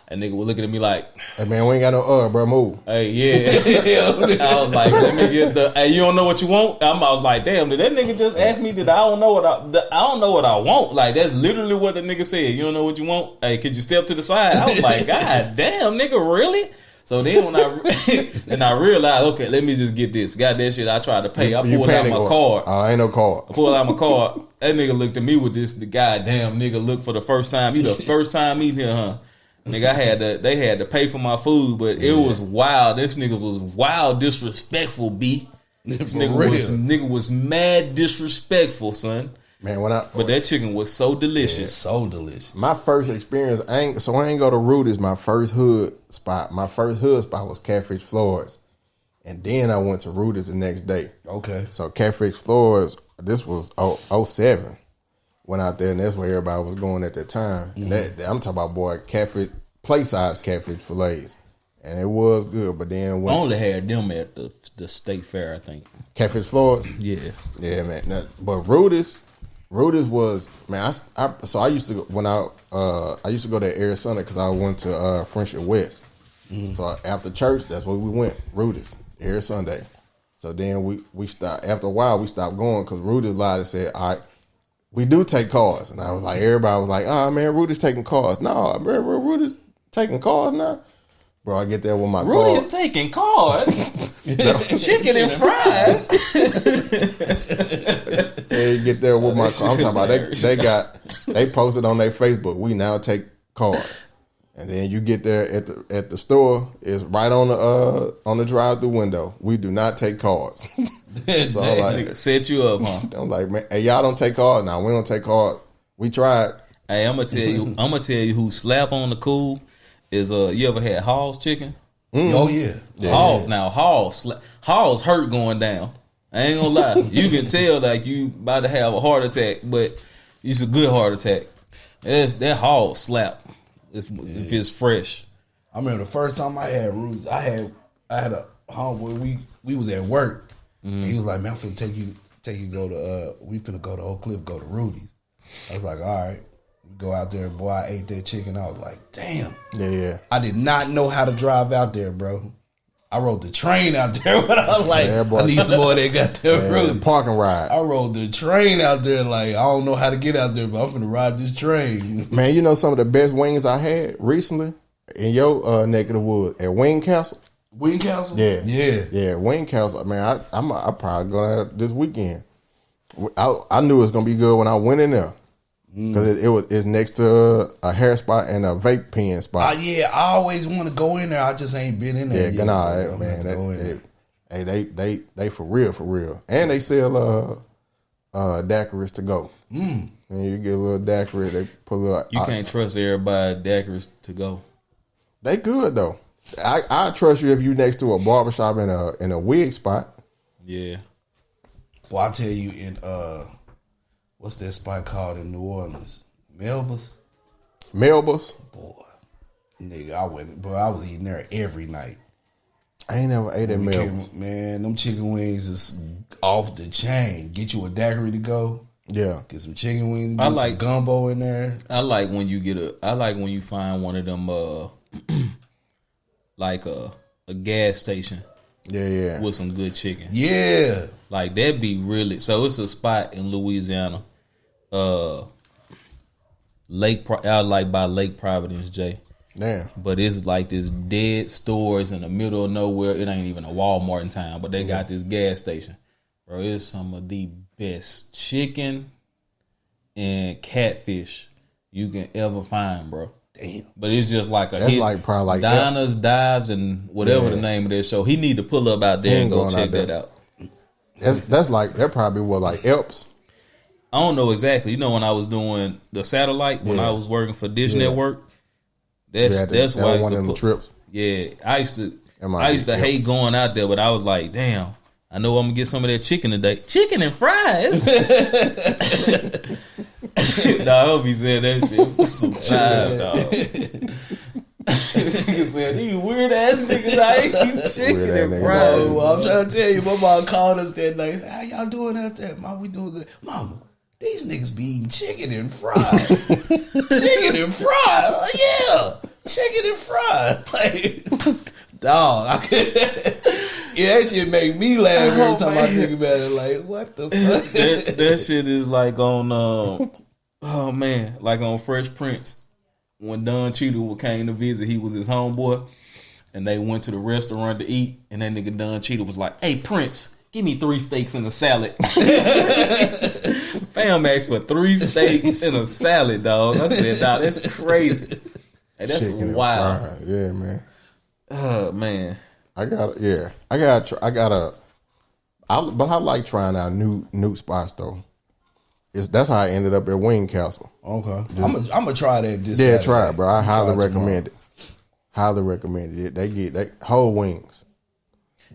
that nigga was looking at me like, hey man, we ain't got no bro, move. Hey, yeah. I was like, let me get hey, you don't know what you want? I was like, damn, did that nigga just ask me that I don't know what I want? Like, that's literally what the nigga said. You don't know what you want? Hey, could you step to the side? I was like, God damn, nigga, really? So then when I realized, okay, let me just get this. Got that shit, I tried to pay. I pulled out my card. Oh, ain't no card. I pulled out my card. That nigga looked at me with this, the goddamn nigga look for the first time. You the first time eating here, huh? Nigga, they had to pay for my food, but it was wild. This nigga was wild disrespectful, B. This nigga was mad disrespectful, son. Man, but that chicken was so delicious. Yeah, so delicious. My first experience, I ain't go to Rudy's. My first hood spot was Catfish Floors. And then I went to Rudy's the next day. Okay. So Catfish Floors, this was 07. Went out there, and that's where everybody was going at that time. And I'm talking about, boy, catfish, play-size catfish fillets. And it was good, but then... I only had them at the state fair, I think. Catfish Floors? Yeah. Yeah, man. But Rudy's was... Man, I used to... When I used to go to Arizona because I went to Friendship West. So after church, that's where we went, Rudy's, every Sunday. So then we stopped... After a while, we stopped going because Rudy's lied and said, all right, we do take cars. And I was like, everybody was like, oh, man, Rudy's taking cars. No, Rudy's taking cars now. Bro, I get there with my car. Rudy's taking cars? Chicken and fries? They get there with my car. I'm talking about they posted on their Facebook, we now take cars. And then you get there at the store, it's right on the drive-through window. We do not take cars. So I'm like, set you up, huh? I'm like, man, hey, y'all don't take cars. Now we don't take cars. We tried. Hey, I'm gonna tell you who slap on the cool is you ever had Hall's chicken? Oh yeah. Hall's hurt going down. I ain't gonna lie. You can tell like you about to have a heart attack, but it's a good heart attack. That Hall slap if it's fresh. I remember the first time I had Rudy's, I had a homeboy, we was at work. And he was like, man, I'm finna take you go to we finna go to Oak Cliff, go to Rudy's. I was like, all right. We go out there, boy, I ate that chicken. I was like, damn. Yeah. I did not know how to drive out there, bro. I rode the train out there. But I was like, Yeah, boy. I need some more of that goddamn Man, road. parking ride. I rode the train out there. Like, I don't know how to get out there, but I'm finna ride this train. Man, you know some of the best wings I had recently in your neck of the woods at Wing Castle. Wing Castle? Yeah, yeah, Wing Castle. Man, I probably go there this weekend. I knew it was gonna be good when I went in there because it's next to a hair spot and a vape pen spot. Yeah, I always want to go in there. I just ain't been in there. Yeah, yet, man, they for real, and they sell daiquiris to go. And you get a little daiquiri, they put a little. You can't trust everybody daiquiris to go. They good though. I trust you if you next to a barbershop in a wig spot. Yeah. Well, I tell you, in what's that spot called in New Orleans? Melba's. Boy, Nigga, I was eating there every night. I ain't never ate at Melba's. Man, them chicken wings is off the chain. Get you a daiquiri to go. Yeah, Get some chicken wings. I Get like some gumbo in there. I like when you find one of them like a gas station yeah. with some good chicken. Yeah. Like that be really so it's a spot in Louisiana. Out like by Lake Providence, Jay. Damn. But it's like this dead stores in the middle of nowhere. It ain't even a Walmart in town, but they got this gas station. Bro, it's some of the best chicken and catfish you can ever find, bro. Damn. But it's just like a That's like probably like Diners, Dives, and whatever the name of that show. He need to pull up out there and go check that out. That's like that probably was like Elps. I don't know exactly. You know, when I was doing the satellite, when I was working for Dish Network, that's why I used one to of them trips. Yeah, I used to Elps. hate going out there, but I was like, damn, I know I'm gonna get some of that chicken today. Chicken and fries. Nah, I hope he said that shit for some time, dog. Nigga said, these weird ass niggas out here eat chicken and fries. Oh, well, I'm trying to tell you, my mom called us that night. How y'all doing out there? Mom, we doing good. Mama, these niggas be eating chicken and fries. Chicken and fries? Like, yeah, chicken and fries. Like, dog, yeah, that shit make me laugh every time I think about it. Like, what the fuck? that shit is like on, oh man, like on Fresh Prince. When Don Cheadle came to visit, he was his homeboy, and they went to the restaurant to eat, and that nigga Don Cheadle was like, hey, Prince, give me 3 steaks and a salad. Fam asked for 3 steaks and a salad, dog. I said, dog, that's crazy. Hey, that's Chicken wild. and fries. Yeah, man. Oh, man. But I like trying out new spots though. That's how I ended up at Wing Castle. Okay. I'm gonna try that this Yeah, Saturday. try it, bro. I highly Try it recommend it. Highly recommend it. They get whole wings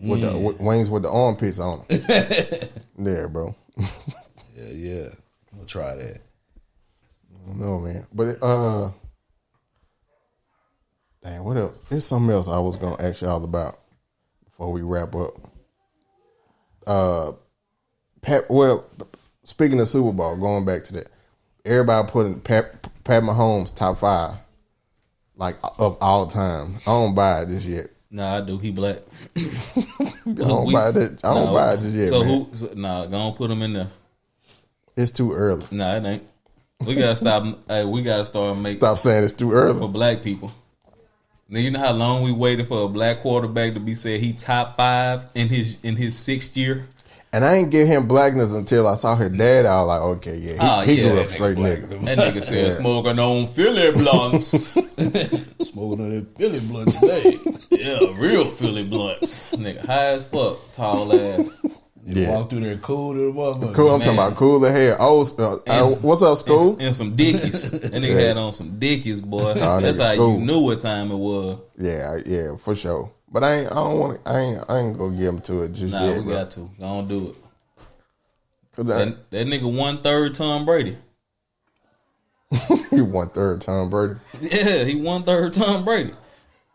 with the wings with the armpits on them. Yeah, bro. Yeah. I'm gonna try that. No, man. But dang, what else? There's something else I was gonna ask y'all about before we wrap up. Speaking of Super Bowl, going back to that, everybody putting Pat Mahomes top 5, like of all time. I don't buy it this yet. Nah, I do. He black. I don't buy it this yet. So man. gonna put him in there. It's too early. Nah, it ain't. We gotta stop. Hey, we gotta start making Stop saying it's too early. for black people. Now you know how long we waited for a black quarterback to be said he top 5 in his 6th year. And I ain't give him blackness until I saw her dad. I was like, okay, yeah, he grew up straight nigga. That nigga said smoking on Philly blunts. Smoking on that Philly blunt today. Yeah, real Philly blunts. Nigga high as fuck, tall ass. You walk through there cool to the motherfucker. Cool, I'm talking about cool as hell. What's up, school? And some Dickies. That nigga had on some Dickies, boy. Oh, That's nigga, how school. you knew what time it was. Yeah, for sure. But I ain't gonna get him to it just Nah, yet. we bro. got to. Don't do it. 'Cause That nigga 1/3 Tom Brady. he 1/3 Tom Brady. Yeah, he 1/3 Tom Brady.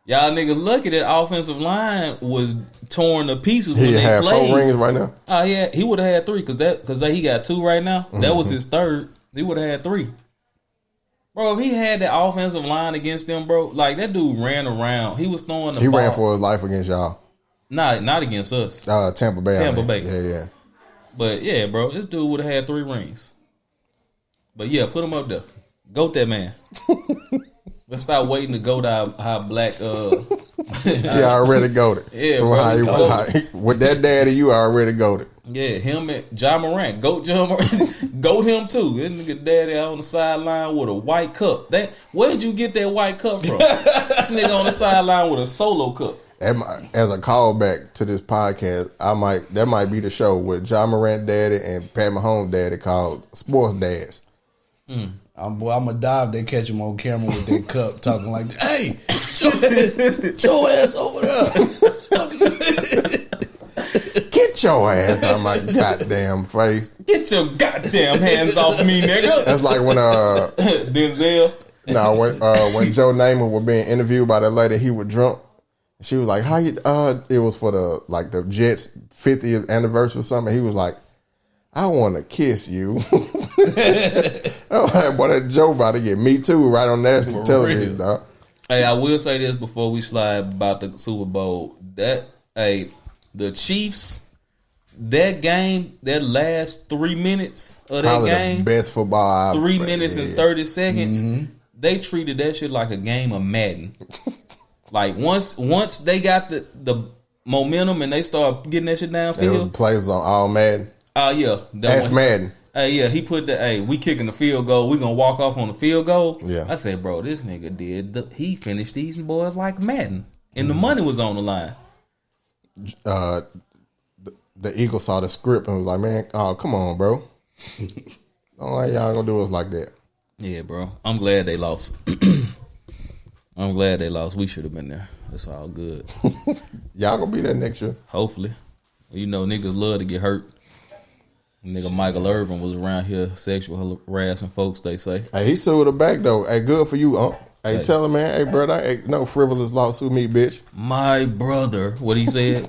Y'all niggas lucky that offensive line was torn to pieces when He they had played. 4 rings right now. Oh yeah, he would have had 3 because he got 2 right now. That Mm-hmm. was his 3rd. He would have had 3. Bro, if he had that offensive line against them, bro, like that dude ran around. He was throwing the He ball. ran for his life against y'all. Not against us. Tampa Bay. Tampa Bay. Yeah. But yeah, bro, this dude would have had 3 rings. But yeah, put him up there. Goat that man. Let's stop waiting to goat our black. You already goated. Yeah, From bro. With that daddy, you already goated. Yeah, him and Ja Morant. Goat Ja Morant. Goat him too. That nigga daddy out on the sideline with a white cup. Where did you get that white cup from? This nigga on the sideline with a solo cup. As a callback to this podcast, that might be the show with Ja Morant daddy and Pat Mahomes daddy called Sports Dads. I'm gonna die if they catch him on camera with their cup talking like, "Hey, your ass over there." Get your ass out my goddamn face. Get your goddamn hands off me, nigga. That's like when Denzel. No, when Joe Namath was being interviewed by that lady, he was drunk. She was like, "How you?" It was for the Jets 50th anniversary or something. He was like, "I want to kiss you." I was like, "Boy, that Joe about to get me too right on national television, dog." Hey, I will say this before we slide about the Super Bowl. The Chiefs, that game, that last 3 minutes of that Probably game, the best football. 3 minutes and 30 seconds. They treated that shit like a game of Madden. Like once they got the momentum and they start getting that shit downfield. There was plays on all Madden. Oh yeah, That's Madden. Hey, yeah, he put we kicking the field goal. We gonna walk off on the field goal. Yeah, I said, bro, this nigga he finished these boys like Madden, and the money was on the line. The Eagles saw the script and was like, "Man, oh come on, bro, don't like y'all gonna do us like that." Yeah, bro, I'm glad they lost. I'm glad they lost. We should have been there. It's all good. Y'all gonna be there next year, hopefully. You know, niggas love to get hurt. Nigga Michael Irvin was around here sexual harassing folks, they say. Hey, he sued her back though. Hey, good for you, Hey, tell him, man. Hey, brother, ain't no frivolous lawsuit me, bitch. My brother, what he said?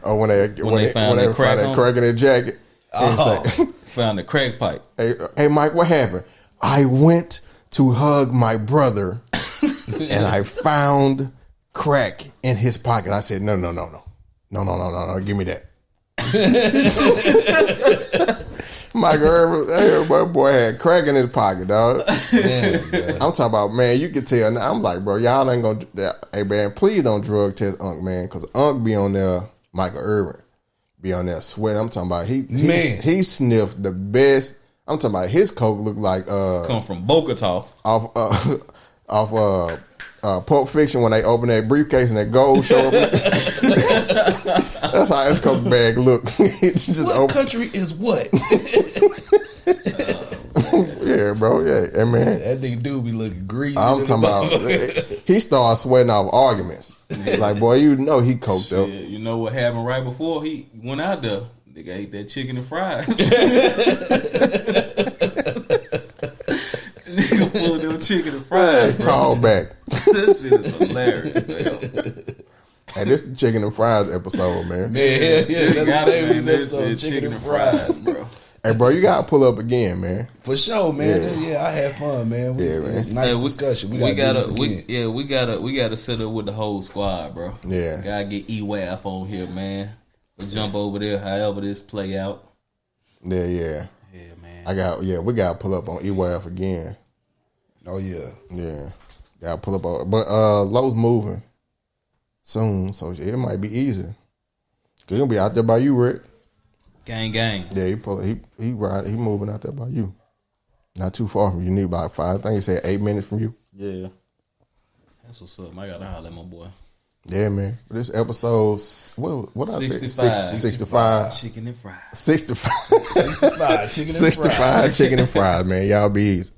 When they found that crack in their jacket. Found the crack pipe. Hey, Mike, what happened? I went to hug my brother, and I found crack in his pocket. I said, no, give me that. Michael Irvin, my boy had crack in his pocket, dog. Yeah, I'm talking about, man, you can tell now. I'm like, bro, y'all ain't gonna. Hey, man, please don't drug test Unc, man, because Unc be on there. Michael Irvin be on there sweating. I'm talking about he sniffed the best. I'm talking about his coke looked like come from Bogota off Pulp Fiction when they open that briefcase and that gold show up. That's how his coke bag looked. What country is what? Yeah, bro. Yeah, and man, that nigga do be looking greasy. I'm talking about. He started sweating off arguments. Like, boy, you know he coked up. You know what happened right before he went out there? Nigga ate that chicken and fries. Nigga pulled them chicken and fries. Call back. That shit is hilarious, man. Hey, this is the chicken and fries episode, man. Yeah, that's the name of this episode, chicken and fries, bro. Hey, bro, you gotta pull up again, man. For sure, man. Yeah, I had fun, man. Man. Nice discussion. We gotta sit up with the whole squad, bro. Yeah, gotta get EWAF on here, man. We'll jump over there, however this play out. Yeah, man. We gotta pull up on EWAF again. Oh yeah, gotta pull up on. But Lowe's moving soon, so it might be easier. Cause he'll be out there by you, Rick. Gang. Yeah, he moving out there by you. Not too far from you. Need about 5. I think he said 8 minutes from you. Yeah. That's what's up. I gotta holler at my boy. Yeah, man. This episode, what I 65. 65. Chicken and fries. 65. 65 chicken and fries. 65 chicken and fries, man. Y'all be easy.